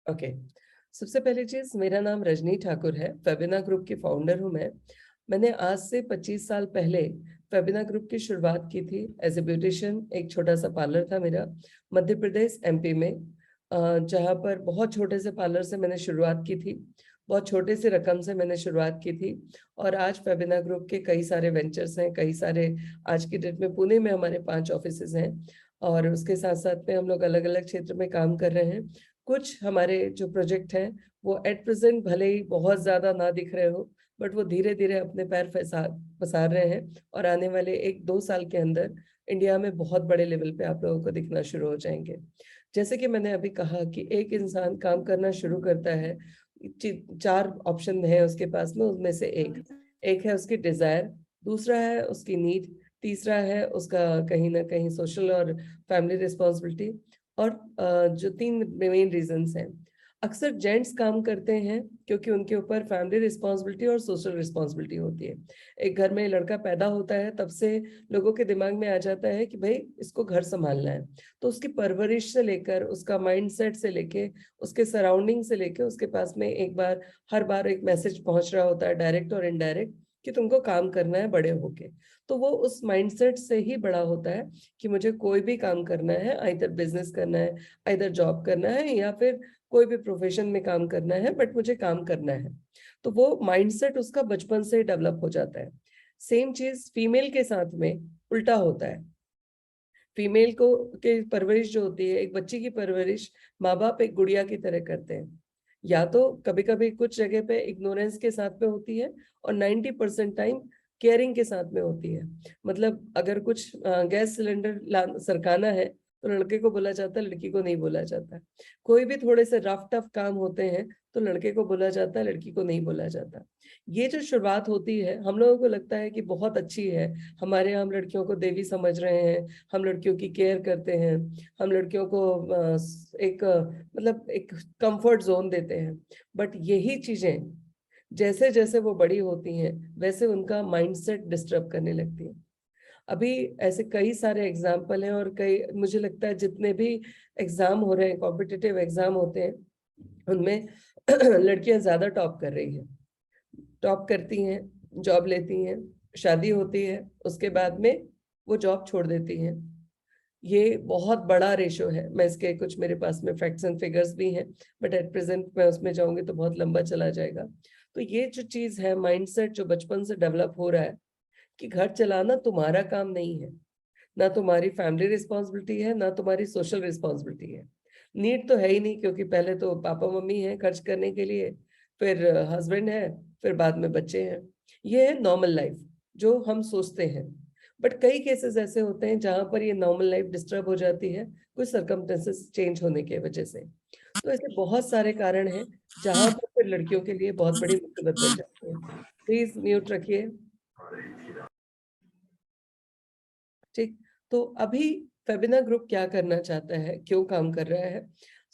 Okay. सबसे पहली चीज, मेरा नाम रजनी ठाकुर है, फेबिना ग्रुप की फाउंडर हूँ मैं। मैंने आज से 25 साल पहले फेबिना ग्रुप की शुरुआत की थी एज ए ब्यूटिशियन। एक छोटा सा पार्लर था मेरा मध्य प्रदेश एमपी में, जहाँ पर बहुत छोटे से पार्लर से मैंने शुरुआत की थी, बहुत छोटे से रकम से मैंने शुरुआत की थी। और आज फेबिना ग्रुप के कई सारे वेंचर्स हैं, कई सारे, आज की डेट में पुणे में हमारे 5 ऑफिसेज हैं, और उसके साथ साथ में हम लोग अलग अलग क्षेत्र में काम कर रहे हैं। कुछ हमारे जो प्रोजेक्ट हैं वो एट प्रेजेंट भले ही बहुत ज्यादा ना दिख रहे हो, बट वो धीरे धीरे अपने पैर पसार रहे हैं, और आने वाले 1-2 साल के अंदर इंडिया में बहुत बड़े लेवल पे आप लोगों को दिखना शुरू हो जाएंगे। जैसे कि मैंने अभी कहा कि एक इंसान काम करना शुरू करता है, 4 ऑप्शन है उसके पास में, उनमें से एक एक है उसकी डिजायर, दूसरा है उसकी नीड, तीसरा है उसका कहीं ना कहीं सोशल और फैमिली रिस्पॉन्सिबिलिटी, और जो 3 मेन रीजंस हैं। अक्सर जेंट्स काम करते हैं क्योंकि उनके ऊपर फैमिली रिस्पॉन्सिबिलिटी और सोशल रिस्पॉन्सिबिलिटी होती है। एक घर में लड़का पैदा होता है तब से लोगों के दिमाग में आ जाता है कि भाई इसको घर संभालना है, तो उसकी परवरिश से लेकर, उसका माइंडसेट से लेके, उसके सराउंडिंग से लेके, उसके पास में हर बार एक मैसेज पहुंच रहा होता है, डायरेक्ट और इनडायरेक्ट, कि तुमको काम करना है बड़े होके। तो वो उस माइंडसेट से ही बड़ा होता है कि मुझे कोई भी काम करना है, आइदर बिजनेस करना है, आइदर जॉब करना है, या फिर कोई भी प्रोफेशन में काम करना है, बट मुझे काम करना है। तो वो माइंडसेट उसका बचपन से ही डेवलप हो जाता है। सेम चीज फीमेल के साथ में उल्टा होता है। फीमेल को के परवरिश जो होती है, एक बच्ची की परवरिश माँ बाप एक गुड़िया की तरह करते हैं। या तो कभी कभी कुछ जगह पे इग्नोरेंस के साथ में होती है, और 90% टाइम केयरिंग के साथ में होती है। मतलब अगर कुछ गैस सिलेंडर सरकाना है तो लड़के को बोला जाता है, लड़की को नहीं बोला जाता। कोई भी थोड़े से रफ टफ काम होते हैं तो लड़के को बोला जाता है, लड़की को नहीं बोला जाता। ये जो शुरुआत होती है, हम लोगों को लगता है कि बहुत अच्छी है, हमारे यहाँ हम लड़कियों को देवी समझ रहे हैं, हम लड़कियों की केयर करते हैं, हम लड़कियों को मतलब एक कंफर्ट जोन देते हैं। बट यही चीजें जैसे जैसे वो बड़ी होती हैं वैसे उनका माइंडसेट डिस्टर्ब करने लगती है। अभी ऐसे कई सारे एग्जाम्पल हैं, और कई, मुझे लगता है जितने भी एग्जाम हो रहे हैं, कॉम्पिटिटिव एग्जाम होते हैं, उनमें लड़कियां ज्यादा टॉप कर रही हैं, टॉप करती हैं, जॉब लेती हैं, शादी होती है, उसके बाद में वो जॉब छोड़ देती हैं। ये बहुत बड़ा रेशो है। मैं इसके कुछ, मेरे पास में फैक्ट्स एंड फिगर्स भी हैं, बट एट प्रेजेंट मैं उसमें जाऊंगी तो बहुत लंबा चला जाएगा। तो ये जो चीज है, माइंडसेट जो बचपन से डेवलप हो रहा है कि घर चलाना तुम्हारा काम नहीं है, ना तुम्हारी फैमिली रिस्पॉन्सिबिलिटी है, ना तुम्हारी सोशल रिस्पॉन्सिबिलिटी है। नीड तो है ही नहीं, क्योंकि पहले तो पापा मम्मी हैं खर्च करने के लिए, फिर हस्बैंड है, फिर बाद में बच्चे हैं। ये है नॉर्मल लाइफ जो हम सोचते हैं। बट कई केसेस ऐसे होते हैं जहां पर ये नॉर्मल लाइफ डिस्टर्ब हो जाती है कुछ सर्कमस्टेंसेस चेंज होने की वजह से। तो ऐसे बहुत सारे कारण हैं जहां पर फिर लड़कियों के लिए बहुत बड़ी मुसीबत बन जाती है। प्लीज म्यूट रखिए। ठीक। तो अभी फेबिना ग्रुप क्या करना चाहता है, क्यों काम कर रहा है?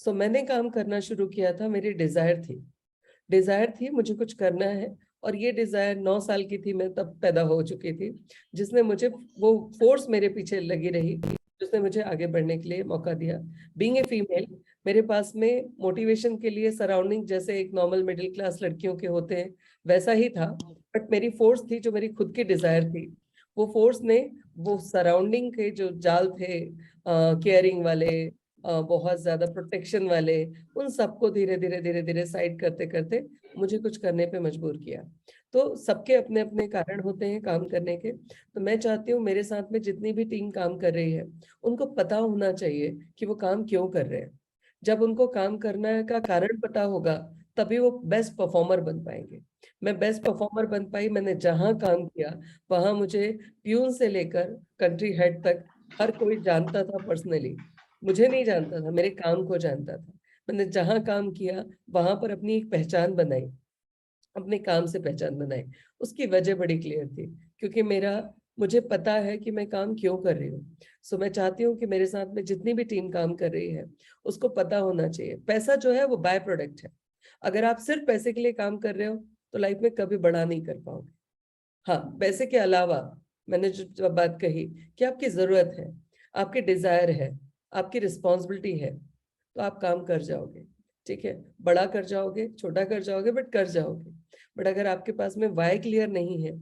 मैंने काम करना शुरू किया था, मेरी डिजायर थी मुझे कुछ करना है। और ये डिजायर 9 साल की थी, मैं तब पैदा हो चुकी थी, जिसने मुझे, वो फोर्स मेरे पीछे लगी रही, जिसने मुझे आगे बढ़ने के लिए मौका दिया। बीइंग ए फीमेल, मेरे पास में मोटिवेशन के लिए सराउंडिंग जैसे एक नॉर्मल मिडिल क्लास लड़कियों के होते हैं वैसा ही था, बट मेरी फोर्स थी जो मेरी खुद की डिजायर थी। वो फोर्स ने, वो सराउंडिंग के जो जाल थे, केयरिंग वाले, बहुत ज्यादा प्रोटेक्शन वाले, उन सबको धीरे धीरे धीरे धीरे साइड करते करते मुझे कुछ करने पे मजबूर किया। तो सबके अपने अपने कारण होते हैं काम करने के। तो मैं चाहती हूँ मेरे साथ में जितनी भी टीम काम कर रही है उनको पता होना चाहिए कि वो काम क्यों कर रहे हैं। जब उनको काम करना का कारण पता होगा तभी वो बेस्ट परफॉर्मर बन पाएंगे। मैं बेस्ट परफॉर्मर बन पाई, मैंने जहां काम किया वहां मुझे प्यून से लेकर कंट्री हेड तक हर कोई जानता था पर्सनली। मुझे नहीं जानता था, मेरे काम को जानता था। मैंने जहां काम किया वहां पर अपनी एक पहचान बनाई, अपने काम से पहचान बनाई। उसकी वजह बड़ी क्लियर थी, क्योंकि मुझे पता है कि मैं काम क्यों कर रही हूँ। मैं चाहती हूँ कि मेरे साथ में जितनी भी टीम काम कर रही है उसको पता होना चाहिए। पैसा जो है वो बाय प्रोडक्ट है। अगर आप सिर्फ पैसे के लिए काम कर रहे हो तो लाइफ में कभी बड़ा नहीं कर पाओगे। हाँ, पैसे के अलावा मैंने जो बात कही कि आपकी जरूरत है, आपकी डिजायर है, आपकी रिस्पॉन्सिबिलिटी है, तो आप काम कर जाओगे। ठीक है, बड़ा कर जाओगे, छोटा कर जाओगे, बट कर जाओगे। बट अगर आपके पास में वाई क्लियर नहीं है,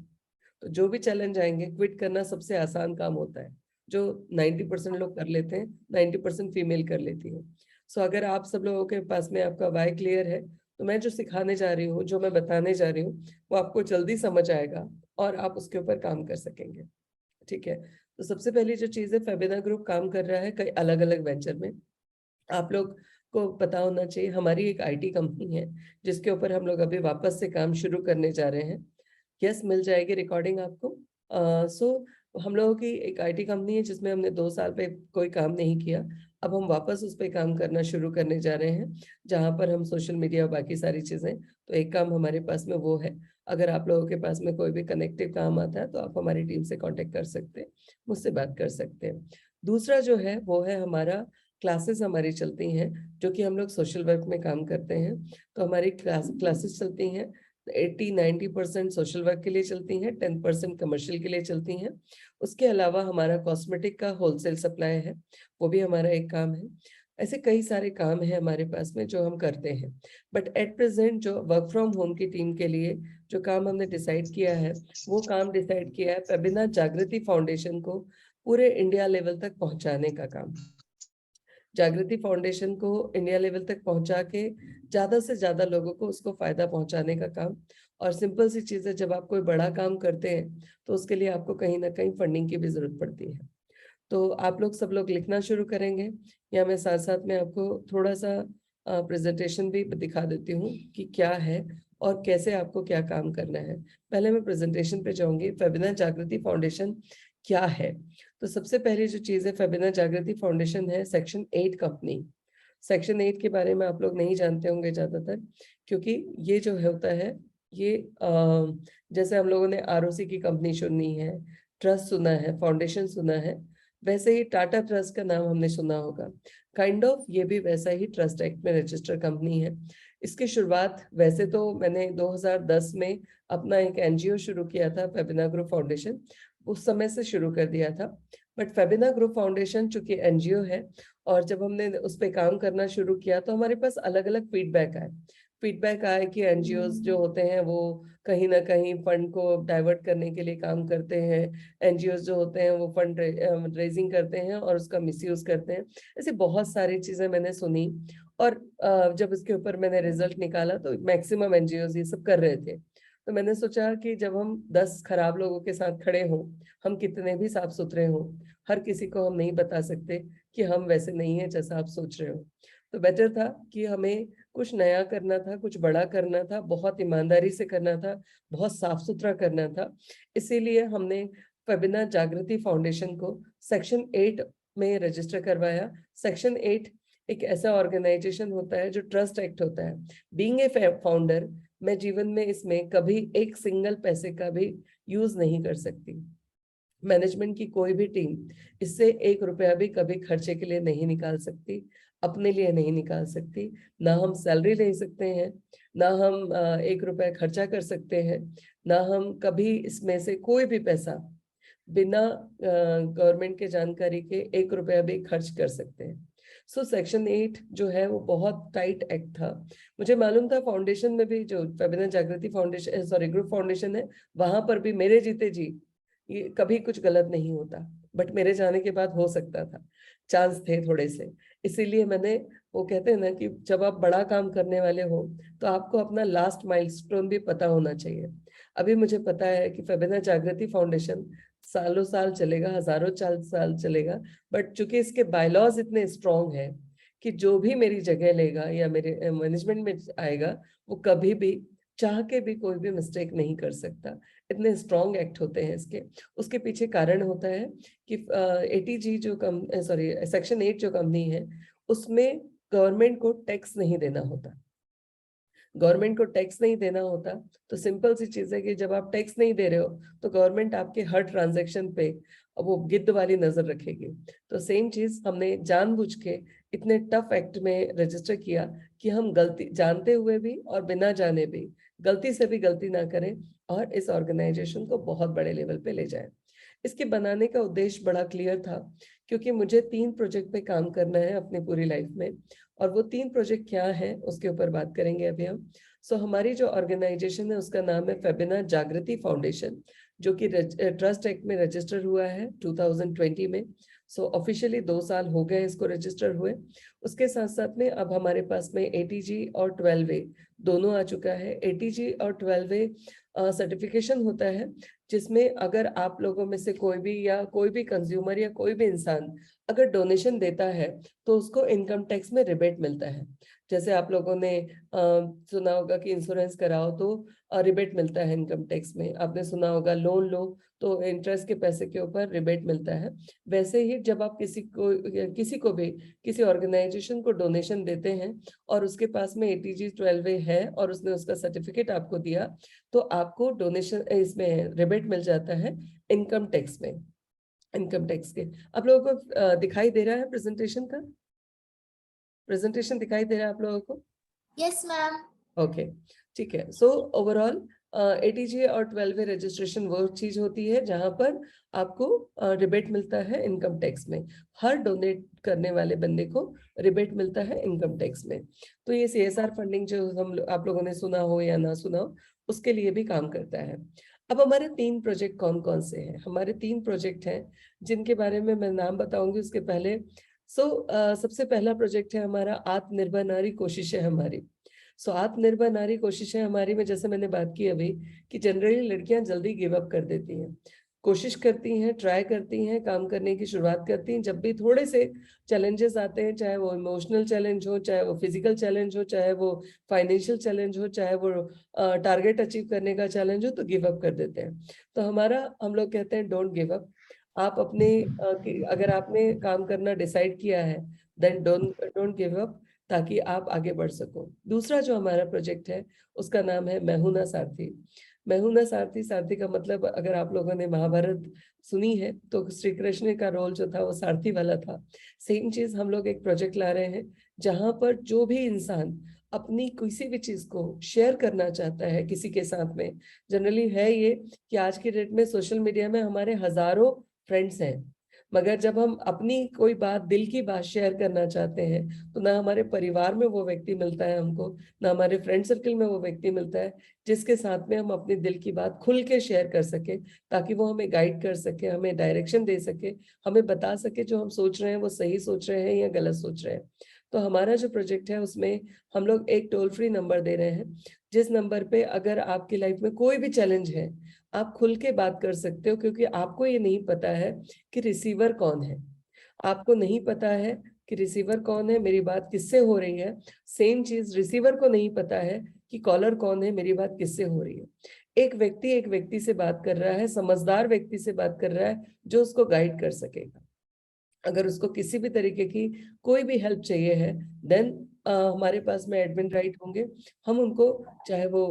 तो जो भी चैलेंज आएंगे, क्विट करना सबसे आसान काम होता है, जो 90% लोग कर लेते हैं, 90% फीमेल कर लेती है। सो अगर आप सब लोगों के पास में आपका वाई क्लियर है, तो मैं जो सिखाने जा रही हूँ, जो मैं बताने जा रही हूँ, वो आपको जल्दी समझ आएगा और आप उसके ऊपर काम कर सकेंगे। ठीक है, तो सबसे पहली जो चीज है, फेबिना ग्रुप काम कर रहा है कई अलग अलग वेंचर में। आप लोग को पता होना चाहिए, हमारी एक आईटी कंपनी है जिसके ऊपर हम लोग अभी वापस से काम शुरू करने जा रहे हैं। यस, मिल जाएगी रिकॉर्डिंग आपको। सो हम लोगों की एक आईटी कंपनी है जिसमें हमने 2 साल पे कोई काम नहीं किया। अब हम वापस उस पर काम करना शुरू करने जा रहे हैं, जहां पर हम सोशल मीडिया और बाकी सारी चीजें, तो एक काम हमारे पास में वो है। अगर आप लोगों के पास में कोई भी कनेक्टिव काम आता है, तो आप हमारी टीम से कांटेक्ट कर सकते हैं, मुझसे बात कर सकते हैं। दूसरा जो है वो है हमारा क्लासेस हमारी चलती हैं, जो कि हम लोग सोशल वर्क में काम करते हैं। तो हमारी क्लासेस चलती हैं, 80-90% सोशल वर्क के लिए चलती हैं, 10% कमर्शियल के लिए चलती हैं। उसके अलावा हमारा कॉस्मेटिक का होलसेल सप्लाई है, वो भी हमारा एक काम है। ऐसे कई सारे काम है हमारे पास में जो हम करते हैं। बट एट प्रेजेंट जो वर्क फ्रॉम होम की टीम के लिए जो काम हमने डिसाइड किया है, वो काम डिसाइड किया है फेबिना जागृति फाउंडेशन को पूरे इंडिया लेवल तक पहुंचाने का काम। जागृति फाउंडेशन को इंडिया लेवल तक पहुंचा के ज्यादा से ज्यादा लोगों को उसको फायदा पहुंचाने का काम। और सिंपल सी चीज है, जब आप कोई बड़ा काम करते हैं, तो उसके लिए आपको कहीं ना कहीं फंडिंग की भी जरूरत पड़ती है। तो आप लोग सब लोग लिखना शुरू करेंगे, या मैं साथ साथ में आपको थोड़ा सा प्रेजेंटेशन भी दिखा देती हूँ कि क्या है और कैसे आपको क्या काम करना है। पहले मैं प्रेजेंटेशन पे जाऊंगी। फेबिना जागृति फाउंडेशन क्या है? तो सबसे पहली जो चीज है, फेबिना जागृति फाउंडेशन है सेक्शन 8 कंपनी। सेक्शन 8 के बारे में आप लोग नहीं जानते होंगे ज्यादातर, क्योंकि ये जो होता है, ये जैसे हम लोगों ने आरओसी की कंपनी सुनी है, ट्रस्ट सुना है, फाउंडेशन सुना है, वैसे ही टाटा ट्रस्ट का नाम हमने सुना होगा। काइंड ऑफ ये भी वैसा ही ट्रस्ट एक्ट में रजिस्टर्ड कंपनी है। इसकी शुरुआत वैसे तो मैंने 2010 में अपना एक एनजीओ शुरू किया था, फेबिना ग्रुप फाउंडेशन, उस समय से शुरू कर दिया था। बट फेबिना ग्रुप फाउंडेशन चूंकि एनजीओ है, और जब हमने उस पर काम करना शुरू किया, तो हमारे पास अलग अलग फीडबैक आए कि एनजीओ जो होते हैं वो कहीं ना कहीं फंड को डाइवर्ट करने के लिए काम करते हैं। एनजीओ जो होते हैं वो फंड रेजिंग करते हैं और उसका मिसयूज करते हैं। ऐसी बहुत सारी चीजें मैंने सुनी। और जब इसके ऊपर मैंने रिजल्ट निकाला, तो मैक्सिमम एनजीओ ये सब कर रहे थे। तो मैंने सोचा कि जब हम 10 खराब लोगों के साथ खड़े हों, हम कितने भी साफ सुथरे हों, हर किसी को हम नहीं बता सकते कि हम वैसे नहीं है जैसा आप सोच रहे हो। तो बेटर था कि हमें कुछ नया करना था, कुछ बड़ा करना था, बहुत ईमानदारी से करना था, बहुत साफ सुथरा करना था। इसीलिए हमने फेबिना जागृति फाउंडेशन को सेक्शन 8 में रजिस्टर करवाया। सेक्शन 8 एक ऐसा ऑर्गेनाइजेशन होता है जो ट्रस्ट एक्ट होता है। बीइंग ए फाउंडर, मैं जीवन में इसमें कभी एक सिंगल पैसे का भी यूज नहीं कर सकती। मैनेजमेंट की कोई भी टीम इससे 1 रुपया भी कभी खर्चे के लिए नहीं निकाल सकती, अपने लिए नहीं निकाल सकती। ना हम सैलरी ले सकते हैं, ना हम 1 रुपया खर्चा कर सकते हैं, ना हम कभी इसमें से कोई भी पैसा बिना गवर्नमेंट के जानकारी के 1 रुपया भी खर्च कर सकते हैं। सो सेक्शन 8 जो है वो बहुत टाइट एक्ट था। मुझे मालूम था फाउंडेशन में भी, जो फेबिना जागृति फाउंडेशन, सॉरी, ग्रुप फाउंडेशन है, वहां पर भी मेरे जीते जी ये कभी कुछ गलत नहीं होता। बट मेरे जाने के बाद हो सकता था, चांस थे थोड़े से। इसीलिए मैंने, वो कहते हैं ना कि जब आप बड़ा काम करने वाले हो, तो आपको अपना लास्ट माइलस्टोन भी पता होना चाहिए। अभी मुझे पता है कि फेबिना जागृति फाउंडेशन सालों साल चलेगा, हजारों साल चलेगा। बट चूंकि इसके बायलॉज इतने स्ट्रांग है कि जो भी मेरी जगह लेगा या मेरे मैनेजमेंट में आएगा, वो कभी भी चाह के भी कोई भी मिस्टेक नहीं कर सकता। इतने स्ट्रॉन्ग एक्ट होते हैं इसके। उसके पीछे कारण होता है कि एटीजी जो सॉरी सेक्शन 8 जो कंपनी है, उसमें गवर्नमेंट को टैक्स नहीं देना होता। गवर्नमेंट को टैक्स नहीं देना होता, तो सिंपल सी चीज है कि जब आप टैक्स नहीं दे रहे हो, तो गवर्नमेंट आपके हर ट्रांजैक्शन पे वो गिद्ध वाली नजर रखेगी। तो सेम चीज हमने जानबूझ के इतने टफ एक्ट में रजिस्टर किया कि हम गलती जानते हुए भी और बिना जाने भी, गलती से भी गलती ना करें और इस ऑर्गेनाइजेशन को बहुत बड़े लेवल पे ले जाए। इसके बनाने का उद्देश्य बड़ा क्लियर था, क्योंकि मुझे 3 प्रोजेक्ट पे काम करना है अपनी पूरी लाइफ में, और वो 3 प्रोजेक्ट क्या है उसके ऊपर बात करेंगे अभी हम। हमारी जो ऑर्गेनाइजेशन है उसका नाम है फेबिना जागृति फाउंडेशन, जो कि ट्रस्ट एक्ट में रजिस्टर हुआ है 2020 में। ऑफिशियली 2 साल हो गए इसको रजिस्टर हुए। उसके साथ साथ में अब हमारे पास में ATG और 12A दोनों आ चुका है। ATG और 12A सर्टिफिकेशन होता है, जिसमें अगर आप लोगों में से कोई भी कंज्यूमर या कोई भी इंसान अगर डोनेशन देता है तो उसको इनकम टैक्स में रिबेट मिलता है। जैसे आप लोगों ने सुना होगा कि इंश्योरेंस कराओ तो रिबेट मिलता है इनकम टैक्स में। आपने सुना होगा लोन लो तो इंटरेस्ट के पैसे के ऊपर रिबेट मिलता है। वैसे ही जब आप किसी को भी किसी ऑर्गेनाइजेशन को डोनेशन देते हैं और उसके पास में ATG 12A है और उसने उसका सर्टिफिकेट आपको दिया, तो आपको डोनेशन इसमें रिबेट मिल जाता है इनकम टैक्स में, इनकम टैक्स के। आप लोगों को दिखाई दे रहा है प्रेजेंटेशन का? प्रेजेंटेशन दिखाई दे रहा है आप लोगों को? Yes ma'am. ओके, ठीक है। ओवरऑल ATG और 12A रजिस्ट्रेशन वो चीज होती है जहां पर आपको रिबेट मिलता है इनकम टैक्स में। हर डोनेट करने वाले बंदे को रिबेट मिलता है इनकम टैक्स में। तो ये CSR फंडिंग जो आप लोगों ने सुना हो या ना सुना हो, उसके लिए भी काम करता है। अब हमारे 3 प्रोजेक्ट कौन कौन से हैं? हमारे 3 प्रोजेक्ट हैं जिनके बारे में मैं नाम बताऊंगी उसके पहले। सबसे पहला प्रोजेक्ट है हमारा आत्मनिर्भर नारी कोशिशें हमारी। आत्मनिर्भर नारी कोशिशें हमारी में जैसे मैंने बात की अभी कि जनरली लड़कियां जल्दी गिव अप कर देती हैं, कोशिश करती हैं, ट्राई करती हैं, काम करने की शुरुआत करती हैं। जब भी थोड़े से चैलेंजेस आते हैं, चाहे वो इमोशनल चैलेंज हो, चाहे वो फिजिकल चैलेंज हो, चाहे वो फाइनेंशियल चैलेंज हो, चाहे वो टारगेट अचीव करने का चैलेंज हो, तो गिव अप कर देते हैं। तो हम लोग कहते हैं डोंट गिव अप। आप अगर आपने काम करना डिसाइड किया है, देन डोंट गिव अप, ताकि आप आगे बढ़ सको। दूसरा जो हमारा प्रोजेक्ट है उसका नाम है मैं हूं ना सारथी। मैं हूं ना सारथी, सारथी का मतलब अगर आप लोगों ने महाभारत सुनी है तो श्री कृष्ण का रोल जो था वो सारथी वाला था। सेम चीज हम लोग एक प्रोजेक्ट ला रहे हैं जहां पर जो भी इंसान अपनी किसी भी चीज को शेयर करना चाहता है किसी के साथ में। जनरली है ये कि आज की डेट में सोशल मीडिया में हमारे हजारों फ्रेंड्स हैं, मगर जब हम अपनी कोई बात, दिल की बात शेयर करना चाहते हैं, तो ना हमारे परिवार में वो व्यक्ति मिलता है हमको, ना हमारे फ्रेंड सर्कल में वो व्यक्ति मिलता है जिसके साथ में हम अपने दिल की बात खुल के शेयर कर सके, ताकि वो हमें गाइड कर सके, हमें डायरेक्शन दे सके, हमें बता सके जो हम सोच रहे हैं वो सही सोच रहे हैं या गलत सोच रहे हैं। तो हमारा जो प्रोजेक्ट है उसमें हम लोग एक टोल फ्री नंबर दे रहे हैं, जिस नंबर पे अगर आपकी लाइफ में कोई भी चैलेंज है, आप खुल के बात कर सकते हो, क्योंकि आपको ये नहीं पता है कि रिसीवर कौन है। आपको नहीं पता है कि रिसीवर कौन है, मेरी बात किससे हो रही है। सेम चीज रिसीवर को नहीं पता है कि कॉलर कौन है, मेरी बात किससे हो रही है। एक व्यक्ति से बात कर रहा है, समझदार व्यक्ति से बात कर रहा है, जो उसको गाइड कर सकेगा। अगर उसको किसी भी तरीके की कोई भी हेल्प चाहिए है, देन हमारे पास में एडमिन राइट होंगे। हम उनको, चाहे वो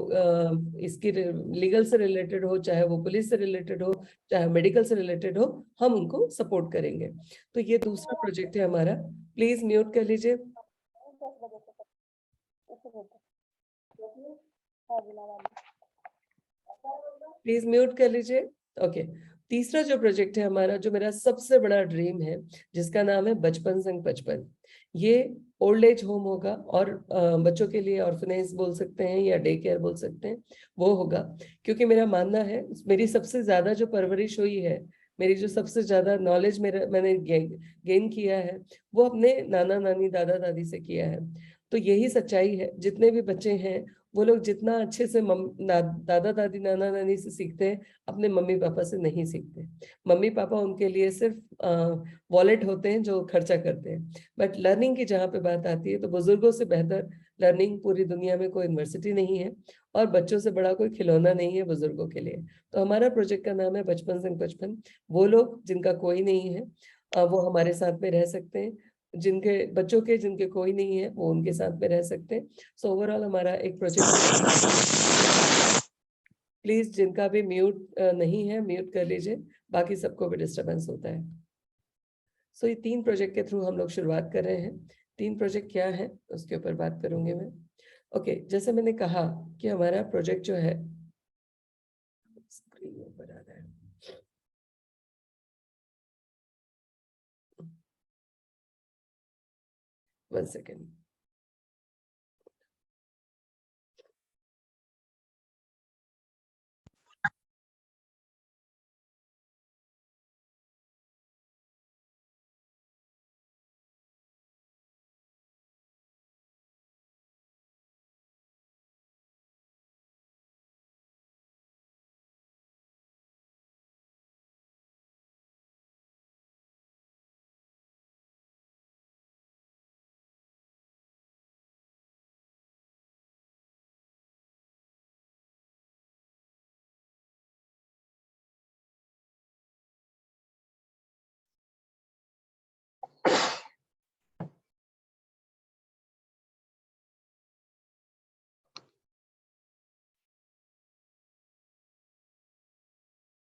इसकी लीगल से रिलेटेड हो, चाहे वो पुलिस से रिलेटेड हो, चाहे मेडिकल से रिलेटेड हो, हम उनको सपोर्ट करेंगे। तो ये दूसरा प्रोजेक्ट है हमारा। प्लीज म्यूट कर लीजिए। प्लीज म्यूट कर लीजिए। ओके। तीसरा जो प्रोजेक्ट है हमारा, जो मेरा सबसे बड़ा ड्रीम है, जिसका नाम है बचपन संग बचपन। ये ओल्ड एज होम होगा और बच्चों के लिए ऑर्फनेज बोल सकते हैं या डे केयर बोल सकते हैं, वो होगा। क्योंकि मेरा मानना है, मेरी सबसे ज्यादा जो परवरिश हुई है, मेरी जो सबसे ज्यादा नॉलेज मैंने गेन किया है, वो अपने नाना नानी दादा दादी से किया है। तो यही सच्चाई है, जितने भी बच्चे हैं वो लोग जितना अच्छे से दादा दादी नाना नानी से सीखते हैं, अपने मम्मी पापा से नहीं सीखते। मम्मी पापा उनके लिए सिर्फ वॉलेट होते हैं जो खर्चा करते हैं। बट लर्निंग की जहाँ पे बात आती है, तो बुजुर्गों से बेहतर लर्निंग पूरी दुनिया में कोई यूनिवर्सिटी नहीं है, और बच्चों से बड़ा कोई खिलौना नहीं है बुजुर्गों के लिए। तो हमारा प्रोजेक्ट का नाम है बचपन संग बचपन। वो लोग जिनका कोई नहीं है, वो हमारे साथ में रह सकते हैं। जिनके कोई नहीं है, वो उनके साथ में रह सकते हैं। ओवरऑल हमारा एक प्रोजेक्ट। प्लीज जिनका भी म्यूट नहीं है, म्यूट कर लीजिए, बाकी सबको भी डिस्टरबेंस होता है। ये 3 प्रोजेक्ट के थ्रू हम लोग शुरुआत कर रहे हैं। 3 प्रोजेक्ट क्या है उसके ऊपर बात करूंगी मैं। ओके, जैसे मैंने कहा कि हमारा प्रोजेक्ट जो है, स्क्रीन ऊपर आ रहा है। 1 सेकेंड।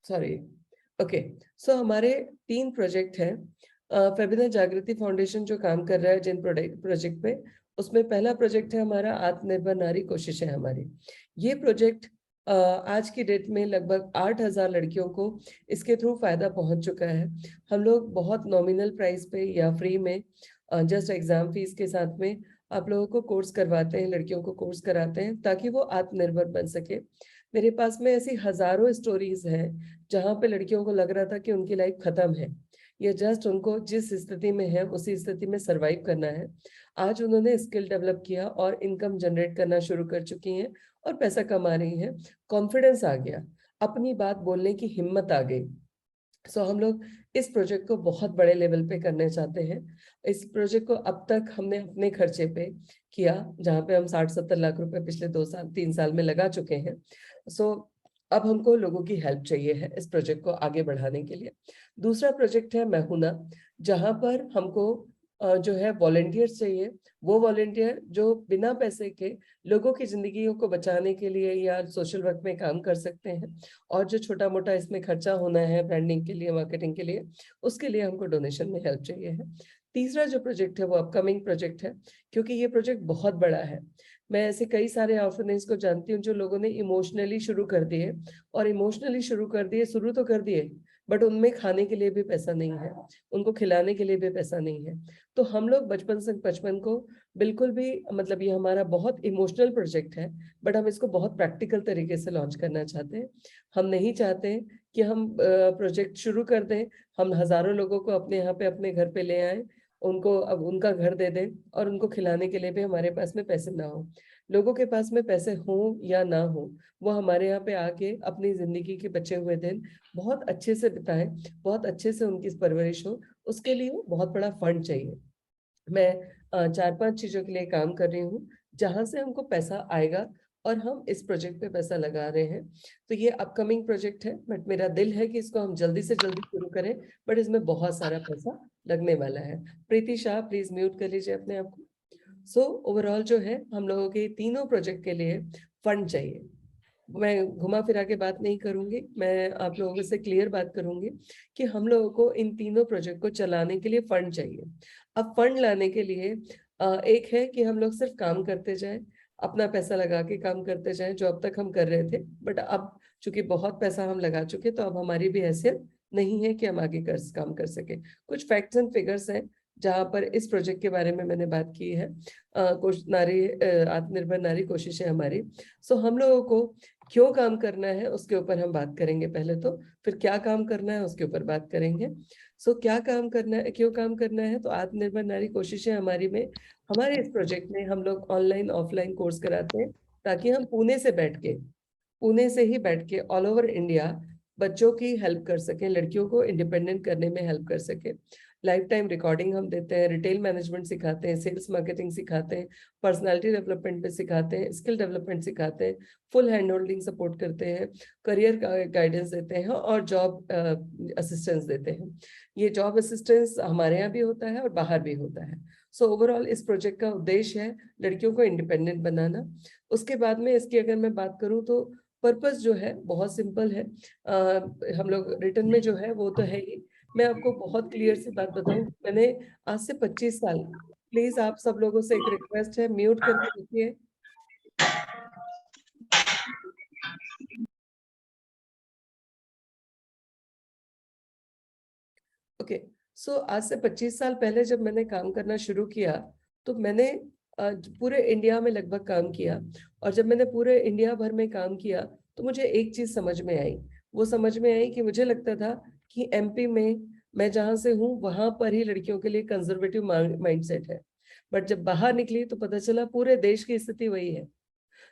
सॉरी। ओके, सो हमारे 3 प्रोजेक्ट हैं। फेबिना जागृति फाउंडेशन जो काम कर रहा है जिन प्रोजेक्ट पे, उसमें पहला प्रोजेक्ट है हमारा आत्मनिर्भर नारी कोशिशें हमारी। ये प्रोजेक्ट आज की डेट में लगभग 8,000 लड़कियों को इसके थ्रू फायदा पहुंच चुका है। हम लोग बहुत नॉमिनल प्राइस पे या फ्री में जस्ट एग्जाम फीस के साथ में आप लोगों को कोर्स करवाते हैं, लड़कियों को कोर्स कराते हैं ताकि वो आत्मनिर्भर बन सके। मेरे पास में ऐसी हजारों स्टोरीज हैं जहाँ पे लड़कियों को लग रहा था कि उनकी लाइफ खत्म है, या जस्ट उनको जिस स्थिति में है उसी स्थिति में सरवाइव करना है। आज उन्होंने स्किल डेवलप किया और इनकम जनरेट करना शुरू कर चुकी हैं और पैसा कमा रही हैं। कॉन्फिडेंस आ गया, अपनी बात बोलने की हिम्मत आ गई। सो हम लोग इस प्रोजेक्ट को बहुत बड़े लेवल पे करना चाहते हैं। इस प्रोजेक्ट को अब तक हमने अपने खर्चे पे किया, जहाँ पे हम 60-70 लाख रुपए पिछले 2-3 साल में लगा चुके हैं। सो अब हमको लोगों की हेल्प चाहिए है इस प्रोजेक्ट को आगे बढ़ाने के लिए। दूसरा प्रोजेक्ट है मैं हूं ना, जहाँ पर हमको जो है वॉलेंटियर्स चाहिए। वो वॉलेंटियर जो बिना पैसे के लोगों की जिंदगियों को बचाने के लिए या सोशल वर्क में काम कर सकते हैं, और जो छोटा मोटा इसमें खर्चा होना है ब्रांडिंग के लिए, मार्केटिंग के लिए, उसके लिए हमको डोनेशन में हेल्प चाहिए है। तीसरा जो प्रोजेक्ट है वो अपकमिंग प्रोजेक्ट है, क्योंकि ये प्रोजेक्ट बहुत बड़ा है। मैं ऐसे कई सारे ऑर्फनेज को जानती हूँ जो लोगों ने इमोशनली शुरू कर दिए, और इमोशनली शुरू कर दिए, शुरू तो कर दिए, बट उनमें खाने के लिए भी पैसा नहीं है, उनको खिलाने के लिए भी पैसा नहीं है। तो हम लोग बचपन से बचपन को बिल्कुल भी, मतलब ये हमारा बहुत इमोशनल प्रोजेक्ट है, बट हम इसको बहुत प्रैक्टिकल तरीके से लॉन्च करना चाहते हैं। हम नहीं चाहते कि हम प्रोजेक्ट शुरू कर दें, हम हजारों लोगों को अपने यहाँ पे अपने घर पे ले आए, उनको अब उनका घर दे दें, और उनको खिलाने के लिए भी हमारे पास में पैसे ना हो। लोगों के पास में पैसे हो या ना हो, वो हमारे यहाँ पे आके अपनी जिंदगी के बचे हुए दिन बहुत अच्छे से बिताएं, बहुत अच्छे से उनकी परवरिश हो। उसके लिए बहुत बड़ा फंड चाहिए। मैं 4-5 चीजों के लिए काम कर रही हूँ जहां से हमको पैसा आएगा, और हम इस प्रोजेक्ट पे पैसा लगा रहे हैं। तो ये अपकमिंग प्रोजेक्ट है, बट मेरा दिल है कि इसको हम जल्दी से जल्दी शुरू करें, बट इसमें बहुत सारा पैसा लगने वाला है। प्रीति शाह, प्लीज म्यूट कर लीजिए अपने आप को। सो ओवरऑल जो है हम लोगों के तीनों प्रोजेक्ट के लिए फंड चाहिए। मैं घुमा फिरा के बात नहीं करूंगी, मैं आप लोगों से क्लियर बात करूंगी कि हम लोगों को इन तीनों प्रोजेक्ट को चलाने के लिए फंड चाहिए। अब फंड लाने के लिए एक है कि हम लोग सिर्फ काम करते जाएं, अपना पैसा लगा के काम करते जाएं जो अब तक हम कर रहे थे, बट अब चूंकि बहुत पैसा हम लगा चुके, तो अब हमारी भी हैसियत नहीं है कि हम आगे काम कर सके। कुछ फैक्ट्स एंड फिगर्स हैं जहां पर इस प्रोजेक्ट के बारे में मैंने बात की है। आत्मनिर्भर नारी कोशिश है हमारी। सो हम लोगों को क्यों काम करना है उसके ऊपर हम बात करेंगे पहले तो, फिर क्या काम करना है उसके ऊपर बात करेंगे। सो क्या काम करना है, क्यों काम करना है, तो आत्मनिर्भर नारी कोशिशें हमारी में, हमारे इस प्रोजेक्ट में हम लोग ऑनलाइन ऑफलाइन कोर्स कराते हैं, ताकि हम पुणे से ही बैठ के ऑल ओवर इंडिया बच्चों की हेल्प कर सकें, लड़कियों को इंडिपेंडेंट करने में हेल्प कर सके। लाइफ टाइम रिकॉर्डिंग हम देते हैं, रिटेल मैनेजमेंट सिखाते हैं, सेल्स मार्केटिंग सिखाते हैं, पर्सनालिटी डेवलपमेंट पे सिखाते हैं, स्किल डेवलपमेंट सिखाते हैं, फुल हैंड होल्डिंग सपोर्ट करते हैं, करियर गाइडेंस देते हैं, और जॉब असिस्टेंस देते हैं। ये जॉब असिस्टेंस हमारे यहाँ भी होता है और बाहर भी होता है। सो ओवरऑल इस प्रोजेक्ट का उद्देश्य है लड़कियों को इंडिपेंडेंट बनाना। उसके बाद में इसकी अगर मैं बात करूँ तो पर्पस जो है बहुत सिंपल है। हम लोग रिटर्न में जो है वो तो है ही। मैं आपको बहुत क्लियर सी बात बताऊं, मैंने आज से 25 साल, प्लीज आप सब लोगों से एक रिक्वेस्ट है, म्यूट करके रखिए। ओके, सो आज से 25 साल पहले जब मैंने काम करना शुरू किया, तो मैंने पूरे इंडिया में लगभग काम किया, और जब मैंने पूरे इंडिया भर में काम किया तो मुझे एक चीज समझ में आई। वो समझ में आई कि मुझे लगता था कि एमपी में, मैं जहां से हूँ वहां पर ही लड़कियों के लिए कंजर्वेटिव माइंडसेट है, बट जब बाहर निकली तो पता चला पूरे देश की स्थिति वही है।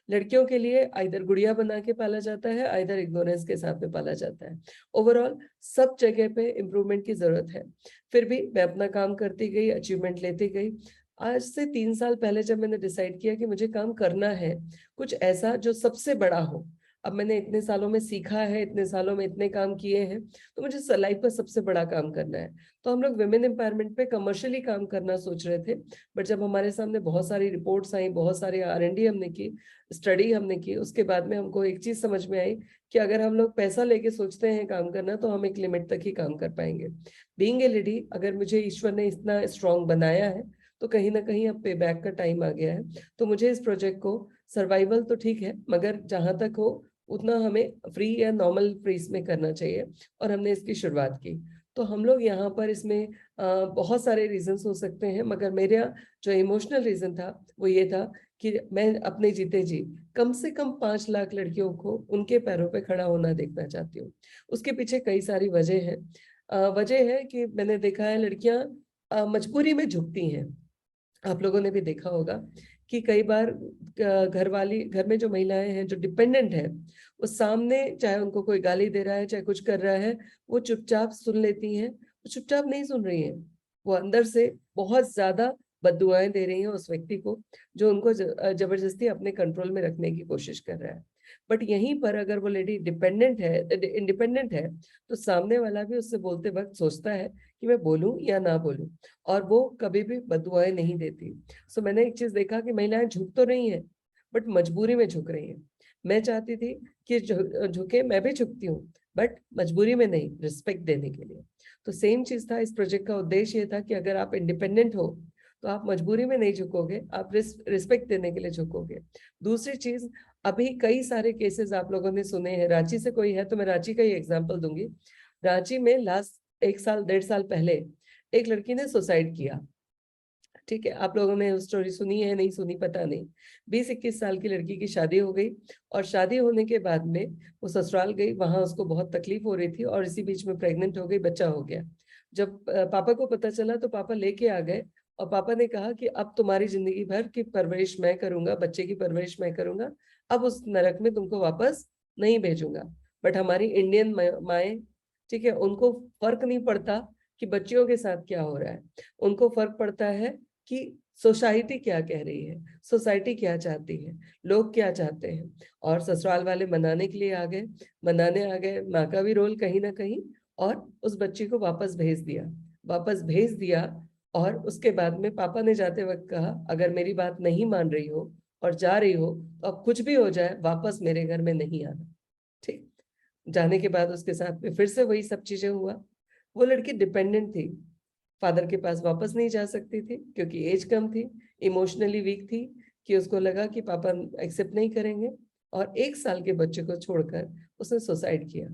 लड़कियों के लिए आइदर गुड़िया बना के पाला जाता है, आइदर इग्नोरेंस के साथ में पाला जाता है। ओवरऑल सब जगह पे इम्प्रूवमेंट की जरूरत है। फिर भी मैं अपना काम करती गई, अचीवमेंट लेती गई। आज से 3 साल पहले जब मैंने डिसाइड किया कि मुझे काम करना है कुछ ऐसा जो सबसे बड़ा हो, अब मैंने इतने सालों में सीखा है, इतने सालों में इतने काम किए हैं, तो मुझे लाइफ का सबसे बड़ा काम करना है। तो हम लोग विमेन एम्पावरमेंट पे कमर्शियली काम करना सोच रहे थे, बट जब हमारे सामने बहुत सारी रिपोर्ट्स आई, बहुत सारी R&D हमने की, स्टडी हमने की, उसके बाद में हमको एक चीज समझ में आई कि अगर हम लोग पैसा लेके सोचते हैं काम करना तो हम एक लिमिट तक ही काम कर पाएंगे। बीइंग ए लेडी, अगर मुझे ईश्वर ने इतना स्ट्रांग बनाया है तो कहीं ना कहीं अब पे बैक का टाइम आ गया है। तो मुझे इस प्रोजेक्ट को, सर्वाइवल तो ठीक है मगर जहां तक हो उतना हमें फ्री या नॉर्मल प्रेस में करना चाहिए, और हमने इसकी शुरुआत की। तो हम लोग यहाँ पर इसमें बहुत सारे रीजंस हो सकते हैं, मगर मेरा जो इमोशनल रीजन था वो ये था कि मैं अपने जीते जी कम से कम 5 लाख लड़कियों को उनके पैरों पे खड़ा होना देखना चाहती हूँ। उसके पीछे कई सारी वजह है। वजह है कि मैंने देखा है लड़कियां मजबूरी में झुकती हैं। आप लोगों ने भी देखा होगा कि कई बार घर में जो महिलाएं हैं जो डिपेंडेंट है, वो सामने चाहे उनको कोई गाली दे रहा है चाहे कुछ कर रहा है, वो चुपचाप सुन लेती हैं। वो चुपचाप नहीं सुन रही हैं, वो अंदर से बहुत ज्यादा बद्दुआएं दे रही हैं उस व्यक्ति को जो उनको जबरदस्ती अपने कंट्रोल में रखने की कोशिश कर रहा है। बट यहीं पर अगर वो लेडी डिपेंडेंट है, इंडिपेंडेंट है, तो सामने वाला भी उससे बोलते वक्त सोचता है कि मैं बोलूं या ना बोलूं, और वो कभी भी बददुआएं नहीं देती। सो मैंने एक चीज देखा कि महिलाएं झुक तो रही हैं बट मजबूरी में झुक रही हैं। मैं चाहती थी कि झुके, मैं भी झुकती हूँ बट मजबूरी में नहीं, रिस्पेक्ट देने के लिए। तो सेम चीज था, इस प्रोजेक्ट का उद्देश्य ये था कि अगर आप इंडिपेंडेंट हो तो आप मजबूरी में नहीं झुकोगे, आप रिस्पेक्ट देने के लिए झुकोगे। दूसरी चीज, अभी कई सारे केसेस आप लोगों ने सुने हैं, रांची से कोई है तो मैं रांची का ही एग्जाम्पल दूंगी। रांची में लास्ट 1 साल 1.5 साल पहले एक लड़की ने सुसाइड किया। ठीक है, आप लोगों ने स्टोरी सुनी है नहीं सुनी पता नहीं। 20-21 साल की लड़की की शादी हो गई, और शादी होने के बाद में वो ससुराल गई, वहां उसको बहुत तकलीफ हो रही थी और इसी बीच में प्रेग्नेंट हो गई, बच्चा हो गया। जब पापा को पता चला तो पापा लेके आ गए, और पापा ने कहा कि अब तुम्हारी जिंदगी भर की परवरिश मैं करूंगा, बच्चे की परवरिश मैं करूंगा, अब उस नरक में तुमको वापस नहीं भेजूंगा। बट हमारी इंडियन माए, ठीक है, उनको फर्क नहीं पड़ता कि बच्चियों के साथ क्या हो रहा है, उनको फर्क पड़ता है कि सोसाइटी क्या कह रही है, सोसाइटी क्या चाहती है, लोग क्या चाहते हैं। और ससुराल वाले मनाने के लिए आ गए, मनाने आ गए, माँ का भी रोल कहीं ना कहीं, और उस बच्ची को वापस भेज दिया, वापस भेज दिया। और उसके बाद में पापा ने जाते वक्त कहा, अगर मेरी बात नहीं मान रही हो और जा रही हो तो अब कुछ भी हो जाए वापस मेरे घर में नहीं आना। ठीक, जाने के बाद उसके साथ में फिर से वही सब चीजें हुआ। वो लड़की डिपेंडेंट थी, फादर के पास वापस नहीं जा सकती थी क्योंकि एज कम थी, इमोशनली वीक थी, कि उसको लगा कि पापा एक्सेप्ट नहीं करेंगे, और 1 साल के बच्चे को छोड़कर उसने सुसाइड किया।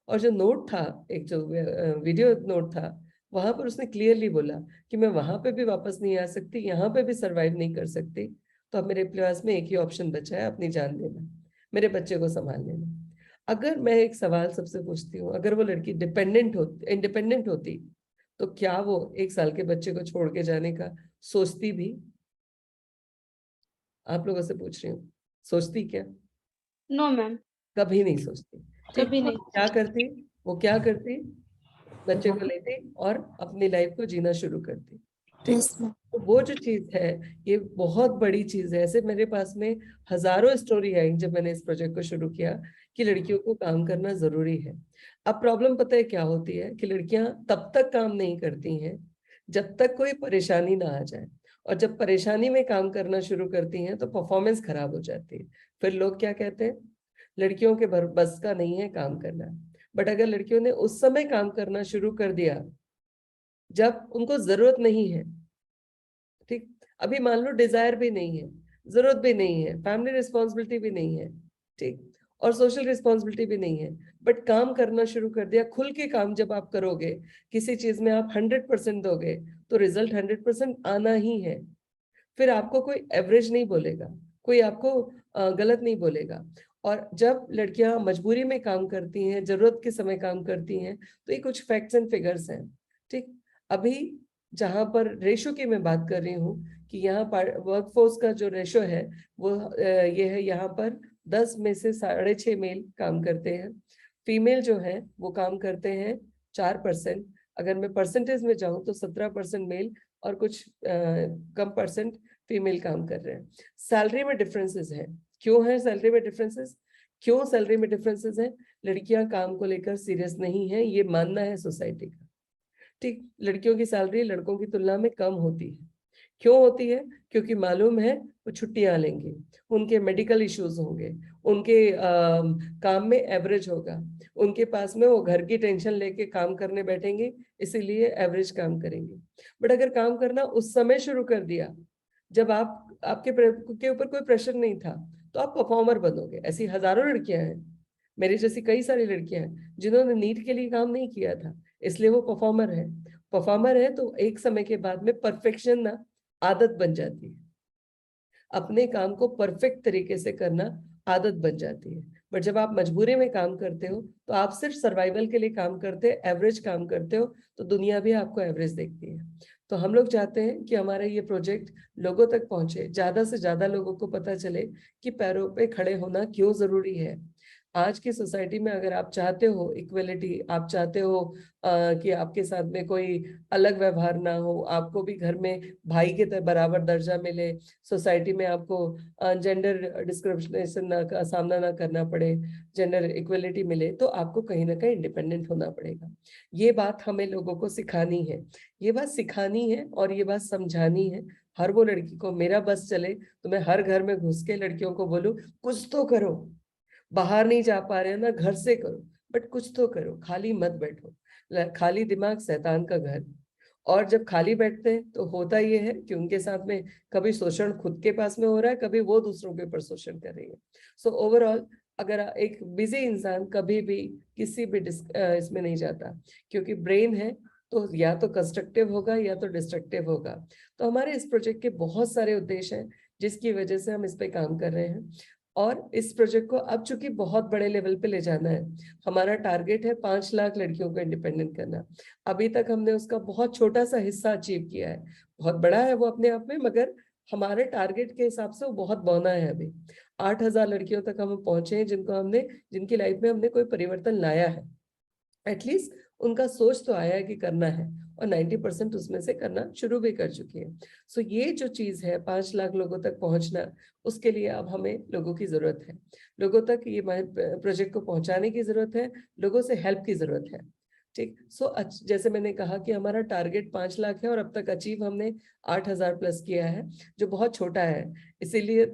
और जो नोट था, एक जो वीडियो नोट था, वहां पर उसने क्लियरली बोला कि मैं वहां पे भी वापस नहीं आ सकती, यहाँ पे भी सरवाइव नहीं कर सकती, तो अब मेरे पास में एक ही ऑप्शन बचा है, अपनी जान देना, मेरे बच्चे को संभाल लेना। अगर मैं एक सवाल सबसे पूछती हूँ, अगर वो लड़की डिपेंडेंट होती, इंडिपेंडेंट होती, तो क्या वो 1 साल के बच्चे को छोड़ के जाने का सोचती भी? आप लोगों से पूछ रही हूँ, सोचती क्या? नो मैम, कभी नहीं सोचती। ठीक, कभी वो नहीं। क्या करती, वो क्या करती, बच्चे को लेती और अपनी लाइफ को जीना शुरू करती। ठीक, यस मैम। तो वो जो चीज है, ये बहुत बड़ी चीज है। ऐसे मेरे पास में हजारों स्टोरी आई जब मैंने इस प्रोजेक्ट को शुरू किया कि लड़कियों को काम करना जरूरी है। अब प्रॉब्लम पता है क्या होती है कि लड़कियां तब तक काम नहीं करती हैं जब तक कोई परेशानी ना आ जाए, और जब परेशानी में काम करना शुरू करती हैं तो परफॉर्मेंस खराब हो जाती है। फिर लोग क्या कहते हैं, लड़कियों के बस का नहीं है काम करना। बट अगर लड़कियों ने उस समय काम करना शुरू कर दिया जब उनको जरूरत नहीं है, ठीक, अभी मान लो डिजायर भी नहीं है, जरूरत भी नहीं है, फैमिली रिस्पॉन्सिबिलिटी भी नहीं है, ठीक, और सोशल रिस्पॉन्सिबिलिटी भी नहीं है, बट काम करना शुरू कर दिया, खुल के काम जब आप करोगे, किसी चीज में आप 100% दोगे तो रिजल्ट 100% आना ही है। फिर आपको कोई एवरेज नहीं बोलेगा, कोई आपको गलत नहीं बोलेगा। और जब लड़कियां मजबूरी में काम करती हैं, जरूरत के समय काम करती हैं, तो ये कुछ फैक्ट्स एंड फिगर्स हैं। ठीक, अभी जहां पर रेशो की मैं बात कर रही हूँ कि यहाँ पर वर्कफोर्स का जो रेशो है वो ये है, यहाँ पर 10 में से 6.5 मेल काम करते हैं, फीमेल जो है वो काम करते हैं 4%। अगर मैं परसेंटेज में जाऊं तो 17% मेल और कुछ कम परसेंट फीमेल काम कर रहे हैं। सैलरी में डिफरेंसेस है। क्यों है सैलरी में डिफरेंसेस? क्यों सैलरी में डिफरेंसेस है? लड़कियां काम को लेकर सीरियस नहीं है, ये मानना है सोसाइटी का। ठीक, लड़कियों की सैलरी लड़कों की तुलना में कम होती है। क्यों होती है? क्योंकि मालूम है वो छुट्टियां लेंगे, उनके मेडिकल इश्यूज होंगे, उनके काम में एवरेज होगा, उनके पास में वो घर की टेंशन लेके काम करने बैठेंगे, इसीलिए एवरेज काम करेंगे। बट अगर काम करना उस समय शुरू कर दिया जब आपके के ऊपर कोई प्रेशर नहीं था, तो आप परफॉर्मर बनोगे। ऐसी हजारों लड़कियां हैं, मेरी जैसी कई सारी लड़कियां हैं जिन्होंने नीट के लिए काम नहीं किया था, इसलिए वो परफॉर्मर है। परफॉर्मर है तो एक समय के बाद में परफेक्शन ना आदत बन जाती है, अपने काम को परफेक्ट तरीके से करना आदत बन जाती है। बट जब आप मजबूरी में काम करते हो तो आप सिर्फ सर्वाइवल के लिए काम करते हैं, एवरेज काम करते हो, तो दुनिया भी आपको एवरेज देखती है। तो हम लोग चाहते हैं कि हमारा ये प्रोजेक्ट लोगों तक पहुंचे, ज्यादा से ज्यादा लोगों को पता चले कि पैरों पे खड़े होना क्यों जरूरी है। आज की सोसाइटी में अगर आप चाहते हो इक्वलिटी, आप चाहते हो कि आपके साथ में कोई अलग व्यवहार ना हो, आपको भी घर में भाई के बराबर दर्जा मिले, सोसाइटी में आपको जेंडर डिस्क्रिमिनेशन का सामना ना करना पड़े, जेंडर इक्वलिटी मिले, तो आपको कहीं ना कहीं इंडिपेंडेंट होना पड़ेगा। ये बात हमें लोगों को सिखानी है, ये बात सिखानी है और ये बात समझानी है। हर वो लड़की को मेरा बस चले तो मैं हर घर में घुस के लड़कियों को बोलूं कुछ तो करो, बाहर नहीं जा पा रहे हैं ना, घर से करो, बट कुछ तो करो, खाली मत बैठो। खाली दिमाग शैतान का घर। और जब खाली बैठते हैं तो होता ये है कि उनके साथ में कभी शोषण खुद के पास में हो रहा है, कभी वो दूसरों के ऊपर शोषण कर रही है। सो ओवरऑल अगर एक बिजी इंसान कभी भी किसी भी इसमें नहीं जाता, क्योंकि ब्रेन है तो या तो कंस्ट्रक्टिव होगा या तो डिस्ट्रक्टिव होगा। तो हमारे इस प्रोजेक्ट के बहुत सारे उद्देश्य हैं जिसकी वजह से हम इस पे काम कर रहे हैं। और इस प्रोजेक्ट को अब चूंकि बहुत बड़े लेवल पे ले जाना है, हमारा टारगेट है 5 लाख लड़कियों को इंडिपेंडेंट करना। अभी तक हमने उसका बहुत छोटा सा हिस्सा अचीव किया है, बहुत बड़ा है वो अपने आप में, मगर हमारे टारगेट के हिसाब से वो बहुत बौना है। अभी 8,000 लड़कियों तक हम पहुंचे हैं जिनकी लाइफ में हमने कोई परिवर्तन लाया है। एटलीस्ट उनका सोच तो आया है कि करना है, और 90% उसमें से करना शुरू भी कर चुकी है। सो ये जो चीज है 5 लाख लोगों तक पहुंचना, उसके लिए अब हमें लोगों की जरूरत है, लोगों तक ये प्रोजेक्ट को पहुंचाने की जरूरत है, लोगों से हेल्प की जरूरत है। ठीक, सो जैसे मैंने कहा कि हमारा टारगेट 5 लाख है और अब तक अचीव हमने 8,000 प्लस किया है, जो बहुत छोटा है। इसीलिए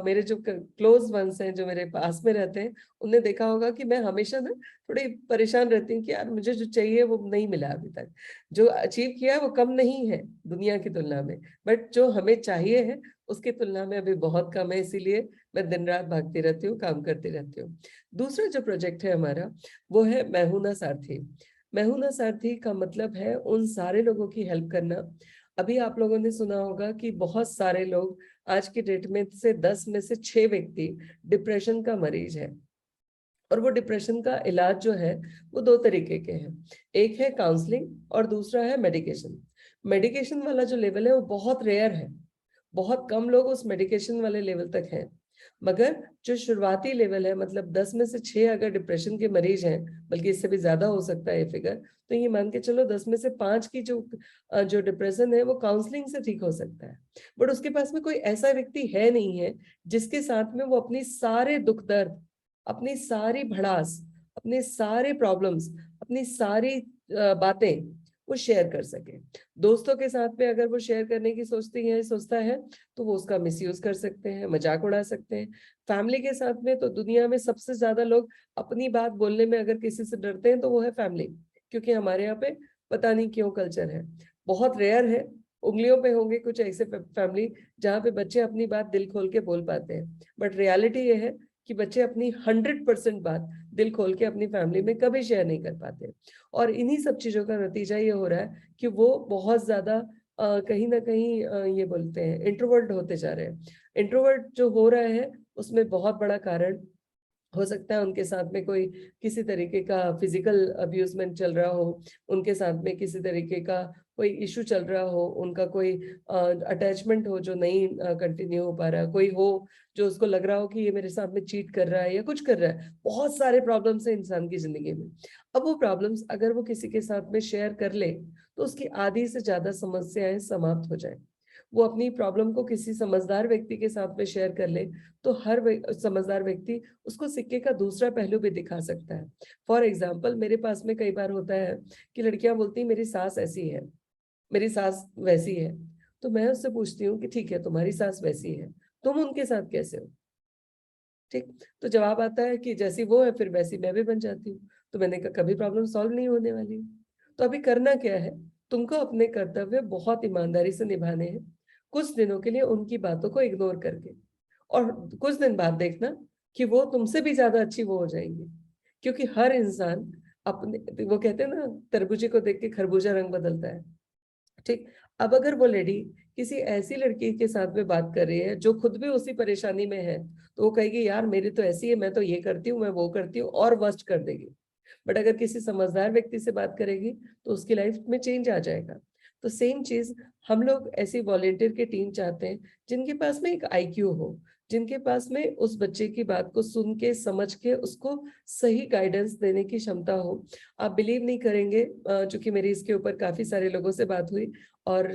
मेरे जो क्लोज वंस हैं, जो मेरे पास में रहते हैं, उन्हें देखा होगा कि मैं हमेशा ना थोड़ी परेशान रहती हूँ कि यार मुझे जो चाहिए वो नहीं मिला अभी तक, जो अचीव किया है वो कम नहीं है दुनिया की तुलना में, बट जो हमें चाहिए है उसकी तुलना में अभी बहुत कम है। इसीलिए मैं दिन रात भागती रहती हूँ, काम करती रहती हूँ। दूसरा जो प्रोजेक्ट है हमारा वो है मैं हूं ना सारथी। मैं हूं ना सारथी का मतलब है उन सारे लोगों की हेल्प करना। अभी आप लोगों ने सुना होगा कि बहुत सारे लोग, आज की डेट में से 10 में से 6 व्यक्ति डिप्रेशन का मरीज है। और वो डिप्रेशन का इलाज जो है वो 2 तरीके के हैं, एक है काउंसलिंग और दूसरा है मेडिकेशन। मेडिकेशन वाला जो लेवल है वो बहुत रेयर है, बहुत कम लोग उस मेडिकेशन वाले लेवल तक हैं। मगर जो शुरुआती लेवल है, मतलब 10 में से 6 अगर डिप्रेशन के मरीज हैं, बल्कि इससे भी ज्यादा हो सकता है ये फिगर, तो ये मान के चलो 10 में से 5 की जो डिप्रेशन है वो काउंसलिंग से ठीक हो सकता है। बट उसके पास में कोई ऐसा व्यक्ति है नहीं है जिसके साथ में वो अपनी सारे दुख दर्द, अपनी सारी भड़ास, अपने सारे प्रॉब्लम्स, अपनी सारी बातें वो शेयर कर सके। दोस्तों के साथ में अगर वो शेयर करने की सोचता है तो वो उसका मिसयूज कर सकते हैं, मजाक उड़ा सकते हैं। फैमिली के साथ में तो दुनिया में सबसे ज्यादा लोग अपनी बात बोलने में अगर किसी से डरते हैं तो वो है फैमिली, क्योंकि हमारे यहाँ पे पता नहीं क्यों कल्चर है, बहुत रेयर है, उंगलियों पे होंगे कुछ ऐसे फैमिली जहाँ पे बच्चे अपनी बात दिल खोल के बोल पाते हैं। बट रियलिटी ये है कि बच्चे अपनी 100% बात दिल खोल के अपनी फैमिली में कभी शेयर नहीं कर पाते। और इन्हीं सब चीजों का नतीजा ये हो रहा है कि वो बहुत ज्यादा कहीं ना कहीं ये बोलते हैं इंट्रोवर्ट होते जा रहे हैं। इंट्रोवर्ट जो हो रहा है उसमें बहुत बड़ा कारण हो सकता है उनके साथ में कोई किसी तरीके का फिजिकल अब्यूजमेंट चल रहा हो, उनके साथ में किसी तरीके का कोई इशू चल रहा हो, उनका कोई अटैचमेंट हो जो नहीं कंटिन्यू हो पा रहा है, कोई हो जो उसको लग रहा हो कि ये मेरे साथ में चीट कर रहा है या कुछ कर रहा है। बहुत सारे प्रॉब्लम्स हैं इंसान की जिंदगी में। अब वो प्रॉब्लम्स अगर वो किसी के साथ में शेयर कर ले तो उसकी आधी से ज्यादा समस्याएं समाप्त हो जाए। वो अपनी प्रॉब्लम को किसी समझदार व्यक्ति के साथ में शेयर कर ले तो हर समझदार व्यक्ति उसको सिक्के का दूसरा पहलू भी दिखा सकता है। फॉर एग्जाम्पल मेरे पास में कई बार होता है कि लड़कियां बोलती मेरी सास ऐसी है, मेरी सास वैसी है। तो मैं उससे पूछती हूँ कि ठीक है तुम्हारी सास वैसी है, तुम उनके साथ कैसे हो? ठीक। तो जवाब आता है कि जैसी वो है फिर वैसी मैं भी बन जाती हूँ। तो मैंने कहा कभी प्रॉब्लम सॉल्व नहीं होने वाली। तो अभी करना क्या है, तुमको अपने कर्तव्य बहुत ईमानदारी से निभाने हैं, कुछ दिनों के लिए उनकी बातों को इग्नोर करके। और कुछ दिन बाद देखना कि वो तुमसे भी ज्यादा अच्छी वो हो जाएंगी। क्योंकि हर इंसान अपने, वो कहते हैं ना, तरबूजे को देख के खरबूजा रंग बदलता है। ठीक। अब अगर वो लेडी किसी ऐसी लड़की के साथ में बात कर रही है जो खुद भी उसी परेशानी में है, तो वो कहेगी यार मेरी तो ऐसी है, मैं तो ये करती हूँ, मैं वो करती हूँ, और वर्स्ट कर देगी। बट अगर किसी समझदार व्यक्ति से बात करेगी तो उसकी लाइफ में चेंज आ जाएगा। तो सेम चीज हम लोग ऐसी वॉलेंटियर की टीम चाहते हैं जिनके पास में एक आईक्यू हो, जिनके पास में उस बच्चे की बात को सुन के समझ के उसको सही गाइडेंस देने की क्षमता हो। आप बिलीव नहीं करेंगे, चूंकि मेरी इसके ऊपर काफी सारे लोगों से बात हुई, और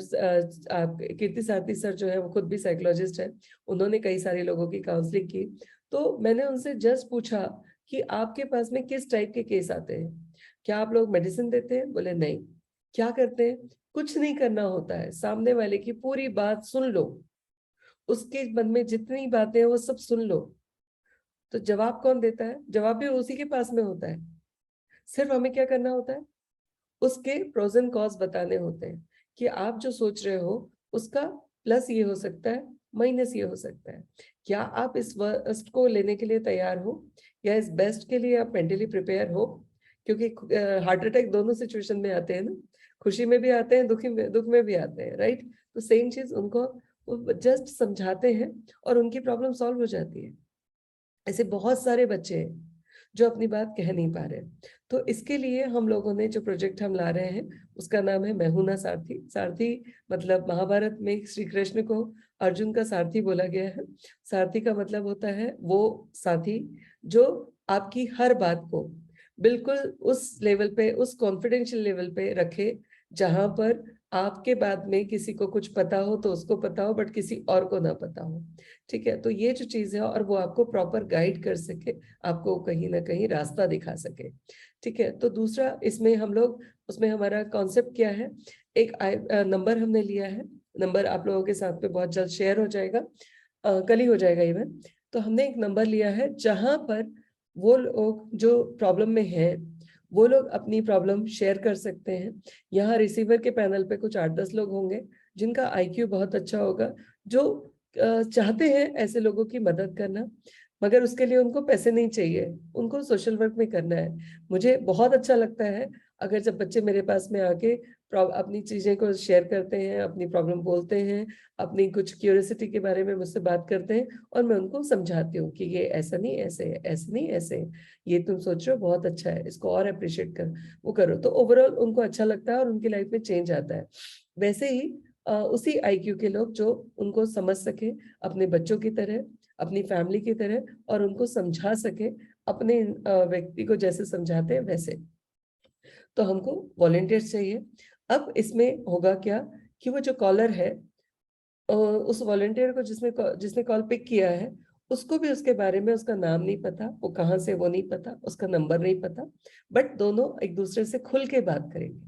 आप कीर्ति सारथी सर जो है वो खुद भी साइकोलॉजिस्ट है, उन्होंने कई सारे लोगों की काउंसलिंग की। तो मैंने उनसे जस्ट पूछा कि आपके पास में किस टाइप के केस आते हैं, क्या आप लोग मेडिसिन देते हैं? बोले नहीं। क्या करते हैं? कुछ नहीं करना होता है, सामने वाले की पूरी बात सुन लो, उसके मन में जितनी बातें हैं वो सब सुन लो। तो जवाब कौन देता है? जवाब भी उसी के पास में होता है। सिर्फ हमें क्या करना होता है, उसके प्रोज एंड कॉज बताने होते हैं कि आप जो सोच रहे हो उसका प्लस ये हो सकता है, माइनस ये हो सकता है। क्या आप इस वर्स्ट को लेने के लिए तैयार हो, या इस बेस्ट के लिए आप मेंटली प्रिपेयर हो? क्योंकि हार्ट अटैक दोनों सिचुएशन में आते हैं ना, खुशी में भी आते हैं, दुख में भी आते हैं, राइट? तो सेम चीज उनको जस्ट समझाते हैं और उनकी प्रॉब्लम सॉल्व हो जाती है। ऐसे बहुत सारे बच्चे हैं जो अपनी बात कह नहीं पा रहे। तो इसके लिए हम लोगों ने जो प्रोजेक्ट हम ला रहे हैं उसका नाम है मैं हूं ना सारथी। सारथी मतलब महाभारत में श्री कृष्ण को अर्जुन का सारथी बोला गया है। सारथी का मतलब होता है वो साथी जो आपकी हर बात को बिल्कुल उस लेवल पे, उस कॉन्फिडेंशियल लेवल पे रखे जहां पर आपके बाद में किसी को कुछ पता हो तो उसको पता हो, बट किसी और को ना पता हो। ठीक है, तो ये जो चीज है, और वो आपको प्रॉपर गाइड कर सके, आपको कहीं ना कहीं रास्ता दिखा सके। ठीक है, तो दूसरा इसमें हम लोग, उसमें हमारा कॉन्सेप्ट क्या है, एक नंबर हमने लिया है। नंबर आप लोगों के साथ में बहुत जल्द शेयर हो जाएगा, कल ही हो जाएगा इवन। तो हमने एक नंबर लिया है जहां पर वो लोग जो प्रॉब्लम में हैं वो लोग अपनी प्रॉब्लम शेयर कर सकते हैं। यहाँ रिसीवर के पैनल पे कुछ 8-10 लोग होंगे जिनका आईक्यू बहुत अच्छा होगा, जो चाहते हैं ऐसे लोगों की मदद करना, मगर उसके लिए उनको पैसे नहीं चाहिए, उनको सोशल वर्क में करना है। मुझे बहुत अच्छा लगता है अगर जब बच्चे मेरे पास में आके अपनी चीजें को शेयर करते हैं, अपनी प्रॉब्लम बोलते हैं, अपनी कुछ क्यूरियोसिटी के बारे में मुझसे बात करते हैं, और मैं उनको समझाती हूँ कि ये ऐसा नहीं ऐसे है, ऐसे नहीं ऐसे है, ये तुम सोच रहे हो बहुत अच्छा है, इसको और अप्रिशिएट कर वो करो। तो ओवरऑल उनको अच्छा लगता है और उनकी लाइफ में चेंज आता है। वैसे ही उसी आईक्यू के लोग जो उनको समझ सके अपने बच्चों की तरह, अपनी फैमिली की तरह, और उनको समझा सके अपने व्यक्ति को जैसे समझाते हैं वैसे। तो हमको वॉलेंटियर्स चाहिए। अब इसमें होगा क्या कि वो जो कॉलर है, उस वॉलेंटियर को जिसने जिसने कॉल पिक किया है उसको भी उसके बारे में, उसका नाम नहीं पता, वो कहाँ से वो नहीं पता, उसका नंबर नहीं पता, बट दोनों एक दूसरे से खुल के बात करेंगे,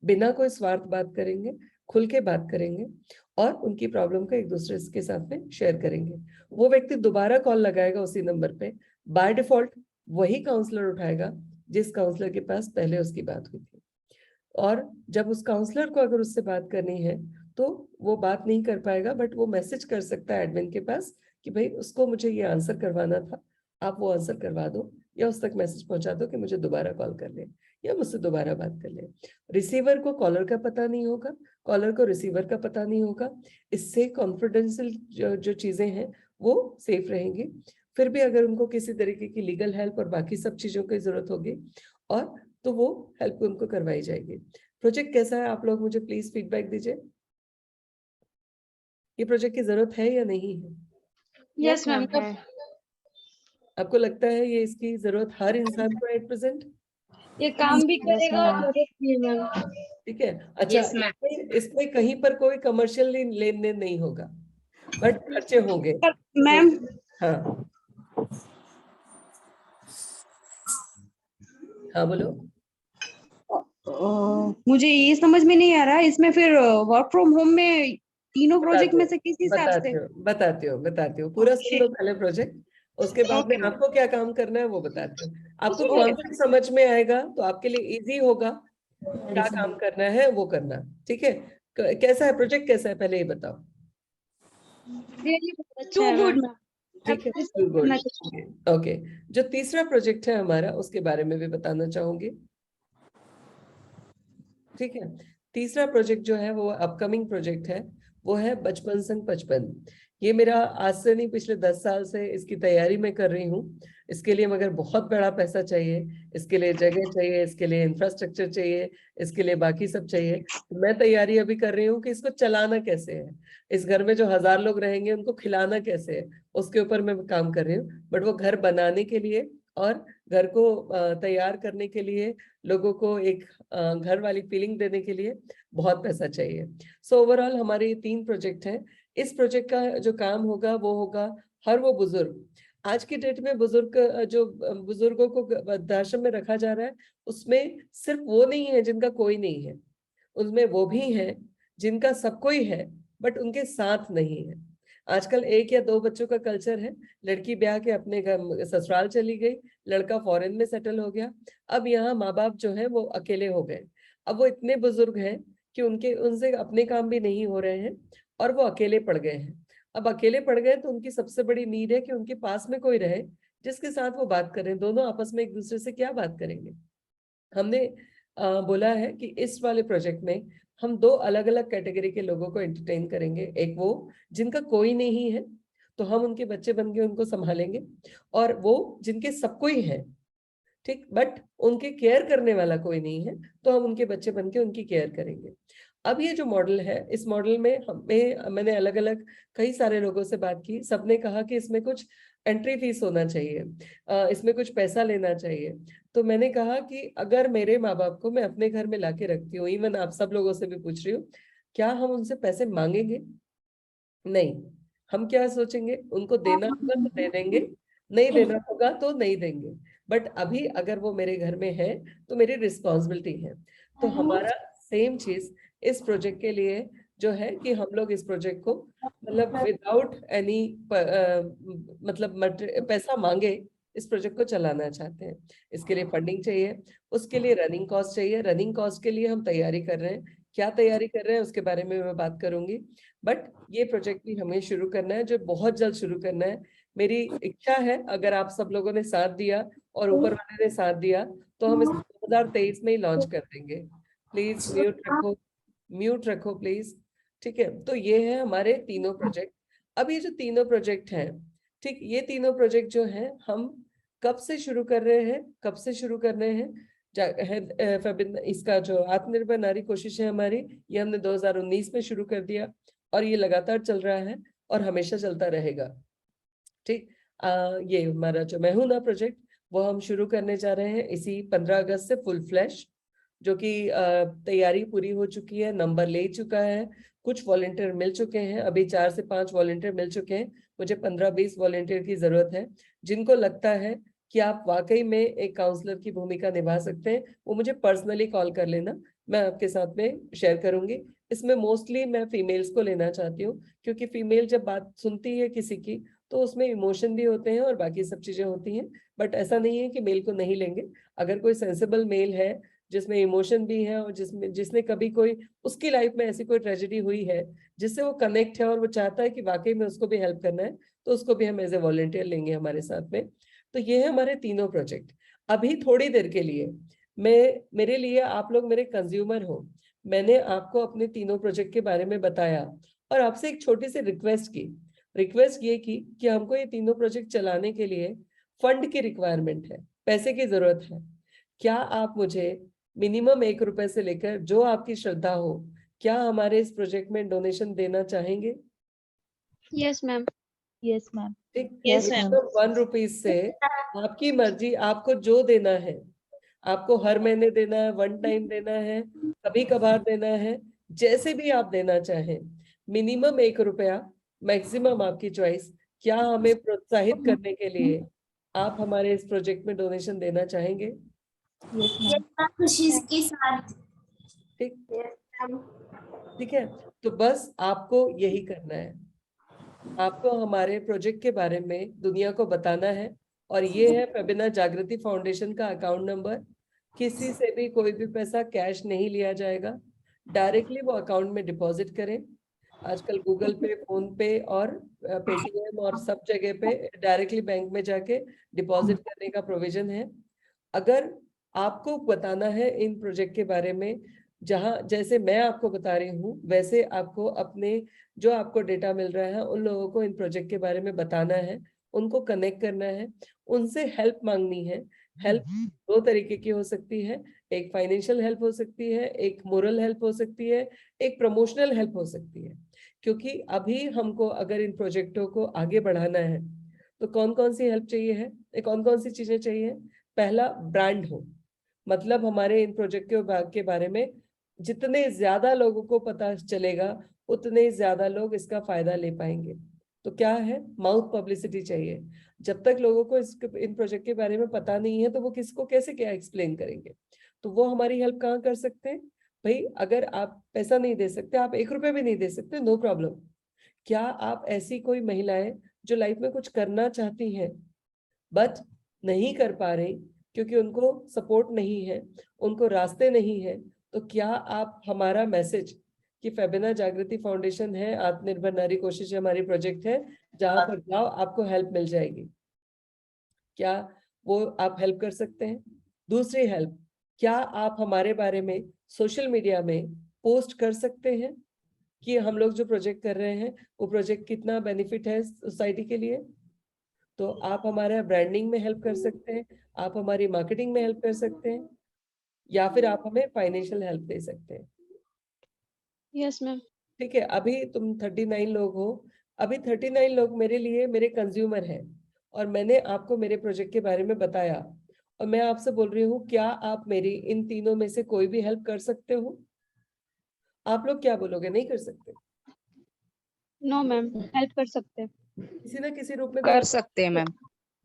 बिना कोई स्वार्थ बात करेंगे, खुल के बात करेंगे, और उनकी प्रॉब्लम को एक दूसरे के साथ में शेयर करेंगे। वो व्यक्ति दोबारा कॉल लगाएगा उसी नंबर पे, बाय डिफॉल्ट वही काउंसलर उठाएगा जिस काउंसलर के पास पहले उसकी बात हुई थी। और जब उस काउंसलर को अगर उससे बात करनी है तो वो बात नहीं कर पाएगा, बट वो मैसेज कर सकता है एडमिन के पास कि भाई उसको मुझे ये आंसर करवाना था, आप वो आंसर करवा दो, या उस तक मैसेज पहुंचा दो कि मुझे दोबारा कॉल कर ले। या मुझसे दोबारा बात कर ले। रिसीवर को कॉलर का पता नहीं होगा, कॉलर को रिसीवर का पता नहीं होगा। इससे कॉन्फिडेंशियल जो चीजें हैं वो सेफ रहेंगी। फिर भी अगर उनको किसी तरीके की लीगल हेल्प और बाकी सब चीजों की जरूरत होगी और तो वो हेल्प उनको करवाई जाएगी। प्रोजेक्ट कैसा है आप लोग मुझे प्लीज फीडबैक दीजिए। ये प्रोजेक्ट की जरूरत है या नहीं है? Yes ma'am. आपको लगता है ये इसकी जरूरत हर इंसान को एट प्रेजेंट? ये काम भी करेगा और मैम। ठीक है। अच्छा, Yes, ma'am. इसमें कहीं पर कोई कमर्शियल लेन देन नहीं होगा, बट खर्चे होंगे। मैम हाँ हाँ बोलो। मुझे ये समझ में नहीं आ रहा इसमें फिर वर्क फ्रॉम होम में तीनों प्रोजेक्ट में से किस हिसाब से? बताती हूँ पूरा सुन लो पहले प्रोजेक्ट, उसके बाद में Okay, ma'am. आपको क्या काम करना है वो बताती हूँ। आपको Okay. कॉन्सेप्ट समझ में आएगा तो आपके लिए इजी होगा क्या काम करना है वो करना। ठीक है, कैसा है प्रोजेक्ट, कैसा है पहले ये बताओ। Too good, ma'am. ठीक है, गुड। ओके, जो तीसरा प्रोजेक्ट है हमारा उसके बारे में भी बताना चाहूंगी। ठीक है, तीसरा प्रोजेक्ट जो है वो अपकमिंग प्रोजेक्ट है, वो है बचपन संग पचपन। ये मेरा आज से नहीं पिछले 10 साल से इसकी तैयारी मैं कर रही हूँ। इसके लिए मगर बहुत बड़ा पैसा चाहिए, इसके लिए जगह चाहिए, इसके लिए इंफ्रास्ट्रक्चर चाहिए, इसके लिए बाकी सब चाहिए। तो मैं तैयारी अभी कर रही हूँ कि इसको चलाना कैसे है, इस घर में जो 1000 लोग रहेंगे उनको खिलाना कैसे है, उसके ऊपर मैं काम कर रही हूँ। बट वो घर बनाने के लिए और घर को तैयार करने के लिए, लोगों को एक घर वाली फीलिंग देने के लिए बहुत पैसा चाहिए। सो ओवरऑल हमारे ये 3 प्रोजेक्ट हैं। इस प्रोजेक्ट का जो काम होगा वो होगा हर वो बुजुर्ग, आज की डेट में बुजुर्ग जो बुजुर्गों को वृद्धाश्रम में रखा जा रहा है उसमें सिर्फ वो नहीं है जिनका कोई नहीं है, उनमें वो भी है जिनका सब कोई है बट उनके साथ नहीं है। आजकल 1 या 2 बच्चों का कल्चर है, लड़की ब्याह के अपने घर ससुराल चली गई, लड़का फॉरेन में सेटल हो गया। अब यहाँ माँ बाप जो है वो अकेले हो गए। अब वो इतने बुजुर्ग हैं कि उनके उनसे अपने काम भी नहीं हो रहे हैं और वो अकेले पड़ गए हैं। अब अकेले पड़ गए तो उनकी सबसे बड़ी नीड है कि उनके पास में कोई रहे जिसके साथ वो बात करें। दोनों आपस में एक दूसरे से क्या बात करेंगे। हमने बोला है कि इस वाले प्रोजेक्ट में हम 2 अलग अलग कैटेगरी के लोगों को एंटरटेन करेंगे। एक वो जिनका कोई नहीं है तो हम उनके बच्चे बन के उनको संभालेंगे, और वो जिनके सब कोई है, ठीक, बट उनके केयर करने वाला कोई नहीं है तो हम उनके बच्चे बन के उनकी केयर करेंगे। अब ये जो मॉडल है, इस मॉडल में मैंने अलग अलग कई सारे लोगों से बात की, सबने कहा कि इसमें कुछ एंट्री फीस होना चाहिए, इसमें कुछ पैसा लेना चाहिए। तो मैंने कहा कि अगर मेरे माँ बाप को मैं अपने घर में लाके रखती हूँ, इवन आप सब लोगों से भी पूछ रही हूँ, क्या हम उनसे पैसे मांगेंगे? नहीं। हम क्या सोचेंगे, उनको देना होगा तो दे देंगे, नहीं देना होगा तो नहीं देंगे। बट अभी अगर वो मेरे घर में है तो मेरी रिस्पॉन्सिबिलिटी है। तो हमारा सेम चीज इस प्रोजेक्ट के लिए जो है कि हम लोग इस प्रोजेक्ट को मतलब विदाउट एनी मतलब पैसा मांगे इस प्रोजेक्ट को चलाना चाहते हैं। इसके लिए फंडिंग चाहिए, उसके लिए रनिंग कॉस्ट चाहिए। रनिंग कॉस्ट के लिए हम तैयारी कर रहे हैं, क्या तैयारी कर रहे हैं उसके बारे में मैं बात करूंगी। बट ये प्रोजेक्ट भी हमें शुरू करना है, जो बहुत जल्द शुरू करना है। मेरी इच्छा है अगर आप सब लोगों ने साथ दिया और ऊपर वाले ने साथ दिया तो हम इस 2023 में ही लॉन्च कर देंगे। प्लीज म्यूट रखो, म्यूट रखो प्लीज। ठीक है, तो ये है हमारे तीनों प्रोजेक्ट। अब ये जो तीनों प्रोजेक्ट हैं, ठीक, ये तीनों प्रोजेक्ट जो हैं हम कब से शुरू कर रहे हैं, कब से शुरू कर रहे हैं इसका जो आत्मनिर्भर नारी कोशिश है हमारी, ये हमने 2019 में शुरू कर दिया और ये लगातार चल रहा है और हमेशा चलता रहेगा। ठीक, ये हमारा जो मैं हूं ना प्रोजेक्ट, वो हम शुरू करने जा रहे हैं इसी 15 अगस्त से फुल फ्लैश, जो कि तैयारी पूरी हो चुकी है, नंबर ले चुका है, कुछ वॉलेंटियर मिल चुके हैं, अभी 4 से 5 वॉलेंटियर मिल चुके हैं। मुझे 15-20 वॉलेंटियर की जरूरत है। जिनको लगता है कि आप वाकई में एक काउंसलर की भूमिका निभा सकते हैं, वो मुझे पर्सनली कॉल कर लेना, मैं आपके साथ में शेयर करूंगी। इसमें मोस्टली मैं फीमेल्स को लेना चाहती हूँ, क्योंकि फीमेल जब बात सुनती है किसी की तो उसमें इमोशन भी होते हैं और बाकी सब चीजें होती हैं। बट ऐसा नहीं है कि मेल को नहीं लेंगे। अगर कोई सेंसिबल मेल है जिसमें इमोशन भी है और जिसने कभी कोई उसकी लाइफ में ऐसी कोई ट्रेजेडी हुई है जिससे वो कनेक्ट है और वो चाहता है कि वाकई में उसको भी हेल्प करना है, तो उसको भी हम एज ए वॉलेंटियर लेंगे हमारे साथ में। तो ये है हमारे तीनों प्रोजेक्ट। अभी थोड़ी देर के लिए मेरे लिए आप लोग मेरे कंज्यूमर हो। मैंने आपको अपने तीनों प्रोजेक्ट के बारे में बताया और आपसे एक छोटी सी रिक्वेस्ट ये की कि हमको ये तीनों प्रोजेक्ट चलाने के लिए फंड की रिक्वायरमेंट है, पैसे की जरूरत है। क्या आप मुझे मिनिमम 1 रुपए से लेकर जो आपकी श्रद्धा हो, क्या हमारे इस प्रोजेक्ट में डोनेशन देना चाहेंगे? Yes ma'am. Yes ma'am. ठीक, Yes, ma'am. मिनिमम 1 रुपीज से आपकी मर्जी, आपको जो देना है, आपको हर महीने देना है, वन टाइम देना है, कभी कभार देना है, जैसे भी आप देना चाहें, मिनिमम 1 रुपया, मैक्सिमम आपकी चॉइस। क्या हमें प्रोत्साहित करने के लिए आप हमारे इस प्रोजेक्ट में डोनेशन देना चाहेंगे? Yes ma'am. खुशी के साथ। ठीक, ठीक है। तो बस आपको यही करना है, आपको हमारे प्रोजेक्ट के बारे में दुनिया को बताना है। और ये है फेबिना जागृति फाउंडेशन का अकाउंट नंबर। किसी से भी कोई भी पैसा कैश नहीं लिया जाएगा, डायरेक्टली वो अकाउंट में डिपॉजिट करें। आजकल गूगल पे, फोन पे और पेटीएम और सब जगह पे डायरेक्टली बैंक में जाके डिपॉजिट करने का प्रोविजन है। अगर आपको बताना है इन प्रोजेक्ट के बारे में, जहां जैसे मैं आपको बता रही हूँ, वैसे आपको अपने जो आपको डेटा मिल रहा है उन लोगों को इन प्रोजेक्ट के बारे में बताना है, उनको कनेक्ट करना है, उनसे हेल्प मांगनी है। हेल्प 2 तरीके की हो सकती है, एक फाइनेंशियल हेल्प हो सकती है, एक मोरल हेल्प हो सकती है, एक प्रमोशनल हेल्प हो सकती है। क्योंकि अभी हमको अगर इन प्रोजेक्टों को आगे बढ़ाना है तो कौन कौन सी हेल्प चाहिए है, कौन कौन सी चीजें चाहिए? पहला, ब्रांड हो, मतलब हमारे इन प्रोजेक्ट के बारे में जितने ज्यादा लोगों को पता चलेगा उतने ज्यादा लोग इसका फायदा ले पाएंगे। तो क्या है, माउथ पब्लिसिटी चाहिए। जब तक लोगों को इन प्रोजेक्ट के बारे में पता नहीं है तो वो किसको कैसे क्या एक्सप्लेन करेंगे? तो वो हमारी हेल्प कहाँ कर सकते हैं? भाई, अगर आप पैसा नहीं दे सकते, आप 1 रुपए भी नहीं दे सकते, नो प्रॉब्लम। क्या आप ऐसी कोई महिलाएं जो लाइफ में कुछ करना चाहती हैं बट नहीं कर पा रही क्योंकि उनको सपोर्ट नहीं है, उनको रास्ते नहीं है, तो क्या आप हमारा मैसेज कि फेबिना जागृति फाउंडेशन है, आत्मनिर्भर नारी कोशिश हमारी प्रोजेक्ट है, जहां पर जाओ आपको हेल्प मिल जाएगी, क्या वो आप हेल्प कर सकते हैं? दूसरी हेल्प, क्या आप हमारे बारे में सोशल मीडिया में पोस्ट कर सकते हैं कि हम लोग जो प्रोजेक्ट कर रहे हैं वो प्रोजेक्ट कितना बेनिफिट है सोसाइटी के लिए? तो आप हमारा ब्रांडिंग में हेल्प कर सकते हैं, आप हमारी मार्केटिंग में हेल्प कर सकते हैं, या फिर आप हमें फाइनेंशियल हेल्प दे सकते हैं। Yes ma'am. ठीक है, अभी तुम 39 लोग हो, अभी 39 लोग मेरे लिए मेरे कंज्यूमर हैं और मैंने आपको मेरे प्रोजेक्ट के बारे में बताया और मैं आपसे बोल रही हूँ, क्या आप मेरी इन तीनों में से कोई भी हेल्प कर सकते हो? आप लोग क्या बोलोगे, नहीं कर सकते? नो मैम, हेल्प कर सकते हैं। किसी ना किसी रूप में कर सकते हैं मैम।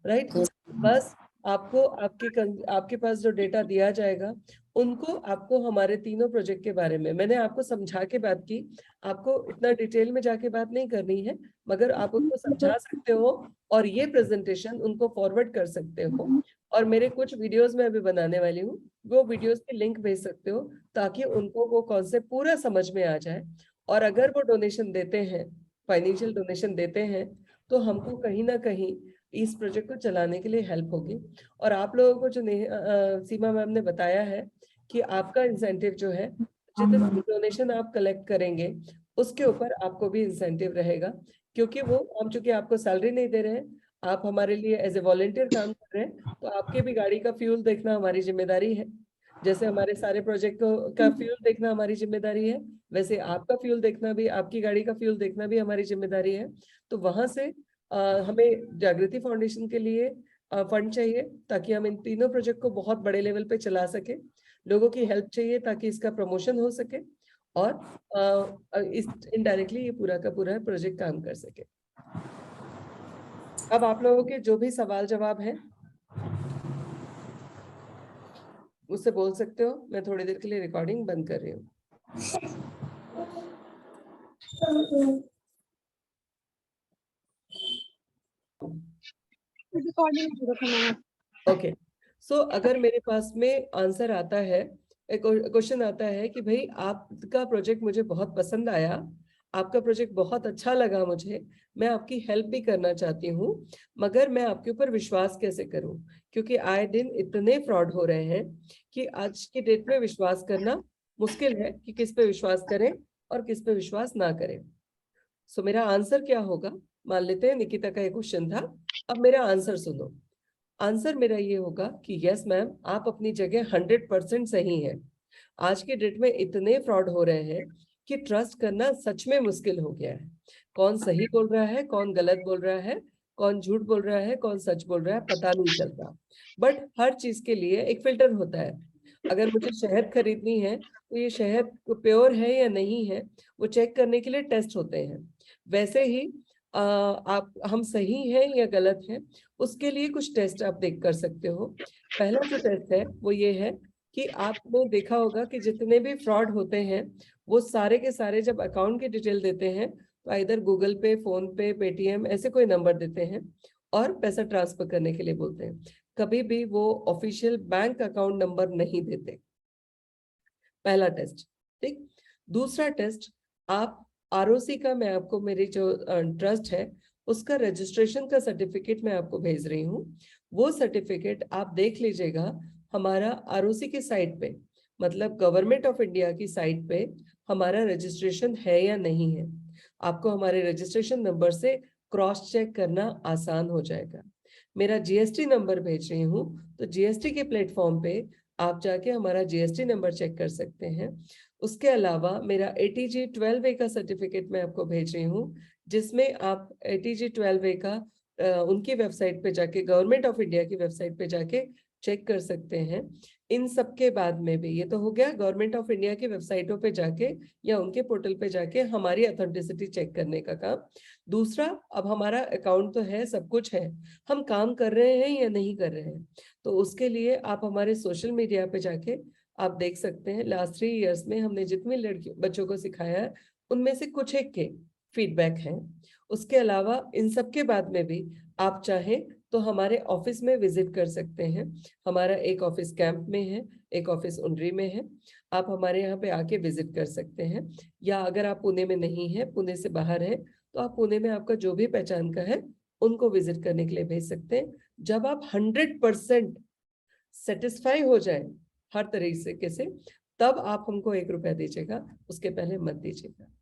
राइट। बस आपको आपके पास जो डेटा दिया जाएगा उनको आपको हमारे तीनों प्रोजेक्ट के बारे में, मैंने आपको समझा के बात की, आपको इतना डिटेल में जाके बात नहीं करनी है, मगर आप उनको समझा सकते हो और ये प्रेजेंटेशन उनको फॉरवर्ड कर सकते हो। और मेरे कुछ वीडियोस में अभी बनाने वाली हूँ, वो वीडियोस की लिंक भेज सकते हो ताकि उनको वो कॉन्सेप्ट पूरा समझ में आ जाए। और अगर वो डोनेशन देते हैं, फाइनेंशियल डोनेशन देते हैं, तो हमको कहीं ना कहीं इस प्रोजेक्ट को चलाने के लिए हेल्प होगी। और आप लोगों को जो सीमा मैम ने बताया है कि आपका इंसेंटिव जो है, जितना भी डोनेशन आप कलेक्ट करेंगे उसके ऊपर आपको भी इंसेंटिव रहेगा, क्योंकि वो हम चूंकि आपको सैलरी नहीं दे रहे हैं, आप हमारे लिए एज ए वॉलंटियर काम कर रहे हैं, तो आपके भी गाड़ी का फ्यूल देखना हमारी जिम्मेदारी है। जैसे हमारे सारे प्रोजेक्ट का फ्यूल देखना हमारी जिम्मेदारी है, वैसे आपका फ्यूल देखना भी, आपकी गाड़ी का फ्यूल देखना भी हमारी जिम्मेदारी है। तो वहां से हमें जागृति फाउंडेशन के लिए फंड चाहिए ताकि हम इन तीनों प्रोजेक्ट को बहुत बड़े लेवल पे चला सके। लोगों की हेल्प चाहिए ताकि इसका प्रमोशन हो सके और इस इनडायरेक्टली ये पूरा का पूरा प्रोजेक्ट काम कर सके। अब आप लोगों के जो भी सवाल जवाब है मुझसे बोल सकते हो। मैं थोड़ी देर के लिए रिकॉर्डिंग बंद कर रही हूँ। ओके, सो अगर मेरे पास में आंसर आता है, क्वेश्चन आता है कि भाई आपका प्रोजेक्ट मुझे बहुत पसंद आया, आपका प्रोजेक्ट बहुत अच्छा लगा मुझे, मैं आपकी हेल्प भी करना चाहती हूँ, मगर मैं आपके ऊपर विश्वास कैसे करूँ, क्योंकि आए दिन इतने फ्रॉड हो रहे हैं कि आज की डेट में विश्वास करना मुश्किल है कि किस पे विश्वास करें और किस पे विश्वास ना करें। सो मेरा आंसर क्या होगा, मान लेते हैं निकिता का एक क्वेश्चन था, अब मेरा आंसर सुनो। आंसर मेरा ये होगा कि यस मैम, आप अपनी जगह 100% सही है। आज के डेट में इतने फ्रॉड हो रहे हैं कि ट्रस्ट करना सच में मुश्किल हो गया है। कौन सही बोल रहा है, कौन गलत बोल रहा है, कौन झूठ बोल रहा है, कौन सच बोल रहा है, पता नहीं चलता। बट हर चीज के लिए एक फिल्टर होता है। अगर मुझे शहद खरीदनी है तो ये शहद प्योर है या नहीं है, वो चेक करने के लिए टेस्ट होते हैं। वैसे ही आप हम सही हैं या गलत हैं, उसके लिए कुछ टेस्ट आप देख कर सकते हो। पहला जो टेस्ट है वो ये है कि आपने देखा होगा कि जितने भी फ्रॉड होते हैं वो सारे के सारे जब अकाउंट की डिटेल देते हैं तो इधर गूगल पे, फोन पे, पेटीएम ऐसे कोई नंबर देते हैं और पैसा ट्रांसफर करने के लिए बोलते हैं। कभी भी वो ऑफिशियल बैंक अकाउंट नंबर नहीं देते। पहला टेस्ट, ठीक। दूसरा टेस्ट, आप आरओसी का, मैं आपको मेरी जो ट्रस्ट है उसका रजिस्ट्रेशन का सर्टिफिकेट मैं आपको भेज रही हूँ। वो सर्टिफिकेट आप देख लीजिएगा हमारा आरओसी की साइट पे, मतलब गवर्नमेंट ऑफ इंडिया की साइट पे हमारा रजिस्ट्रेशन है या नहीं है। आपको हमारे रजिस्ट्रेशन नंबर से क्रॉस चेक करना आसान हो जाएगा। मेरा जीएसटी नंबर भेज रही हूँ, तो जीएसटी के प्लेटफॉर्म पे आप जाके हमारा जीएसटी नंबर चेक कर सकते हैं। उसके अलावा मेरा एटीजी 12A का सर्टिफिकेट मैं आपको भेज रही हूँ, जिसमें आप एटीजी 12A का उनकी वेबसाइट पे जाके, गवर्नमेंट ऑफ इंडिया की वेबसाइट पे जाके चेक कर सकते हैं। इन सब के बाद में भी, ये तो हो गया गवर्नमेंट ऑफ इंडिया की वेबसाइटों पे जाके या उनके पोर्टल पे जाके हमारी ऑथेंटिसिटी चेक करने का काम। दूसरा, अब हमारा अकाउंट तो है, सब कुछ है, हम काम कर रहे हैं या नहीं कर रहे हैं, तो उसके लिए आप हमारे सोशल मीडिया पे जाके आप देख सकते हैं। लास्ट 3 इयर्स में हमने जितने लड़की बच्चों को सिखाया है उनमें से कुछ एक के फीडबैक हैं। उसके अलावा इन सब के बाद में भी आप चाहें तो हमारे ऑफिस में विजिट कर सकते हैं। हमारा एक ऑफिस कैंप में है, एक ऑफिस उंडरी में है। आप हमारे यहाँ पे आके विजिट कर सकते हैं, या अगर आप पुणे में नहीं है, पुणे से बाहर है, तो आप पुणे में आपका जो भी पहचान का है उनको विजिट करने के लिए भेज सकते हैं। जब आप 100% सेटिस्फाई हो जाए हर तरीके से, तब आप हमको 1 रुपया दीजिएगा, उसके पहले मत दीजिएगा।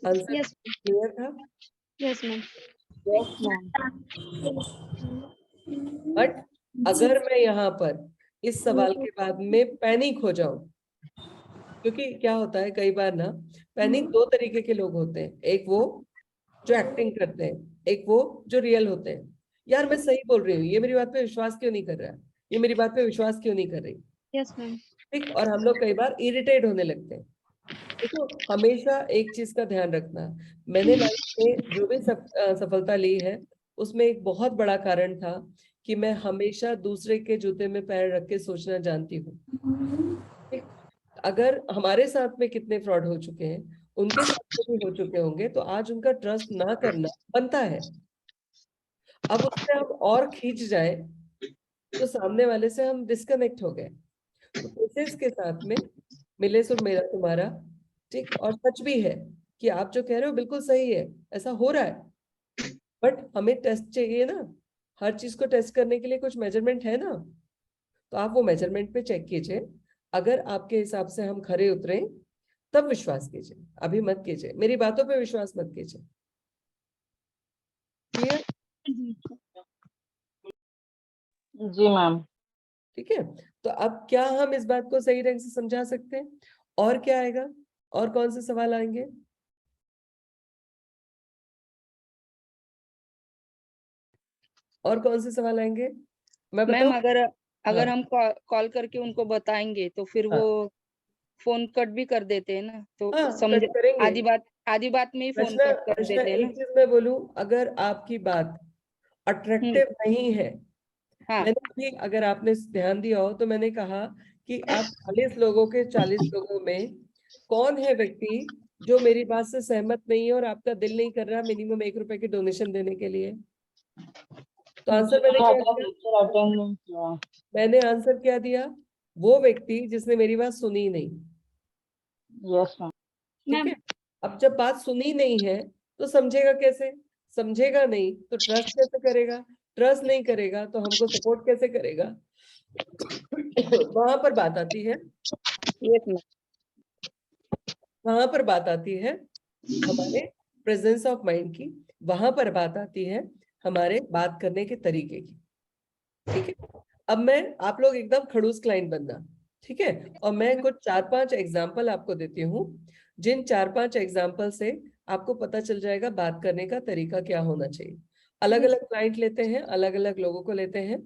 आंसर Yes, क्लियर था? yes, ma'am. Yes, ma'am. But अगर मैं यहाँ पर इस सवाल के बाद में पैनिक हो जाऊं, क्योंकि क्या होता है कई बार ना, पैनिक 2 तरीके के लोग होते हैं। एक वो जो एक्टिंग करते हैं, एक वो जो रियल होते हैं। यार मैं सही बोल रही हूँ, ये मेरी बात पे विश्वास क्यों नहीं कर रहा है, ये मेरी बात पे विश्वास क्यों नहीं कर रही, Yes, ma'am. ठीक। और हम लोग कई बार इरिटेट होने लगते हैं। देखो, हमेशा एक चीज का ध्यान रखना, मैंने लाइफ में जो भी सफलता ली है उसमें एक बहुत बड़ा कारण था कि मैं हमेशा दूसरे के जूते में पैर रख के सोचना जानती हूँ। ठीक? अगर हमारे साथ में कितने फ्रॉड हो चुके हैं, उनके साथ में भी हो चुके होंगे, तो आज उनका ट्रस्ट ना करना बनता है। अब उससे हम और खींच जाए तो सामने वाले से हम डिस्कनेक्ट हो गए। तो प्रोसेस के साथ में मिले सो मेरा तुम्हारा, ठीक। और सच भी है कि आप जो कह रहे हो बिल्कुल सही है, ऐसा हो रहा है। बट हमें टेस्ट चाहिए ना, हर चीज को टेस्ट करने के लिए कुछ मेजरमेंट है ना, तो आप वो मेजरमेंट पे चेक कीजिए। अगर आपके हिसाब से हम खरे उतरे तब विश्वास कीजिए, अभी मत कीजिए, मेरी बातों पे विश्वास मत कीजिए। क्लियर? जी मैम। ठीक है, तो अब क्या हम इस बात को सही ढंग से समझा सकते हैं? और क्या आएगा, और कौन से सवाल आएंगे? और कौन से सवाल आएंगे, मैं मैम बताऊं? अगर हाँ, अगर हम कॉल करके उनको बताएंगे तो फिर वो हाँ, फोन कट भी कर देते हैं ना, तो हाँ, समझ कट करेंगे। आधी बात में ही फोन रचना, कट कर रचना देते हैं एक ना। चीज मैं बोलूं, अगर आपकी बात हम्म। अट्रैक्टिव नहीं है, हाँ। मैंने भी, अगर आपने ध्यान दिया हो तो मैंने कहा कि आप 40 लोगों के 40 लोगों में कौन है व्यक्ति जो मेरी बात से सहमत नहीं है और आपका दिल नहीं कर रहा मिनिमम 1 रुपए की डोनेशन देने के लिए। तो आंसर मैंने क्या दिया? लेक्चर अटेंड नहीं किया। मैंने आंसर क्या दिया? वो व्यक्ति जिसने मेरी बात सुनी नहीं। Yes, ma'am. ठीक है। अब जब बात सुनी नहीं है तो समझेगा कैसे? समझेगा नहीं तो ट्रस्ट कैसे करेगा? ट्रस्ट नहीं करेगा तो हमको सपोर्ट कैसे करेगा? वहां पर बात आती है, Yes, ma'am. वहां पर बात आती है हमारे प्रेजेंस ऑफ माइंड की, वहां पर बात आती है हमारे बात करने के तरीके की। ठीक है। अब मैं, आप लोग एकदम खड़ूस क्लाइंट बनना, ठीक है। और मैं कुछ 4-5 एग्जाम्पल आपको देती हूँ, जिन 4-5 एग्जाम्पल से आपको पता चल जाएगा बात करने का तरीका क्या होना चाहिए। अलग अलग क्लाइंट लेते हैं, अलग अलग लोगों को लेते हैं।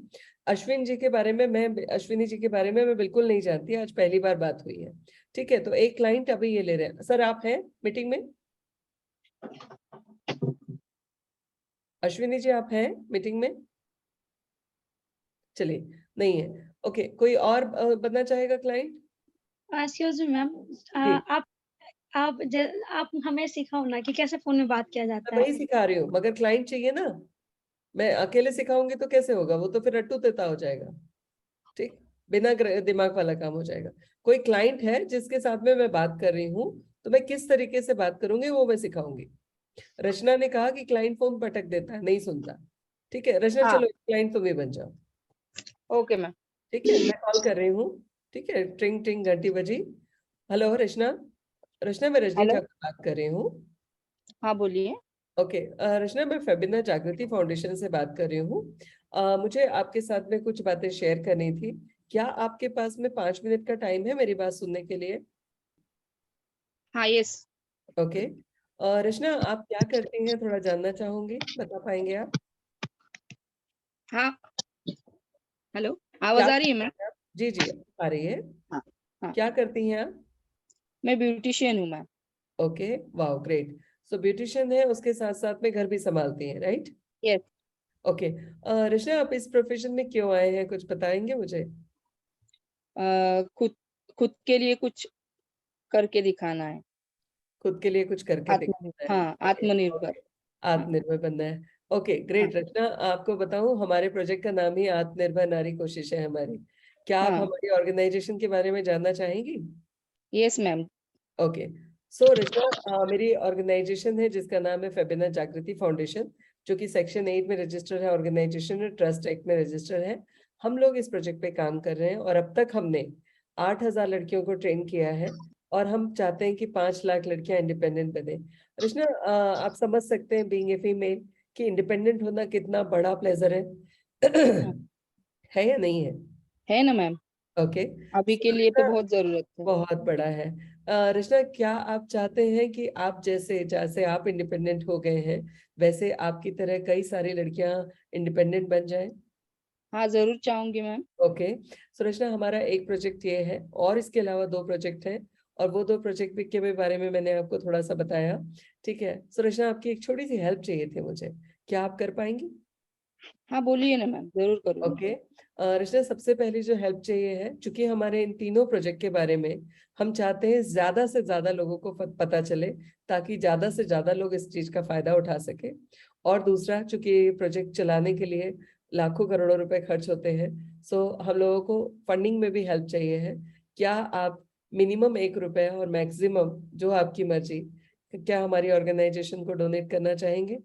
अश्विनी जी के बारे में मैं बिल्कुल नहीं जानती, आज पहली बार बात हुई है। ठीक है, तो एक क्लाइंट अभी ये ले रहे हैं। सर आप हैं मीटिंग में? अश्विनी जी आप हैं मीटिंग में? चलिए, नहीं है। ओके, कोई और बनना चाहेगा क्लाइंट? एक्सक्यूज मी मैम, जी। आप हमें सिखाओ ना कि कैसे फोन में बात किया जाता मैं है। वही सिखा रही हूँ, मगर क्लाइंट चाहिए ना। मैं अकेले सिखाऊंगी तो कैसे होगा? वो तो फिर रट्टू तेता हो जाएगा। ठीक, बिना दिमाग वाला काम हो जाएगा। कोई क्लाइंट है जिसके साथ में मैं बात कर रही हूँ, तो मैं किस तरीके से बात करूंगी वो मैं सिखाऊंगी। रचना ने कहा कि क्लाइंट फोन पटक देता है, नहीं सुनता। ठीक है रचना, हाँ। चलो क्लाइंट तुम ही बन जाओ। Okay, ma'am. ठीक है, मैं कॉल कर रही हूँ। ठीक है, ट्रिंग ट्रिंग घंटी बजी। हेलो रचना। रचना, मैं रजनी Hello. ठाकुर बात कर रही हूँ। हाँ बोलिए। ओके रचना, मैं फेबिना जागृति फाउंडेशन से बात कर रही हूँ। मुझे आपके साथ में कुछ बातें शेयर करनी थी। क्या आपके पास में 5 मिनट का टाइम है मेरी बात सुनने के लिए? हाँ, yes. ओके रचना, आप क्या करती हैं थोड़ा जानना चाहूंगी, बता पाएंगे आप? हाँ। हेलो, आवाज क्या आ रही है मैम? करती हैं आप? जी जी आ रही है। हाँ। हाँ, क्या करती हैं आप? मैं ब्यूटिशियन हूँ ma'am. Okay, wow great. So beautician है, उसके साथ साथ में घर भी संभालती हैं, राइट? Yes. ओके रचना, आप इस प्रोफेशन में क्यों आए हैं, कुछ बताएंगे मुझे? खुद खुद के लिए कुछ करके दिखाना है। खुद के लिए कुछ करके आत्मनिर्भर, दिखाना है। हाँ, आत्मनिर्भर। ओके, आत्मनिर्भर बनना है। ओके ग्रेट रचना, आपको बताऊं हमारे प्रोजेक्ट का नाम ही आत्मनिर्भर नारी कोशिश है हमारी। क्या आप हाँ, हमारी ऑर्गेनाइजेशन के बारे में जानना चाहेंगी? Yes ma'am. ओके सो रचना, मेरी ऑर्गेनाइजेशन है जिसका नाम है फेबिना जागृति फाउंडेशन, जो कि सेक्शन 8 में रजिस्टर्ड है ऑर्गेनाइजेशन, और ट्रस्ट एक्ट में रजिस्टर्ड है। हम लोग इस प्रोजेक्ट पे काम कर रहे हैं और अब तक हमने 8,000 लड़कियों को ट्रेन किया है, और हम चाहते हैं कि 5 लाख लड़कियां इंडिपेंडेंट बने। रचना, आप समझ सकते हैं बीइंग ए फीमेल कि इंडिपेंडेंट होना कितना बड़ा प्लेजर है। हाँ, है या नहीं है? है ना मैम, ओके अभी के लिए तो बहुत जरूरत है। बहुत बड़ा है। रचना, क्या आप चाहते हैं कि आप जैसे जैसे आप इंडिपेंडेंट हो गए हैं, वैसे आपकी तरह कई सारी लड़कियां इंडिपेंडेंट बन जाएं? हाँ, जरूर चाहूंगी मैम। ओके सो रचना, हमारा एक प्रोजेक्ट ये है, और इसके अलावा 2 प्रोजेक्ट हैं, और वो 2 प्रोजेक्ट के बारे में मैंने आपको थोड़ा सा बताया। ठीक है, सो रचना, आपकी एक छोटी सी हेल्प चाहिए थी मुझे, क्या आप कर पाएंगी? हाँ, बोलिए ना मैम, जरूर करूंगी। ओके रचना, सबसे पहली जो हेल्प चाहिए है, क्योंकि हमारे इन तीनों प्रोजेक्ट के बारे में हम चाहते हैं ज्यादा से ज्यादा लोगों को पता चले, ताकि ज्यादा से ज्यादा लोग इस चीज का फायदा उठा सके। और दूसरा, चूंकि प्रोजेक्ट चलाने के लिए लाखों करोड़ों रुपए खर्च होते हैं, सो हम लोगों को फंडिंग में भी हेल्प चाहिए है। क्या आप मिनिमम 1 रुपए और मैक्सिमम जो आपकी मर्जी, क्या हमारी ऑर्गेनाइजेशन को डोनेट करना चाहेंगे?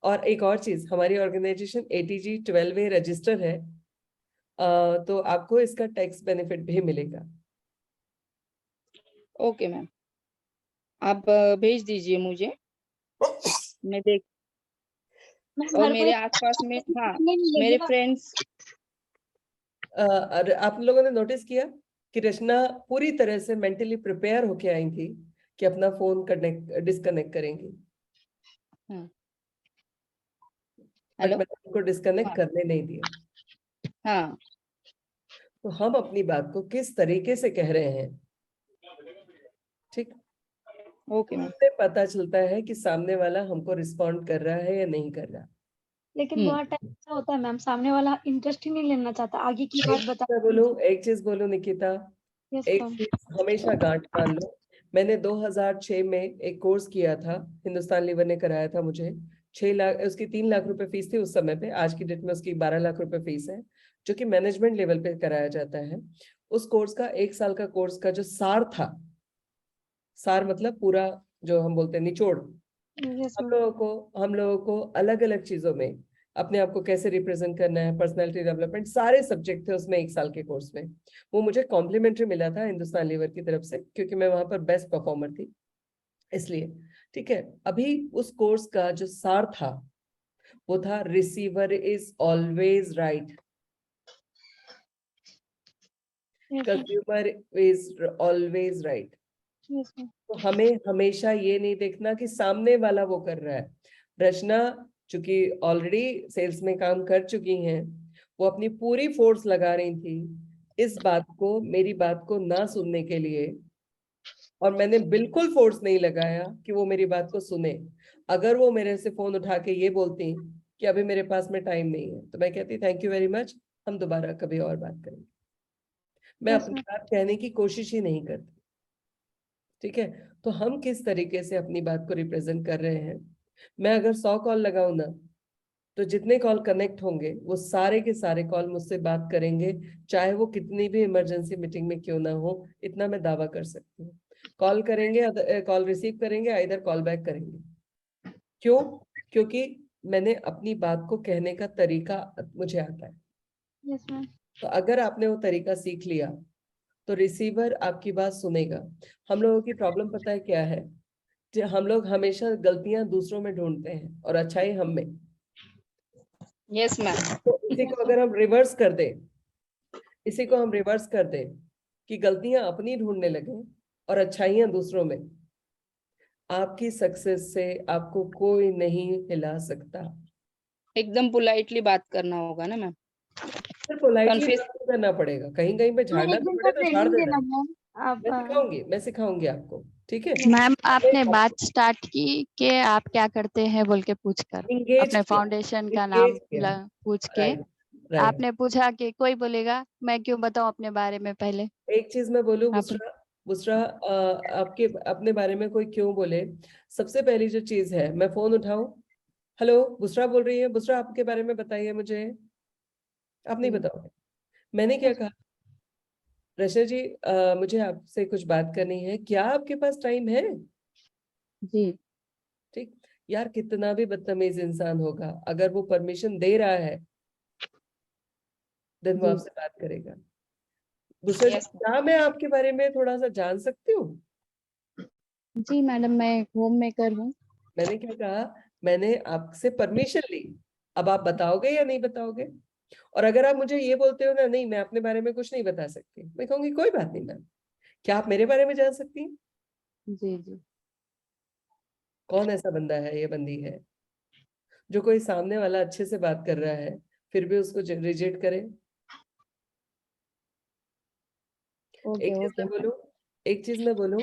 और एक और चीज, हमारी ऑर्गेनाइजेशन ATG 12A रजिस्टर है, तो आपको इसका टैक्स बेनिफिट भी मिलेगा। ओके मैम, आप भेज दीजिए मुझे, मैं देख। मैम और हर मेरे कोई आसपास में, हाँ, नहीं मिलेगी मेरे ना। फ्रेंड्स। आप लोगों ने नोटिस किया कि रचना पूरी तरह से मेंटली प्रिपेयर होके आई थी कि अपना फोन डिस्कनेक्ट करेंगी, बट हेलो। मैंने उनको डिस्कनेक्ट हाँ। करने नहीं दिया। हाँ। तो हम अपनी बात को किस तरीके से कह रहे हैं, ठीक, ओके मैम। उससे पता चलता है कि सामने वाला हमको रिस्पॉन्ड कर रहा है या नहीं कर रहा। लेकिन बहुत टाइम ऐसा होता है मैम, सामने वाला इंटरेस्ट ही नहीं लेना चाहता, आगे की बात बता एक चीज बोलूं निकिता, यस एक मैम। चीज हमेशा गांठ मान लो। मैंने 2006 में एक कोर्स किया था, हिंदुस्तान लीवर ने कराया था मुझे। 6 लाख, उसकी 3 लाख रुपए फीस थी उस समय पे, आज की डेट में उसकी 12 लाख रुपए फीस है, जो कि मैनेजमेंट लेवल पे कराया जाता है। उस कोर्स का 1 साल का कोर्स का जो सार था, सार मतलब पूरा, जो हम बोलते हैं निचोड़। यस हम मैम। लोगों को अलग अलग चीजों में अपने आप को कैसे रिप्रेजेंट करना है, पर्सनालिटी डेवलपमेंट, सारे सब्जेक्ट थे उसमें 1 साल के कोर्स में। वो मुझे कॉम्प्लीमेंट्री मिला था हिंदुस्तान लीवर की तरफ से, क्योंकि मैं वहां पर बेस्ट परफॉर्मर थी इसलिए। ठीक है, अभी उस कोर्स का जो सार था वो था receiver is always right, yes ma'am. Consumer is always right. Yes ma'am. तो हमें हमेशा ये नहीं देखना कि सामने वाला वो कर रहा है। रचना चूंकि ऑलरेडी सेल्स में काम कर चुकी हैं, वो अपनी पूरी फोर्स लगा रही थी इस बात को, मेरी बात को ना सुनने के लिए, और मैंने बिल्कुल फोर्स नहीं लगाया कि वो मेरी बात को सुने। अगर वो मेरे से फोन उठा के ये बोलती कि अभी मेरे पास में टाइम नहीं है, तो मैं कहती थैंक यू वेरी मच, हम दोबारा कभी और बात करेंगे। मैं यस अपनी मैम। बात कहने की कोशिश ही नहीं करती। ठीक है, तो हम किस तरीके से अपनी बात को रिप्रेजेंट कर रहे हैं। मैं अगर 100 कॉल लगाऊं ना, तो जितने कॉल कनेक्ट होंगे वो सारे के सारे कॉल मुझसे बात करेंगे, चाहे वो कितनी भी इमरजेंसी मीटिंग में क्यों ना हो। इतना मैं दावा कर सकती हूँ। कॉल करेंगे, कॉल रिसीव करेंगे, इधर कॉल बैक करेंगे। क्यों? क्योंकि मैंने अपनी बात को कहने का तरीका मुझे आता है। Yes ma'am. तो अगर आपने वो तरीका सीख लिया तो रिसीवर आपकी बात सुनेगा। हम लोगों की प्रॉब्लम पता है क्या है? हम लोग हमेशा गलतियां दूसरों में ढूंढते हैं और अच्छाई हम में। Yes ma'am. तो इसी को अगर हम रिवर्स कर दें, इसी को हम रिवर्स कर दें कि गलतियां अपनी ढूंढने लगे और अच्छाइयां दूसरों में, आपकी सक्सेस से आपको कोई नहीं हिला सकता। एकदम पोलाइटली बात करना होगा ना मैम। सिर्फ पोलाइटली कन्फ्यूज। बात करना पड़ेगा, कहीं कहीं पे मैं झाड़ना एक भी दिन का पड़े तो झाड़ ट्रेनिंग देना। देना मैम। आप मैं सिखाऊंगी आपको। ठीक है, मैम आपने बात स्टार्ट की कि आप क्या करते हैं बोल के पूछकर, इंगेज अपने किया, फाउंडेशन का नाम इंगेज किया। पूछ के राइट, राइट। आपने पूछा कि कोई बोलेगा मैं क्यों बताऊं अपने बारे में पहले। एक चीज मैं बोलूं, आप बुसरा, बुसरा, आपके अपने बारे में कोई क्यों बोले, सबसे पहली जो चीज है, मैं फोन उठाऊं, हेलो बुसरा बोल रही है, बुसरा आपके बारे में बताइए मुझे। आप नहीं बताओगे। मैंने क्या कहा, रचना जी मुझे आपसे कुछ बात करनी है, क्या आपके पास टाइम है? जी ठीक, यार कितना भी बदतमीज इंसान होगा, अगर वो परमिशन दे रहा है देन वो जी आपसे बात करेगा। दूसरा जी, यस क्या मैं आपके बारे में थोड़ा सा जान सकती हूँ? जी मैडम, मैं होम मेकर हूँ। मैंने क्या कहा, मैंने आपसे परमिशन ली, अब आप बताओगे या नहीं बताओगे? और अगर आप मुझे ये बोलते हो ना, नहीं मैं अपने बारे में कुछ नहीं बता सकती, मैं कहूंगी कोई बात नहीं मैम, क्या आप मेरे बारे में जान सकती हैं? जी जी कौन ऐसा बंदा है, ये बंदी है, जो कोई सामने वाला अच्छे से बात कर रहा है फिर भी उसको रिजेक्ट करे? Okay okay. एक चीज मैं बोलूं,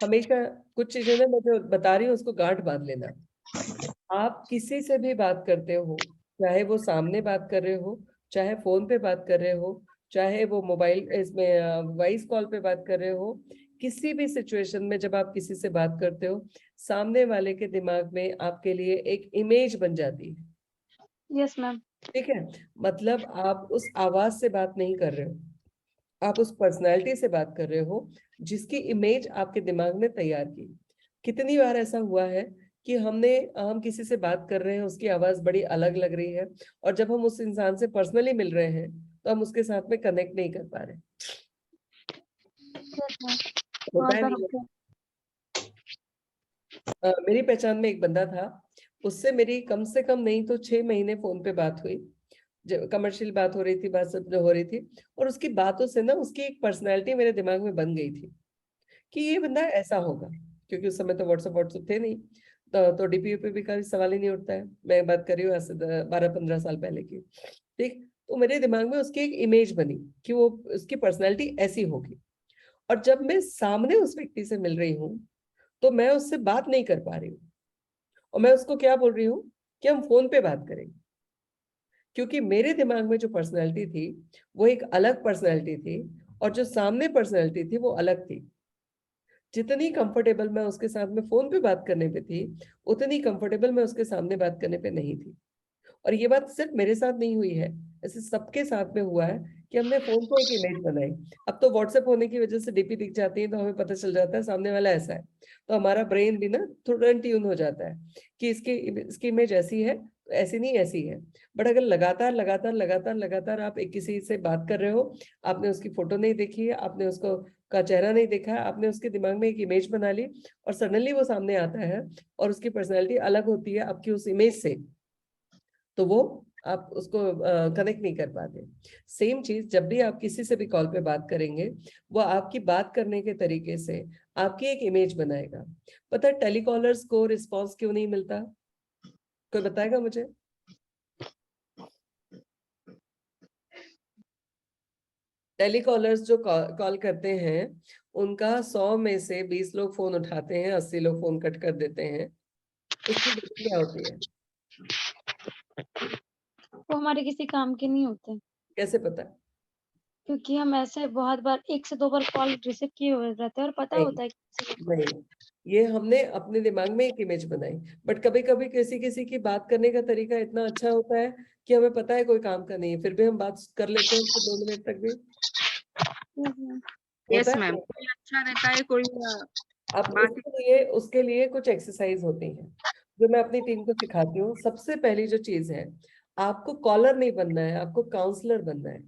हमेशा कुछ चीजें ना मैं जो बता रही हूँ उसको गांठ बांध लेना। आप किसी से भी बात करते हो, चाहे वो सामने बात कर रहे हो, चाहे फोन पे बात कर रहे हो, चाहे वो मोबाइल इसमें वॉइस कॉल पे बात कर रहे हो, किसी भी सिचुएशन में जब आप किसी से बात करते हो, सामने वाले के दिमाग में आपके लिए एक इमेज बन जाती है। Yes ma'am. ठीक है, मतलब आप उस आवाज से बात नहीं कर रहे हो, आप उस पर्सनैलिटी से बात कर रहे हो जिसकी इमेज आपके दिमाग में तैयार की। कितनी बार ऐसा हुआ है कि हम किसी से बात कर रहे हैं, उसकी आवाज बड़ी अलग लग रही है, और जब हम उस इंसान से पर्सनली मिल रहे हैं तो हम उसके साथ में कनेक्ट नहीं कर पा रहे। Yes ma'am. होता बहुत है बार नहीं? होता है। मेरी पहचान में एक बंदा था, उससे मेरी कम से कम नहीं तो 6 महीने फोन पे बात हुई, जो कमर्शियल बात हो रही थी, बात सब जो हो रही थी, और उसकी बातों से ना उसकी एक पर्सनैलिटी मेरे दिमाग में बन गई थी कि ये बंदा ऐसा होगा। क्योंकि उस समय तो व्हाट्सएप थे नहीं, तो डीपीयू पे भी कभी सवाल ही नहीं उठता है। मैं बात कर रही हूँ ऐसे 12-15 साल पहले की। ठीक, तो मेरे दिमाग में उसकी एक इमेज बनी कि वो उसकी पर्सनैलिटी ऐसी होगी, और जब मैं सामने उस व्यक्ति से मिल रही हूँ तो मैं उससे बात नहीं कर पा रही हूँ, और मैं उसको क्या बोल रही हूँ कि हम फोन पे बात करेंगे, क्योंकि मेरे दिमाग में जो पर्सनैलिटी थी वो एक अलग पर्सनैलिटी थी, और जो सामने पर्सनैलिटी थी वो अलग थी। जितनी कंफर्टेबल मैं उसके साथ में फोन पे बात करने पे थी, उतनी कंफर्टेबल मैं उसके सामने बात करने पे नहीं थी। और ये बात सिर्फ मेरे साथ नहीं हुई है, ऐसे सबके साथ में हुआ है कि हमने फोन पे एक इमेज बनाई। अब तो व्हाट्सएप होने की वजह से डीपी दिख जाती है तो हमें पता चल जाता है सामने वाला ऐसा है, तो हमारा ब्रेन भी ना तुरंत ट्यून हो जाता है कि इसकी इमेज ऐसी है, ऐसी नहीं ऐसी है। बट अगर लगातार लगातार लगातार लगातार आप एक किसी से बात कर रहे हो, आपने उसकी फोटो नहीं देखी है, आपने उसको का चेहरा नहीं देखा है, आपने उसके दिमाग में एक इमेज बना ली और सडनली वो सामने आता है और उसकी पर्सनैलिटी अलग होती है आपकी उस इमेज से, तो वो आप उसको कनेक्ट नहीं कर पाते। सेम चीज जब भी आप किसी से भी कॉल पे बात करेंगे, वो आपकी बात करने के तरीके से आपकी एक इमेज बनाएगा। पता है टेलीकॉलर्स को रिस्पॉन्स क्यों नहीं मिलता? कोई बताएगा मुझे? टेलीकॉलर्स जो कॉल करते हैं, उनका 100 में से 20 लोग फोन उठाते हैं, 80 लोग फोन कट कर देते हैं। उसकी वजह क्या होती है? वो हमारे किसी काम के नहीं होते, कैसे पता? क्योंकि हम ऐसे बहुत बार 1 से 2 बार कॉल रिसीव किए हुए रहते हैं और पता नहीं, होता है कि किसी को नहीं, ये हमने अपने दिमाग में एक इमेज बनाई। बट कभी कभी किसी किसी की बात करने का तरीका इतना अच्छा होता है कि हमें पता है कोई काम का नहीं है, फिर भी हम बात कर लेते हैं उसको 2 मिनट तक भी। यस होता है मैम, ना? कोई अच्छा रहता है, कोई अब बात उसके लिए कुछ एक्सरसाइज होती है जो मैं अपनी टीम को सिखाती हूँ। सबसे पहली जो चीज है, आपको कॉलर नहीं बनना है, आपको काउंसलर बनना है,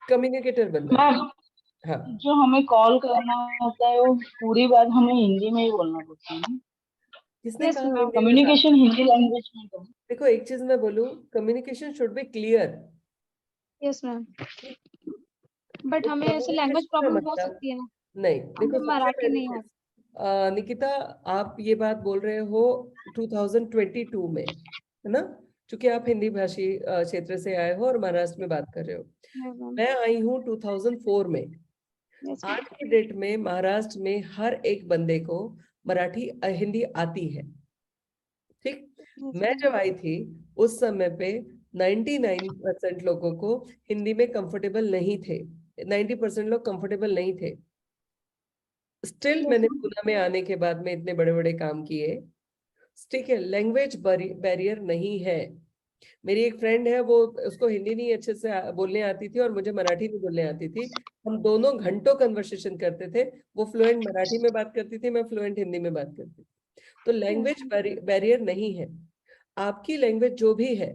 कम्युनिकेटर बनना है। मैम, हाँ, जो हमें कॉल करना होता है वो पूरी बात हमें हिंदी में ही बोलना पड़ता है ना? किसने यस कहा मैम, हिंदी में बात? कम्युनिकेशन हिंदी लैंग्वेज में करो। देखो एक चीज मैं बोलूं, communication should be clear. Yes ma'am, but वो हमें ऐसे लैंग्वेज कम्युनिकेशन का प्रॉब्लम हो मतलब सकती है ना, नहीं। देखो हमें सबसे मराठी पहली नहीं चीज, आती। निकिता आप ये बात बोल रहे हो 2022 में, है ना? क्योंकि आप हिंदी भाषी क्षेत्र से आए हो और महाराष्ट्र में बात कर रहे हो। यस मैम, मैं आई हूँ 2004 में। यस आज मैम, की डेट में महाराष्ट्र में हर एक बंदे को मराठी हिंदी आती है, ठीक? यस मैं मैम, जब आई थी उस समय पे 99% लोगों को हिंदी में कंफर्टेबल नहीं थे, 90% लोग कंफर्टेबल नहीं थे। स्टिल यस मैंने मैम, पूना में आने के बाद में इतने बड़े बड़े काम किए। ठीक है, लैंग्वेज बैरियर नहीं है। मेरी एक फ्रेंड है, वो उसको हिंदी नहीं अच्छे से बोलने आती थी और मुझे मराठी नहीं बोलने आती थी। हम दोनों घंटों कन्वर्सेशन करते थे, वो फ्लुएंट मराठी में बात करती थी, मैं फ्लुएंट हिंदी में बात करती थी। तो लैंग्वेज बैरियर नहीं है। आपकी लैंग्वेज जो भी है,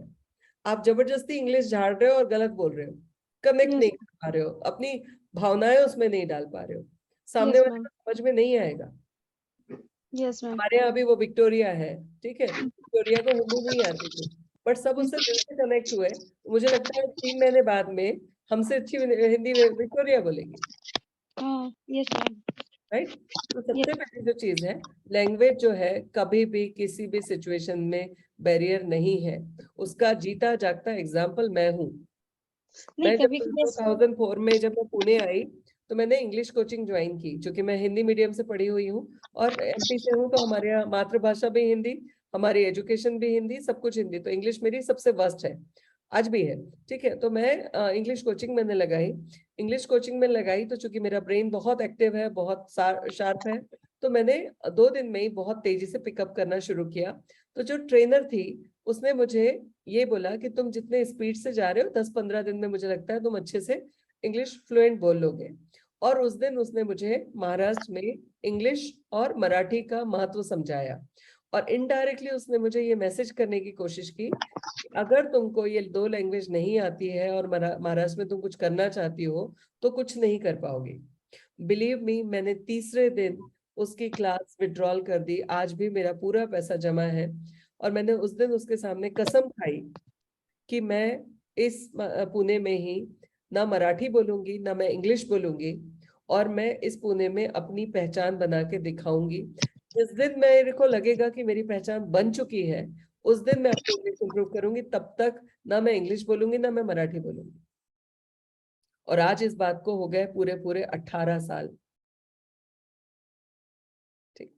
आप जबरदस्ती इंग्लिश झाड़ रहे हो और गलत बोल रहे हो, कनेक्ट यस नहीं कर पा रहे हो, अपनी भावनाएं उसमें नहीं डाल पा रहे हो, सामने यस वाले मैम, को समझ में नहीं आएगा। यस मैम, हमारे यहाँ भी वो विक्टोरिया है, ठीक है, विक्टोरिया को हिंदी नहीं आती थी, बट सब उससे दिल से कनेक्ट हुए। मुझे लगता है 3 महीने बाद में हमसे अच्छी हिंदी विक्टोरिया बोलेगी, हाँ, यस मैम, राइट? तो सबसे यस। पहली जो चीज है, लैंग्वेज जो है कभी भी किसी भी सिचुएशन में बैरियर नहीं है। उसका जीता जागता एग्जाम्पल मैं हूँ। नहीं मैं जब कभी कभी 2004 में जब मैं पुणे आई, तो मैंने इंग्लिश कोचिंग ज्वाइन की, क्योंकि मैं हिंदी मीडियम से पढ़ी हुई हूँ और एमपी से हूँ, तो हमारे यहाँ मातृभाषा भी हिंदी, हमारी एजुकेशन भी हिंदी, सब कुछ हिंदी, तो इंग्लिश मेरी सबसे वर्स्ट है, आज भी है। ठीक है, तो मैं इंग्लिश कोचिंग मैंने लगाई। इंग्लिश कोचिंग में लगाई तो चूंकि मेरा ब्रेन बहुत एक्टिव है, बहुत शार्प है, तो मैंने 2 दिन में ही बहुत तेजी से पिकअप करना शुरू किया। तो जो ट्रेनर थी उसने मुझे ये बोला कि तुम जितने स्पीड से जा रहे हो 10-15 दिन में मुझे लगता है तुम अच्छे से इंग्लिश फ्लुएंट बोल लोगे। और उस दिन उसने मुझे महाराष्ट्र में इंग्लिश और मराठी का महत्व समझाया, और इनडायरेक्टली उसने मुझे ये मैसेज करने की कोशिश की कि अगर तुमको ये 2 लैंग्वेज नहीं आती है और महाराष्ट्र में तुम कुछ करना चाहती हो तो कुछ नहीं कर पाओगी। बिलीव मी, मैंने तीसरे दिन उसकी क्लास विड्रॉल कर दी। आज भी मेरा पूरा पैसा जमा है, और मैंने उस दिन उसके सामने कसम खाई कि मैं इस पुणे में ही ना मराठी बोलूंगी ना मैं इंग्लिश बोलूंगी, और मैं इस पुणे में अपनी पहचान बना के दिखाऊंगी। जिस दिन मेरे को लगेगा कि मेरी पहचान बन चुकी है, उस दिन मैं अपनी इंग्लिश इंप्रूव करूंगी। तब तक ना मैं इंग्लिश बोलूंगी ना मैं मराठी बोलूंगी। और आज इस बात को हो गए पूरे पूरे 18 साल। ठीक,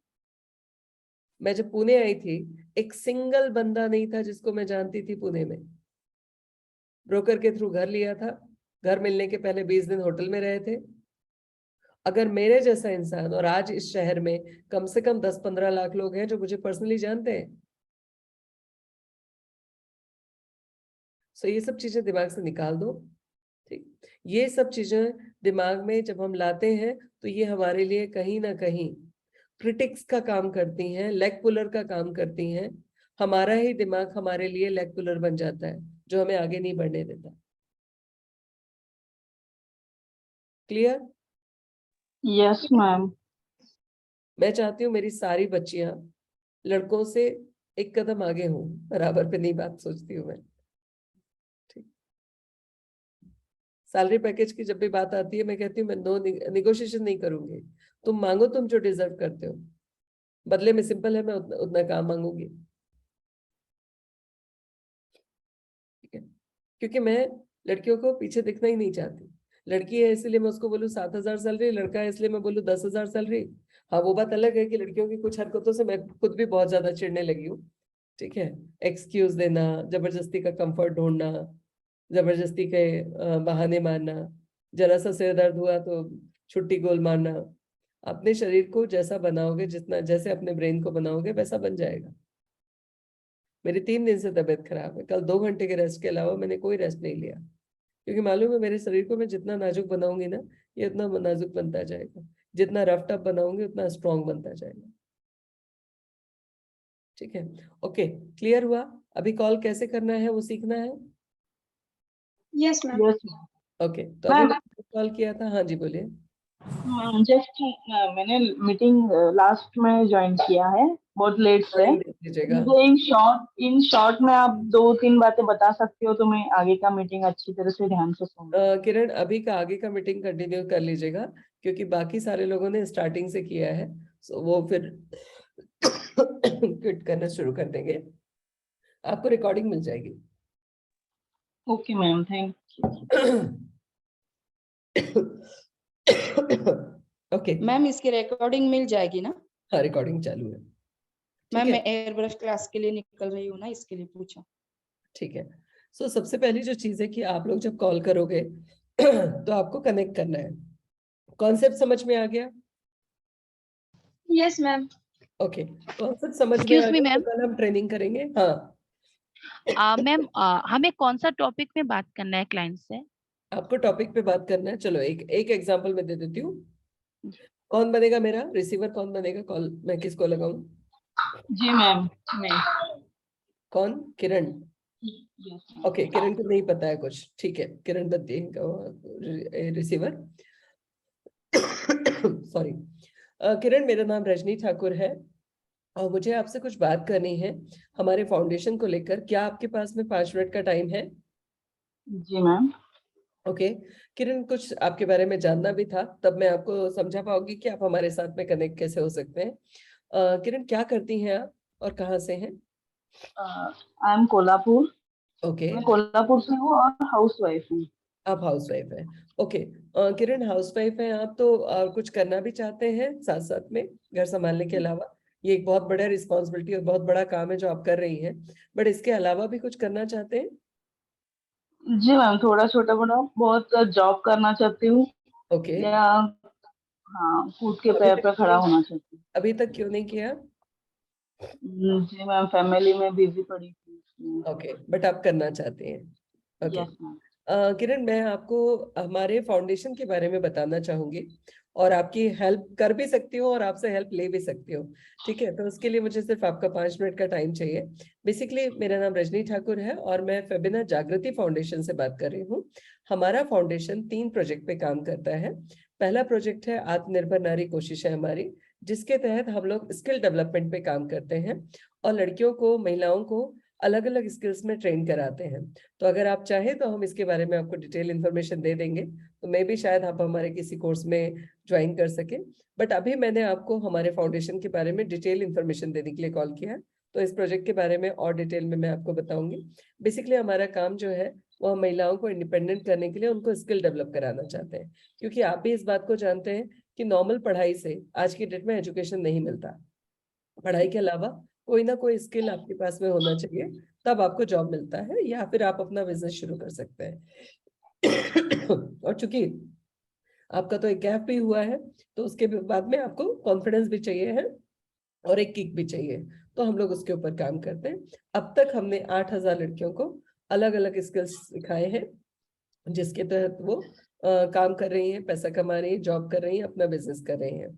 मैं जब पुणे आई थी, एक सिंगल बंदा नहीं था जिसको मैं जानती थी पुणे में। ब्रोकर के थ्रू घर लिया था, घर मिलने के पहले 20 दिन होटल में रहे थे। अगर मेरे जैसा इंसान, और आज इस शहर में कम से कम 10-15 लाख लोग हैं जो मुझे पर्सनली जानते हैं, सो ये सब चीजें दिमाग से निकाल दो। ठीक, ये सब चीजें दिमाग में जब हम लाते हैं तो ये हमारे लिए कहीं ना कहीं क्रिटिक्स का काम करती हैं, लेग पुलर का काम करती हैं। हमारा ही दिमाग हमारे लिए लेग पुलर बन जाता है, जो हमें आगे नहीं बढ़ने देता। क्लियर? Yes ma'am. मैं चाहती हूँ मेरी सारी बच्चियां लड़कों से एक कदम आगे हों, बराबर पे नहीं बात सोचती हूँ मैं। ठीक, सैलरी पैकेज की जब भी बात आती है मैं कहती हूँ मैं नो निगोशिएशन नहीं करूंगी। तुम मांगो, तुम जो डिजर्व करते हो, बदले में सिंपल है, मैं उतना काम मांगूंगी। ठीक है, क्योंकि मैं लड़कियों को पीछे दिखना ही नहीं चाहती। लड़की है इसलिए मैं उसको बोलूँ 7,000 सैलरी, लड़का है इसलिए मैं बोलूँ 10,000 सैलरी। हाँ, वो बात अलग है कि लड़कियों की कुछ हरकतों से मैं खुद भी बहुत ज्यादा चिढ़ने लगी हूँ। ठीक है, एक्सक्यूज देना, जबरदस्ती का कंफर्ट ढूंढना, जबरदस्ती के बहाने मारना, जरा सा सिर दर्द हुआ तो छुट्टी गोल मारना। अपने शरीर को जैसा बनाओगे, जितना जैसे अपने ब्रेन को बनाओगे वैसा बन जाएगा। मेरी 3 दिन से तबीयत खराब है, कल 2 घंटे के रेस्ट के अलावा मैंने कोई रेस्ट नहीं लिया, क्योंकि मालूम है मेरे शरीर को मैं जितना नाजुक बनाऊंगी ना, ये उतना नाजुक बनता जाएगा। जितना रफ टफ बनाऊंगी उतना स्ट्रॉन्ग बनता जाएगा। ठीक है, ओके, क्लियर हुआ? अभी कॉल कैसे करना है वो सीखना है। Yes ma'am. Yes ma'am. Okay, तो अभी मैम कॉल किया था। हाँ जी, बोलिए। जस्ट मैंने मीटिंग लास्ट में ज्वाइन किया है, बहुत लेट से। Recording देख लीजिएगा। मुझे इन शॉर्ट में आप 2-3 बातें बता सकते हो तो मैं आगे का मीटिंग अच्छी तरह से ध्यान से सुन। किरण, अभी का आगे का मीटिंग कंटिन्यू कर लीजिएगा, क्योंकि बाकी सारे लोगों ने स्टार्टिंग से किया है, सो वो फिर क्विट करना शुरू कर देंगे। आपको रिकॉर्डिंग मिल जाएगी। Okay ma'am, thank okay, ma'am इसकी रिकॉर्डिंग मिल जाएगी ना? हाँ, रिकॉर्डिंग चालू है। मैम ठीक मैं है, एयर ब्रश क्लास के लिए निकल रही हूँ ना, इसके लिए पूछा। ठीक है। सो सबसे पहली जो चीज है कि आप लोग जब कॉल करोगे तो आपको कनेक्ट करना है। कॉन्सेप्ट समझ में आ गया? Yes ma'am. ओके, कॉन्सेप्ट समझ में Excuse आ me, गया तो ma'am. कल हम ट्रेनिंग करेंगे। हाँ, मैम हमें कौन सा टॉपिक में बात करना है क्लाइंट से? आपको टॉपिक पे बात करना है। चलो एक एग्जांपल मैं दे देती हूँ। कौन बनेगा मेरा रिसीवर? कौन बनेगा? कॉल मैं किसको लगाऊं? जी मैम। मैं कौन? किरण। यस ओके, किरण को नहीं पता है कुछ, ठीक है, किरण बनती है रिसीवर। सॉरी। किरण, मेरा नाम रजनी ठाकुर है और मुझे आपसे कुछ बात करनी है हमारे फाउंडेशन को लेकर। क्या आपके पास में 5 मिनट का टाइम है? जी मैम। ओके, किरण, कुछ आपके बारे में जानना भी था, तब मैं आपको समझा पाऊंगी कि आप हमारे साथ में कनेक्ट कैसे हो सकते हैं। किरण, क्या करती हैं आप और कहाँ से हैं? I am Kolhapur. ओके, मैं कोल्हापुर से हूँ और हाउस वाइफ हूँ। आप हाउसवाइफ हैं। ओके, किरण, हाउसवाइफ हैं आप तो कुछ करना भी चाहते हैं साथ साथ में घर संभालने के अलावा? ये एक बहुत बड़ा रिस्पॉन्सिबिलिटी और बहुत बड़ा काम है जो आप कर रही हैं, बट इसके अलावा भी कुछ करना चाहते हैं? जी मैम, थोड़ा छोटा बड़ा बहुत जॉब करना चाहती हूँ, ओके, या हाँ खुद के अभी पैर तक पे खड़ा होना चाहती अभी तक क्यों नहीं किया? हूँ। जी मैम, फैमिली में बिजी पड़ी थी। ओके, बट आप करना चाहते हैं। Okay, yes ma'am. किरण, मैं आपको हमारे फाउंडेशन के बारे में बताना चाहूंगी और आपकी हेल्प कर भी सकती हूँ और आपसे हेल्प ले भी सकती हूँ। ठीक है, तो उसके लिए मुझे सिर्फ आपका 5 मिनट का टाइम चाहिए। बेसिकली मेरा नाम रजनी ठाकुर है और मैं फेबिना जागृति फाउंडेशन से बात कर रही हूँ। हमारा फाउंडेशन 3 प्रोजेक्ट पे काम करता है। पहला प्रोजेक्ट है आत्मनिर्भर नारी कोशिश है हमारी, जिसके तहत हम लोग स्किल डेवलपमेंट पे काम करते हैं और लड़कियों को, महिलाओं को अलग अलग स्किल्स में ट्रेन कराते हैं। तो अगर आप चाहें तो हम इसके बारे में आपको डिटेल इन्फॉर्मेशन दे देंगे, तो मे भी शायद आप हमारे किसी कोर्स में ज्वाइन कर सके। बट अभी मैंने आपको हमारे फाउंडेशन के बारे में डिटेल इन्फॉर्मेशन देने के लिए कॉल किया है, तो इस प्रोजेक्ट के बारे में और डिटेल में मैं आपको बताऊंगी। बेसिकली हमारा काम जो है वो हम महिलाओं को इंडिपेंडेंट करने के लिए उनको स्किल डेवलप कराना चाहते हैं, क्योंकि आप भी इस बात को जानते हैं कि नॉर्मल पढ़ाई से आज की डेट में एजुकेशन नहीं मिलता। पढ़ाई के अलावा कोई ना कोई स्किल आपके पास में होना चाहिए, तब आपको जॉब मिलता है या फिर आप अपना बिजनेस शुरू कर सकते हैं। और चूंकि आपका तो एक गैप भी हुआ है, तो उसके बाद में आपको कॉन्फिडेंस भी चाहिए है और एक किक भी चाहिए, तो हम लोग उसके ऊपर काम करते हैं। अब तक हमने 8,000 लड़कियों को अलग अलग स्किल्स सिखाए हैं, जिसके तहत वो काम कर रही हैं, पैसा कमा रही हैं, जॉब कर रही हैं, अपना बिजनेस कर रही हैं।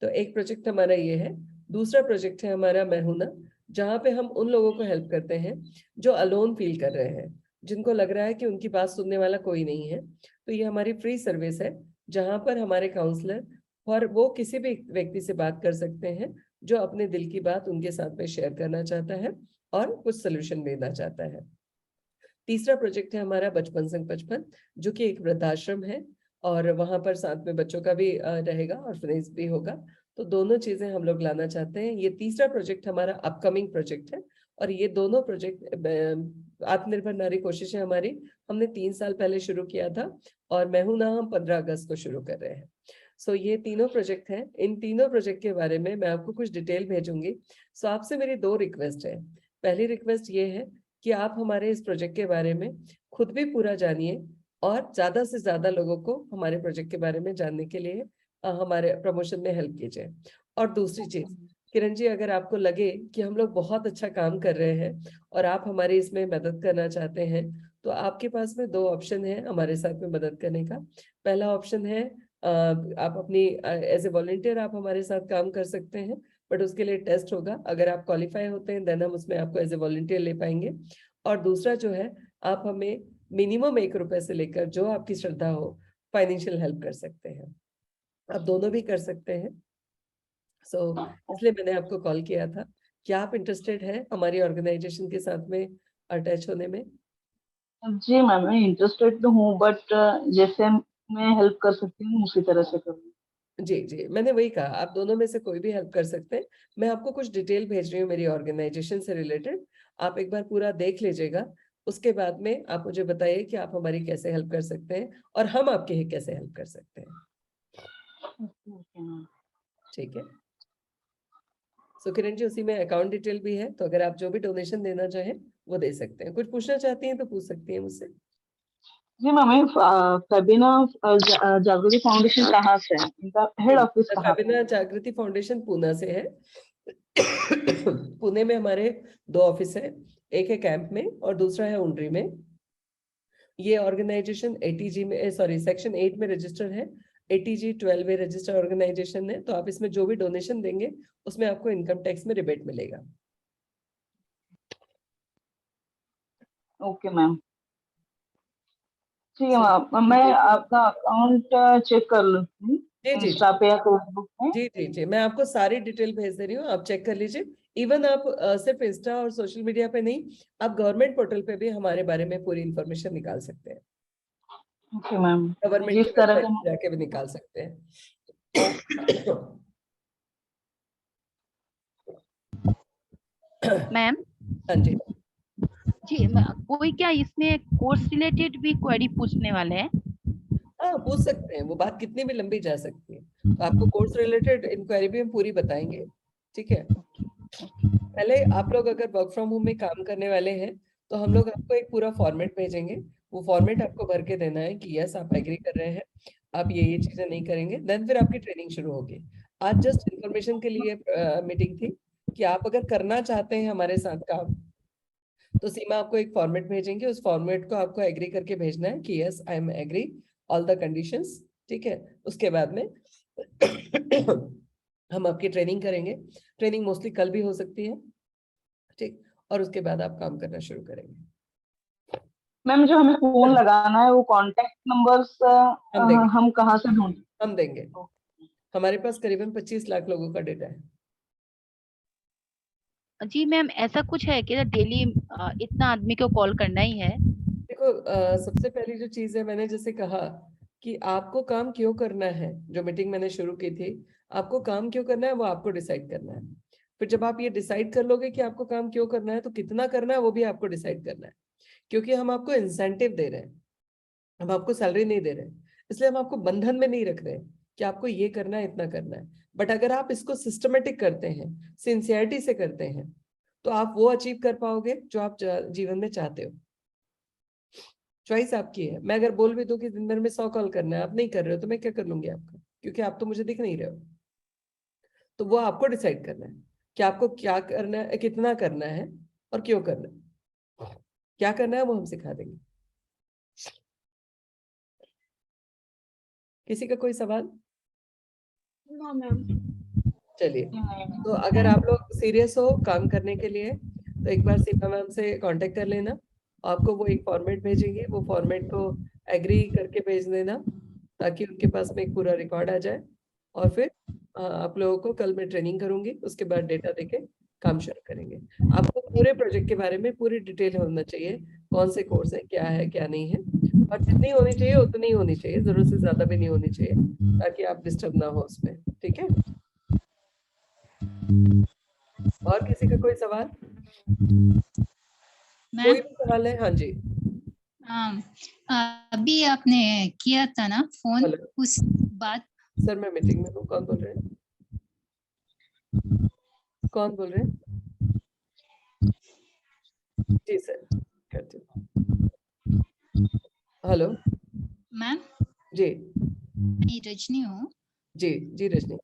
तो एक प्रोजेक्ट हमारा ये है। दूसरा प्रोजेक्ट है हमारा मैं हूं ना, जहाँ पे हम उन लोगों को हेल्प करते हैं जो अलोन फील कर रहे हैं, जिनको लग रहा है कि उनकी बात सुनने वाला कोई नहीं है। तो ये हमारी फ्री सर्विस है, जहाँ पर हमारे काउंसलर और वो किसी भी व्यक्ति से बात कर सकते हैं जो अपने दिल की बात उनके साथ में शेयर करना चाहता है और कुछ सोल्यूशन देना चाहता है। तीसरा प्रोजेक्ट है हमारा बचपन संग बचपन, जो कि एक वृद्धाश्रम है, और वहां पर साथ में बच्चों का भी रहेगा और फिनेंस भी होगा। तो दोनों चीजें हम लोग लाना चाहते हैं। ये तीसरा प्रोजेक्ट हमारा अपकमिंग प्रोजेक्ट है, और ये दोनों प्रोजेक्ट आत्मनिर्भर नारी कोशिश है हमारी, हमने 3 साल पहले शुरू किया था, और मैं हूं ना हम 15 अगस्त को शुरू कर रहे हैं। सो ये तीनों प्रोजेक्ट हैं। इन तीनों प्रोजेक्ट के बारे में मैं आपको कुछ डिटेल भेजूंगी। सो आपसे मेरी 2 रिक्वेस्ट है। पहली रिक्वेस्ट ये है कि आप हमारे इस प्रोजेक्ट के बारे में खुद भी पूरा जानिए, और ज्यादा से ज्यादा लोगों को हमारे प्रोजेक्ट के बारे में जानने के लिए हमारे प्रमोशन में हेल्प कीजिए। और दूसरी चीज, किरण जी, अगर आपको लगे कि हम लोग बहुत अच्छा काम कर रहे हैं और आप हमारे इसमें मदद करना चाहते हैं, तो आपके पास में 2 ऑप्शन है हमारे साथ में मदद करने का। पहला ऑप्शन है आप अपनी एज ए वॉलंटियर आप हमारे साथ काम कर सकते हैं, बट उसके लिए टेस्ट होगा। अगर आप क्वालिफाई होते हैं देन हम उसमें आपको एज ए वॉलंटियर ले पाएंगे। और दूसरा जो है, आप हमें मिनिमम 1 रुपए से लेकर जो आपकी श्रद्धा हो फाइनेंशियल हेल्प कर सकते हैं। आप दोनों भी कर सकते हैं। सो इसलिए मैंने आपको कॉल किया था। क्या आप इंटरेस्टेड है हमारी ऑर्गेनाइजेशन के साथ में अटैच होने में? जी मैम, मैं इंटरेस्टेड तो हूँ, बट जैसे मैं हेल्प कर सकती हूँ उसी तरह से करूँ। जी जी, मैंने वही कहा, आप दोनों में से कोई भी हेल्प कर सकते हैं। मैं आपको कुछ डिटेल भेज रही हूँ मेरी ऑर्गेनाइजेशन से रिलेटेड, आप एक बार पूरा देख लीजिएगा। उसके बाद में आप मुझे बताइए कि आप हमारी कैसे हेल्प कर सकते हैं और हम आपकी कैसे हेल्प कर सकते हैं। ठीक है। सो किरण जी, उसी में अकाउंट डिटेल भी है, तो अगर आप जो भी डोनेशन देना चाहें वो दे सकते हैं। कुछ पूछना चाहती हैं तो पूछ सकती हैं मुझसे। जी मैम, फैबिना जागृति फाउंडेशन कहाँ से है? इनका हेड ऑफिस कहाँ पे? फैबिना जागृति फाउंडेशन पूना से है। पुणे में हमारे 2 ऑफिस है, एक है कैंप में और दूसरा है उंडरी में। ये ऑर्गेनाइजेशन एटीजी में, सॉरी, सेक्शन 8 में रजिस्टर है। एटीजी 12 में रजिस्टर ऑर्गेनाइजेशन है। तो आप इसमें जो भी डोनेशन देंगे उसमें आपको इनकम टैक्स में रिबेट मिलेगा। ओके मैम, ठीक है मैम, मैं आपका अकाउंट चेक कर लूँ जी जी इंस्टा पे या फेसबुक पे। जी जी जी, मैं आपको सारी डिटेल भेज दे रही हूँ, आप चेक कर लीजिए। इवन आप सिर्फ इंस्टा और सोशल मीडिया पे नहीं, आप गवर्नमेंट पोर्टल पे भी हमारे बारे में पूरी इंफॉर्मेशन निकाल सकते हैं। ओके मैम, गवर्नमेंट जिस की तरह वेबसाइट का पे जाके भी निकाल सकते हैं। मैम हाँ जी जी, कोई क्या इसमें कोर्स रिलेटेड भी क्वेरी पूछने वाले हैं? हाँ, पूछ सकते हैं। वो बात कितनी भी लंबी जा सकती है, तो आपको कोर्स रिलेटेड इंक्वायरी भी हम पूरी बताएंगे। ठीक है। पहले आप लोग अगर वर्क फ्रॉम होम में काम करने वाले हैं तो हम लोग आपको एक पूरा फॉर्मेट भेजेंगे। वो फॉर्मेट आपको भर के देना है कि यस आप एग्री कर रहे हैं, आप ये चीजें नहीं करेंगे, देन फिर आपकी ट्रेनिंग शुरू होगी। आज जस्ट इंफॉर्मेशन के लिए मीटिंग थी कि आप अगर करना चाहते हैं हमारे साथ काम, तो सीमा आपको एक फॉर्मेट भेजेंगे। उस फॉर्मेट को आपको एग्री करके भेजना है कि yes I am agree all the conditions. ठीक है। उसके बाद में हम आपकी ट्रेनिंग करेंगे। ट्रेनिंग मोस्टली कल भी हो सकती है। ठीक। और उसके बाद आप काम करना शुरू करेंगे। मैम, जो हमें फोन लगाना है वो कॉन्टेक्ट नंबर्स हम देंगे, हम कहाँ से ढूंढें? हम देंगे। हमारे पास करीबन 25 लाख लोगों का डेटा है। जी मैम, ऐसा कुछ है कि डेली इतना आदमी को कॉल करना ही है? देखो, सबसे पहली जो चीज है, मैंने जैसे कहा कि आपको काम क्यों करना है, जो मीटिंग मैंने शुरू की थी, आपको काम क्यों करना है वो आपको डिसाइड करना है। फिर जब आप ये डिसाइड कर लोगे कि आपको काम क्यों करना है, तो कितना करना है वो भी आपको डिसाइड करना है। क्योंकि हम आपको इंसेंटिव दे रहे हैं, हम आपको सैलरी नहीं दे रहे हैं, इसलिए हम आपको बंधन में नहीं रख रहे हैं कि आपको ये करना है, इतना करना है। बट अगर आप इसको सिस्टमेटिक करते हैं, सिंसियरिटी से करते हैं, तो आप वो अचीव कर पाओगे जो आप जीवन में चाहते हो। चॉइस आपकी है। मैं अगर बोल भी दूं कि दिन भर में 100 कॉल करना है, आप नहीं कर रहे हो, तो मैं क्या कर लूंगी आपका, क्योंकि आप तो मुझे दिख नहीं रहे हो। तो वो आपको डिसाइड करना है कि आपको क्या करना है, कितना करना है और क्यों करना है। क्या करना है वो हम सिखा देंगे। किसी का कोई सवाल? No ma'am. चलिए, तो अगर आप लोग सीरियस हो काम करने के लिए तो एक बार सीमा मैम से कांटेक्ट कर लेना। आपको वो एक फॉर्मेट भेजेंगे, वो फॉर्मेट को एग्री करके भेज देना ताकि उनके पास में एक पूरा रिकॉर्ड आ जाए। और फिर आप लोगों को कल मैं ट्रेनिंग करूंगी, उसके बाद डेटा देके काम शुरू करेंगे। आपको पूरे प्रोजेक्ट के बारे में पूरी डिटेल होना चाहिए, कौन से कोर्स है, क्या नहीं है, और जितनी होनी चाहिए उतनी ही होनी चाहिए, जरूरत से ज्यादा भी नहीं होनी चाहिए, ताकि आप डिस्टर्ब ना हो उसमें। ठीक है? और किसी का कोई सवाल? कोई मैम भी सवाल है? हाँ जी, अभी आपने किया था ना फोन, हेलो उस बात सर, मैं मीटिंग में हूँ। कौन बोल रहे हैं? कौन बोल रहे हैं? जी सर, करती हूँ। हेलो मैम, जी, मैं रजनी हूँ। जी जी रजनी।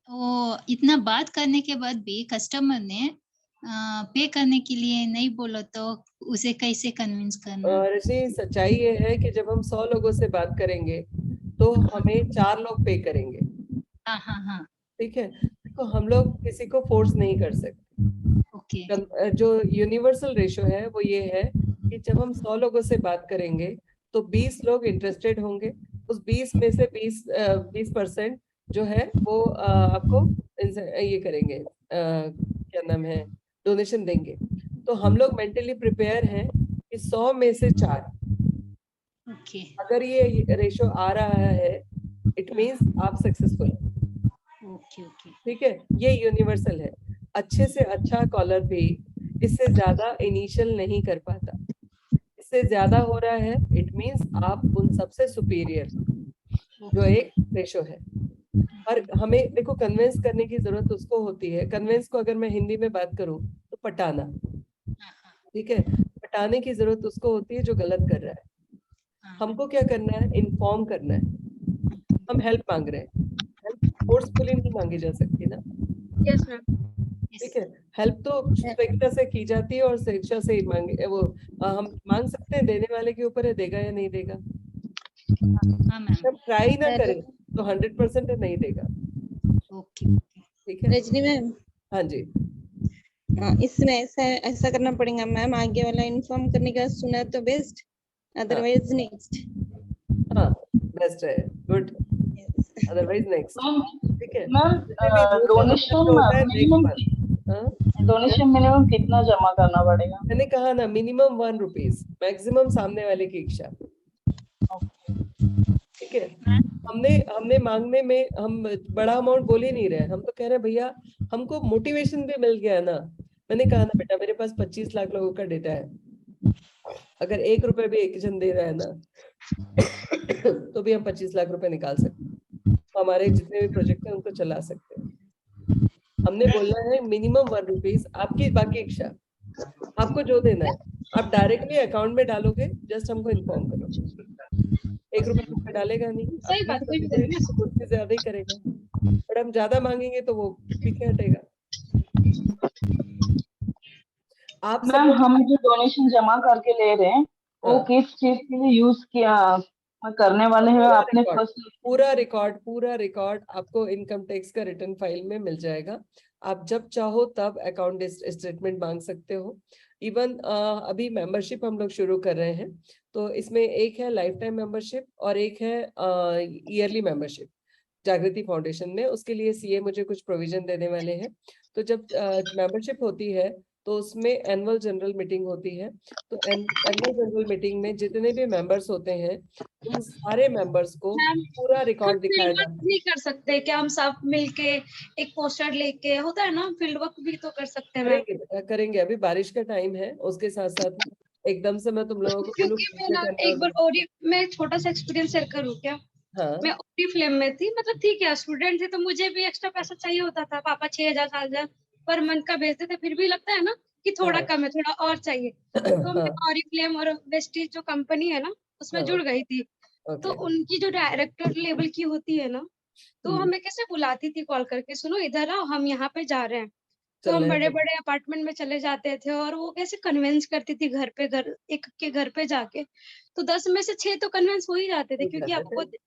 तो इतना बात करने के बाद भी कस्टमर ने पे करने के लिए नहीं बोला, तो उसे कैसे कन्विंस करना? रजनी, सच्चाई ये है कि जब हम 100 लोगों से बात करेंगे तो हमें 4 लोग पे करेंगे। हाँ हाँ हाँ, ठीक है? तो हम लोग किसी को फोर्स नहीं कर सकते। ओके जो यूनिवर्सल रेशो है वो ये है कि जब हम 100 लोगों से बात करेंगे तो 20 लोग इंटरेस्टेड होंगे। उस 20 में से 20% जो है वो आपको ये करेंगे, क्या नाम है, डोनेशन देंगे। तो हम लोग मेंटली प्रिपेयर हैं कि 100 में से 4, ओके अगर ये रेशो आ रहा है इट मीन्स आप सक्सेसफुल हैं। ओके ओके ठीक है? ये यूनिवर्सल है। अच्छे से अच्छा कॉलर भी इससे ज्यादा इनिशियल नहीं कर पाता। इससे ज्यादा हो रहा है इट मीन्स आप उन सबसे सुपीरियर, जो एक रेशो है। और हमें देखो, कन्विंस करने की जरूरत उसको होती है। कन्विंस को अगर मैं हिंदी में बात करूं तो पटाना। ठीक है? पटाने की जरूरत उसको होती है जो गलत कर रहा है। हमको क्या करना है? इन्फॉर्म करना है। हम हेल्प मांग रहे हैं, हेल्प फोर्सफुली नहीं मांगी जा सकती ना। Yes ma'am. ठीक है? हेल्प तो स्वेच्छा से की जाती है और स्वेच्छा से ही मांगे वो हम मांग सकते हैं। देने वाले के ऊपर है, देगा या नहीं देगा। हाँ मैम, जब ट्राई ना करें तो 100% नहीं देगा। ओके ठीक है? रजनी मैम, हाँ जी, इसमें ऐसा ऐसा करना पड़ेगा मैम, आगे वाला इन्फॉर्म करने का सुना तो बेस्ट, अदरवाइज नेक्स्ट। हाँ बेस्ट है, गुड, अदरवाइज नेक्स्ट। ठीक है? मैम इसीलिए जो डोनेशन होता है नेक्स्ट मिनिमम मंथ। हाँ, डोनेशन मिनिमम कितना जमा करना पड़ेगा? मैंने कहा ना, मिनिमम 1 रुपीज, मैक्सिमम सामने वाले की इच्छा। ठीक है? हमने हमने मांगने में हम बड़ा अमाउंट बोल ही नहीं रहे। हम तो कह रहे हैं भैया हमको मोटिवेशन भी मिल गया ना। मैंने कहा ना बेटा, मेरे पास 25 लाख लोगों का डेटा है। अगर 1 रुपए भी एक जन दे रहा है ना तो भी हम 25 लाख रुपए निकाल सकते हैं। हमारे जितने भी प्रोजेक्ट हैं उनको चला सकते हैं। हमने बोलना है मिनिमम 1 रुपीज, आपकी बाकी इच्छा, आपको जो देना है आप डायरेक्टली अकाउंट में डालोगे, जस्ट हमको इन्फॉर्म करो। 1 रुपए तुम पे डालेगा नहीं, सही बात, कोई भी करेगा। उससे ज्यादा ही करेगा। बट हम ज्यादा मांगेंगे तो वो पीछे हटेगा। आप सब मैम हम जो डोनेशन जमा करके ले रहे हैं वो हाँ, किस चीज के लिए यूज किया करने वाले हैं? आपने फर्स्ट पूरा रिकॉर्ड आपको इनकम टैक्स का रिटर्न फाइल में मिल जाएगा। आप जब चाहो तब अकाउंट स्टेटमेंट मांग सकते हो। इवन अभी मेंबरशिप हम लोग शुरू कर रहे हैं, तो इसमें एक है लाइफ टाइम मेंबरशिप और एक है ईयरली मेंबरशिप। जागृति फाउंडेशन में उसके लिए सीए मुझे कुछ प्रोविजन देने वाले हैं। तो जब मेंबरशिप होती है तो उसमें एनुअल जनरल मीटिंग होती है। तो एनुअल जनरल मीटिंग में जितने भी मेंबर्स होते हैं उन सारे मेंबर्स को मैम, पूरा हम रिकॉर्ड दिखाया फील्ड जाता वर्क है। नहीं कर सकते क्या? हम सब मिलके एक पोस्टर लेके, होता है ना, फील्ड वर्क भी तो कर सकते हैं मैम। करेंगे बेटा, करेंगे। अभी बारिश का टाइम है, उसके साथ साथ एकदम से मैं तुम लोगों को बोलूं क्योंकि मैं ना एक बार मैं एक छोटा सा एक्सपीरियंस शेयर करूँ क्या? हाँ मैं ओडी फिल्म में थी, मतलब ठीक है स्टूडेंट थी, तो मुझे भी एक्स्ट्रा पैसा चाहिए होता था। पापा 6,000 7,000 पर मंथ का भेजते थे, फिर भी लगता है ना कि थोड़ा हाँ कम है, थोड़ा और चाहिए। तो मैं हाँ ओडी फिल्म और वेस्टीज जो कंपनी है ना उसमें जुड़ हाँ गई थी। तो ओके उनकी जो डायरेक्टर लेवल की होती है ना, तो हमें कैसे बुलाती थी कॉल करके, सुनो इधर आओ हम यहाँ पे जा रहे हैं। तो हम चलना है बड़े तो बड़े अपार्टमेंट में चले जाते थे और वो कैसे कन्विंस करती थी घर पे, घर एक के घर पे जाके, तो 10 में से 6 तो कन्विंस हो ही जाते थे, हो क्योंकि जाते आपको थे।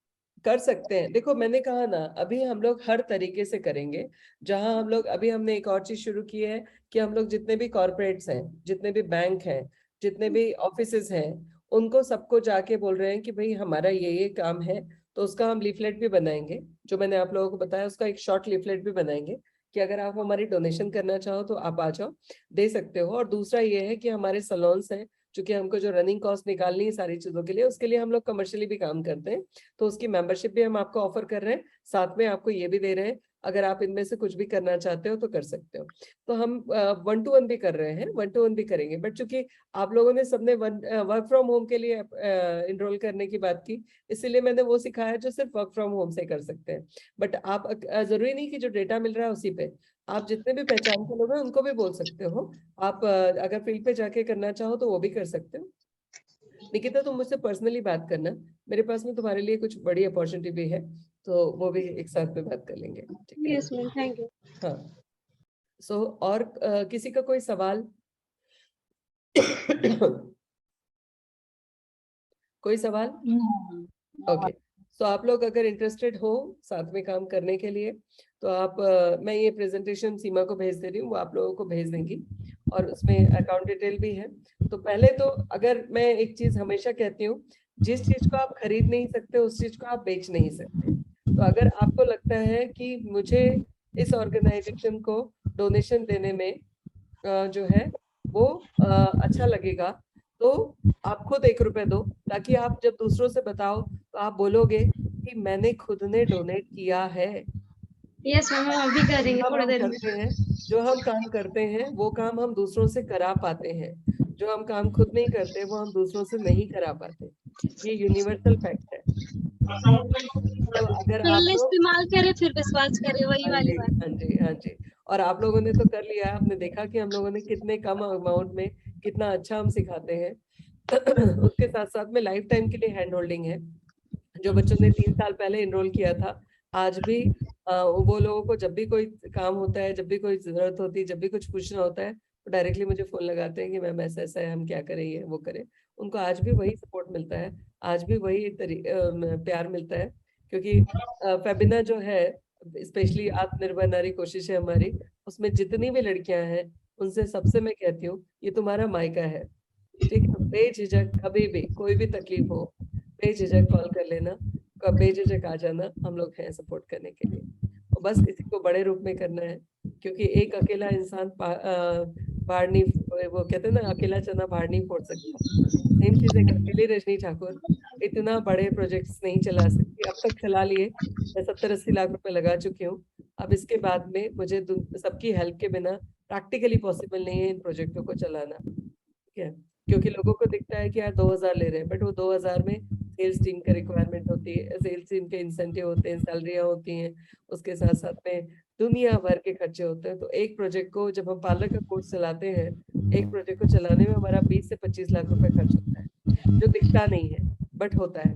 कर सकते हैं। देखो मैंने कहा ना, अभी हम लोग हर तरीके से करेंगे। जहां हम लोग अभी हमने एक और चीज शुरू की है कि हम लोग जितने भी कॉर्पोरेट्स हैं, जितने भी बैंक हैं, जितने भी ऑफिसेज हैं, उनको सबको जाके बोल रहे हैं कि भाई हमारा ये काम है, तो उसका हम लीफलेट भी बनाएंगे। जो मैंने आप लोगों को बताया उसका एक शॉर्ट लीफलेट भी बनाएंगे कि अगर आप हमारी डोनेशन करना चाहो तो आप आ जाओ, दे सकते हो। और दूसरा ये है कि हमारे सलोन्स हैं, क्योंकि हमको जो रनिंग कॉस्ट निकालनी है सारी चीजों के लिए, उसके लिए हम लोग कमर्शियली भी काम करते हैं, तो उसकी मेंबरशिप भी हम आपको ऑफर कर रहे हैं, साथ में आपको ये भी दे रहे हैं, अगर आप इनमें से कुछ भी करना चाहते हो तो कर सकते हो। तो हम 1-to-1 भी कर रहे हैं, 1-to-1 भी करेंगे, बट चूंकि आप लोगों ने सबने वर्क फ्रॉम होम के लिए इनरोल करने की बात की, इसीलिए मैंने वो सिखाया जो सिर्फ वर्क फ्रॉम होम से कर सकते हैं। बट आप जरूरी नहीं कि जो डेटा मिल रहा है उसी पे, आप जितने भी पहचान के लोग हैं उनको भी बोल सकते हो। आप अगर फील्ड पे जाके करना चाहो तो वो भी कर सकते हो। निकिता तुम मुझसे पर्सनली बात करना, मेरे पास में तुम्हारे लिए कुछ बड़ी अपॉर्चुनिटी भी है, तो वो भी एक साथ में बात कर लेंगे, ठीक है? Yes ma'am, thank you. हाँ। सो और किसी का कोई सवाल? कोई सवाल? ओके। सो आप लोग अगर इंटरेस्टेड हो साथ में काम करने के लिए, तो आप मैं ये प्रेजेंटेशन सीमा को भेज दे रही हूँ, वो आप लोगों को भेज देंगी, और उसमें अकाउंट डिटेल भी है। तो पहले तो अगर मैं एक चीज हमेशा कहती हूँ, जिस चीज को आप खरीद नहीं सकते उस चीज को आप बेच नहीं सकते। तो अगर आपको लगता है कि मुझे इस ऑर्गेनाइजेशन को डोनेशन देने में जो है वो अच्छा लगेगा, तो आप खुद 1 रुपए दो, ताकि आप जब दूसरों से बताओ तो आप बोलोगे कि मैंने खुद ने डोनेट किया है। यस मैम, हम अभी करेंगे काम थोड़ी हम देर में। करते हैं, जो हम काम करते हैं वो काम हम दूसरों से करा पाते हैं, जो हम काम खुद नहीं करते वो हम दूसरों से नहीं करा पाते। ये यूनिवर्सल फैक्ट है। तो अगर आप पहले लोग, इस्तेमाल करे फिर विश्वास करे, वही हाँ वाली जी, बात। हाँ जी, हाँ जी, और आप लोगों ने तो कर लिया, आपने देखा कि हम लोगों ने कितने कम अमाउंट में कितना अच्छा हम सिखाते हैं। उसके साथ साथ में लाइफ टाइम के लिए हैंड होल्डिंग है। जो बच्चों ने 3 साल पहले एनरोल किया था, आज भी वो लोगों को जब भी कोई काम होता है, जब भी कोई जरूरत होती है, जब भी कुछ पूछना होता है, तो डायरेक्टली मुझे फोन लगाते हैं कि मैम ऐसा ऐसा है, हम क्या करें, ये वो करें। उनको आज भी वही सपोर्ट मिलता है, आज भी वही प्यार मिलता है, क्योंकि फेबिना जो है, स्पेशली आत्मनिर्भर नारी कोशिश है हमारी, उसमें जितनी भी लड़कियां हैं उनसे सबसे मैं कहती हूँ ये तुम्हारा मायका है, ठीक है? बेझिझक कभी भी कोई भी तकलीफ हो, बेझिझक कॉल कर लेना, बेझिझक आ जाना, हम लोग हैं सपोर्ट करने के लिए। और बस इसी को बड़े रूप में करना है, क्योंकि एक अकेला इंसान पहाड़ नहीं, वो कहते हैं ना, अकेला चना पहाड़ नहीं फोड़ सकता। सेम चीज है, अकेली रजनी ठाकुर इतना बड़े प्रोजेक्ट्स नहीं चला सकती। अब तक चला लिए, मैं 70-80 लाख रुपए लगा चुकी हूँ। अब इसके बाद में मुझे सबकी हेल्प के बिना प्रैक्टिकली पॉसिबल नहीं है इन प्रोजेक्टों को चलाना, ठीक है? क्योंकि लोगों को दिखता है कि यार 2000 ले रहे हैं, बट वो 2000 में सेल्स टीम का रिक्वायरमेंट होती है, सेल्स टीम के इंसेंटिव होते हैं, सैलरियां होती हैं, उसके साथ साथ में दुनिया भर के खर्चे होते हैं। तो एक प्रोजेक्ट को जब हम पार्लर का कोर्स चलाते हैं, एक प्रोजेक्ट को चलाने में हमारा 20 से 25 लाख रुपए खर्च होता है, जो दिखता नहीं है बट होता है।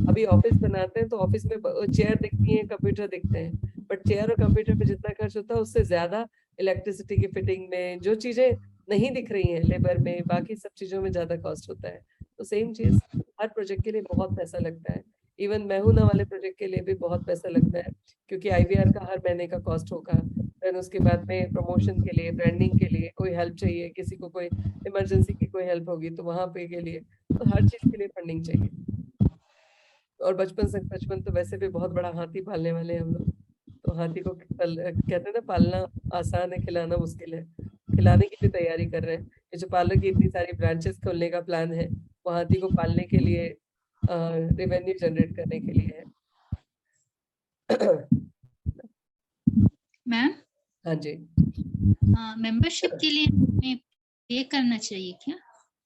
अभी ऑफिस बनाते हैं तो ऑफिस में चेयर दिखती है, कंप्यूटर दिखते हैं, बट चेयर और कंप्यूटर पे जितना खर्च होता है उससे ज्यादा इलेक्ट्रिसिटी की फिटिंग में, जो चीजें नहीं दिख रही हैं, लेबर में, बाकी सब चीजों में ज्यादा कॉस्ट होता है। तो सेम चीज हर प्रोजेक्ट के लिए बहुत पैसा लगता है। इवन मैहूना वाले प्रोजेक्ट के लिए भी बहुत पैसा लगता है, क्योंकि आईवीआर का हर महीने का कॉस्ट होगा, देन उसके बाद में प्रमोशन के लिए, ब्रांडिंग के लिए कोई हेल्प चाहिए, किसी को कोई इमरजेंसी की कोई हेल्प होगी तो वहां पे के लिए, तो हर चीज के लिए फंडिंग चाहिए। और बचपन तो वैसे भी बहुत बड़ा हाथी पालने वाले हैं हम लोग, तो हाथी को कहते हैं ना, पालना आसान है, खिलाना मुश्किल है। खिलाने की भी तैयारी कर रहे हैं। ये जो पार्लर की इतनी सारी ब्रांचेस खोलने का प्लान है, वो हाथी को पालने के लिए, रेवेन्यू जनरेट करने के लिए है। मैम, हाँ जी, मेंबरशिप के लिए हमें पे करना चाहिए क्या?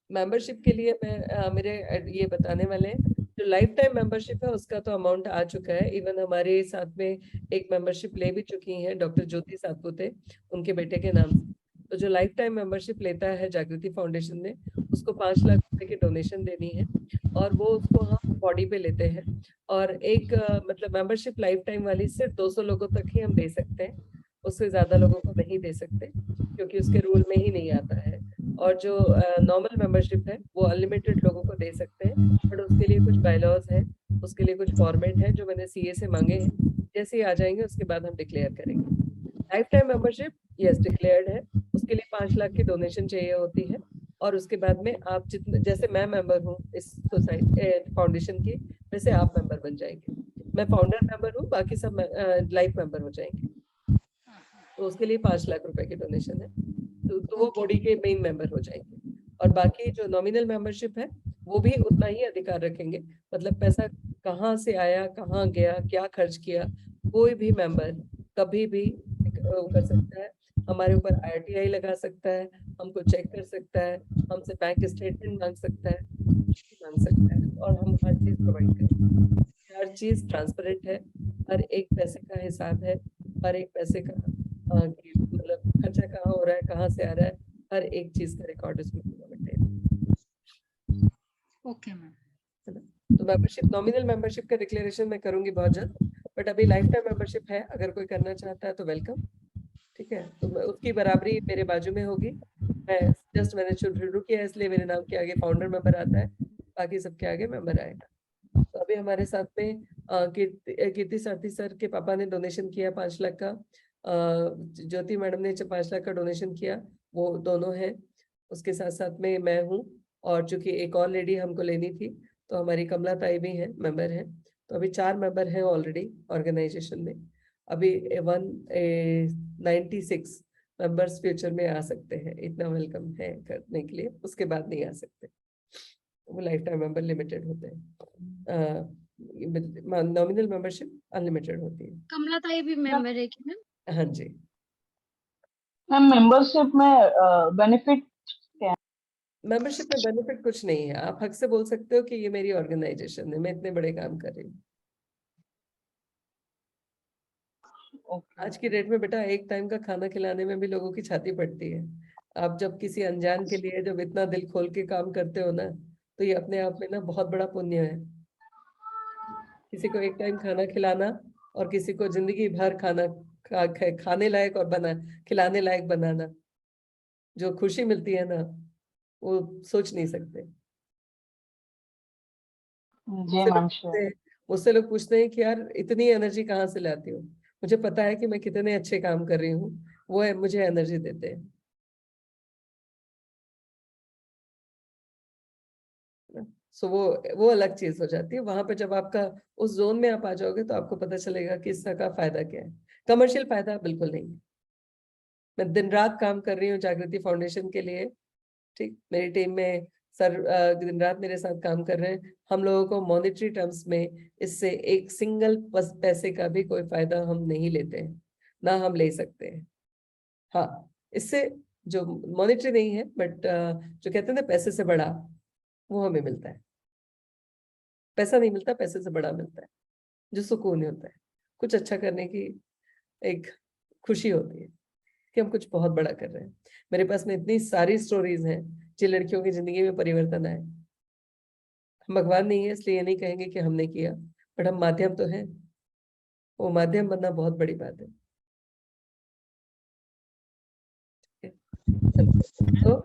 मेंबरशिप के लिए मैं मेरे ये बताने वाले हैं। जो लाइफ टाइम मेंबरशिप है उसका तो अमाउंट आ चुका है। इवन हमारे साथ में एक मेंबरशिप ले भी चुकी हैं डॉक्टर ज्योति सातपुते, उनके बेटे के नाम से। तो जो लाइफ टाइम मेंबरशिप लेता है जागृति फाउंडेशन ने, उसको 5 लाख रुपए की डोनेशन देनी है, और वो उसको हम बॉडी पे लेते हैं। और एक मतलब मेंबरशिप लाइफ टाइम वाली सिर्फ 200 लोगों तक ही हम दे सकते हैं। उससे ज्यादा लोगों को नहीं दे सकते क्योंकि उसके रूल में ही नहीं आता है। और जो नॉर्मल मेंबरशिप है वो अनलिमिटेड लोगों को दे सकते हैं, बट उसके लिए कुछ बायलॉज है, उसके लिए कुछ फॉर्मेट है जो मैंने सीए से मांगे हैं। जैसे ही आ जाएंगे उसके बाद हम डिक्लेयर करेंगे। Life time membership yes declared है, उसके लिए 5 लाख की डोनेशन चाहिए होती है। और उसके बाद में आप जितने, जैसे मैं मेंबर हूँ इस सोसाइटी फाउंडेशन की, वैसे आप मेंबर बन जाएंगे। मैं फाउंडर मेंबर हूँ, बाकी सब लाइफ मेंबर हो जाएंगे। तो उसके लिए 5 लाख रुपए की डोनेशन है, तो वो बॉडी के मेन मेंबर हो जाएंगे। और बाकी जो नॉमिनल मेंबरशिप है वो भी उतना ही अधिकार रखेंगे, मतलब पैसा कहाँ से आया, कहाँ गया, क्या खर्च किया, कोई भी मेंबर कभी भी कर सकता है। हमारे ऊपर आरटीआई लगा सकता है, हमको चेक कर सकता है, हमसे बैंक स्टेटमेंट मांग सकता है, मांग सकता है, और हम हर चीज प्रोवाइड करेंगे। हर चीज ट्रांसपेरेंट है, हर एक पैसे का हिसाब है, हर एक पैसे का मतलब खर्चा कहाँ हो रहा है, कहाँ से आ रहा है, हर एक चीज का रिकॉर्ड इसमें मेंटेन। Okay ma'am. तो मेंबरशिप, नॉमिनल मेंबरशिप का डिक्लेरेशन मैं करूंगी बहुत जल्द, बट अभी लाइफ टाइम मेंबरशिप है, अगर कोई करना चाहता है तो वेलकम। ठीक है, तो उसकी बराबरी मेरे बाजू में होगी। मैं जस्ट मैंने शुरू किया इसलिए मेरे नाम के आगे फाउंडर मेंबर आता है, बाकी सबके आगे मेंबर आएगा। तो अभी हमारे साथ में कीर्ति सारथी सर के पापा ने डोनेशन किया 5 लाख का, ज्योति मैडम ने 5 लाख का डोनेशन किया, वो दोनों हैं। उसके साथ साथ में मैं हूँ, और चूंकि एक और लेडी हमको लेनी थी तो हमारी कमला ताई भी है, मेंबर है। तो अभी 4 मेंबर हैं ऑलरेडी ऑर्गेनाइजेशन में। अभी 196 मेंबर्स फ्यूचर में आ सकते हैं, इतना वेलकम है करने के लिए, उसके बाद नहीं आ सकते, वो लाइफ टाइम मेंबर लिमिटेड होते हैं। नॉमिनल मेंबरशिप अनलिमिटेड होती है। कमला ताई भी मेंबर है क्या मैम? हाँ जी मैम, मेंबरशिप में बेनिफिट क्या है? मेंबरशिप में बेनिफिट कुछ नहीं है, आप हक से बोल सकते हो कि ये मेरी ऑर्गेनाइजेशन है, मैं इतने बड़े काम कर रही हूँ। आज की डेट में बेटा एक टाइम का खाना खिलाने में भी लोगों की छाती पड़ती है। आप जब किसी अनजान के लिए जब इतना दिल खोल के काम करते हो ना, तो ये अपने आप में ना बहुत बड़ा पुण्य है। किसी को एक टाइम खाना खिलाना और किसी को जिंदगी भर खाना खाने लायक और खिलाने लायक बनाना, जो खुशी मिलती है ना, वो सोच नहीं सकते। जी मैम, श्योर। मुझसे लोग पूछते हैं कि यार इतनी एनर्जी कहाँ से लाती हो। मुझे पता है कि मैं कितने अच्छे काम कर रही हूँ, वो मुझे एनर्जी देते हैं। सो वो अलग चीज हो जाती है। वहां पे जब आपका उस जोन में आप आ जाओगे तो आपको पता चलेगा कि इसका फायदा क्या है। कमर्शियल फायदा बिल्कुल नहीं है। मैं दिन रात काम कर रही हूँ जागृति फाउंडेशन के लिए। ठीक, मेरी टीम में सर दिन रात मेरे साथ काम कर रहे हैं। हम लोगों को मॉनेटरी टर्म्स में इससे एक सिंगल पैसे का भी कोई फायदा हम नहीं लेते हैं, ना हम ले सकते हैं। हाँ, इससे जो मॉनेटरी नहीं है, बट जो कहते हैं ना पैसे से बड़ा, वो हमें मिलता है। पैसा नहीं मिलता, पैसे से बड़ा मिलता है, जो सुकून होता है, कुछ अच्छा करने की एक खुशी होती है कि हम कुछ बहुत बड़ा कर रहे हैं। मेरे पास में इतनी सारी स्टोरीज हैं जिन लड़कियों की जिंदगी में परिवर्तन आए। हम भगवान नहीं है इसलिए ये नहीं कहेंगे कि हमने किया, बट हम माध्यम तो हैं। वो माध्यम बनना बहुत बड़ी बात है। तो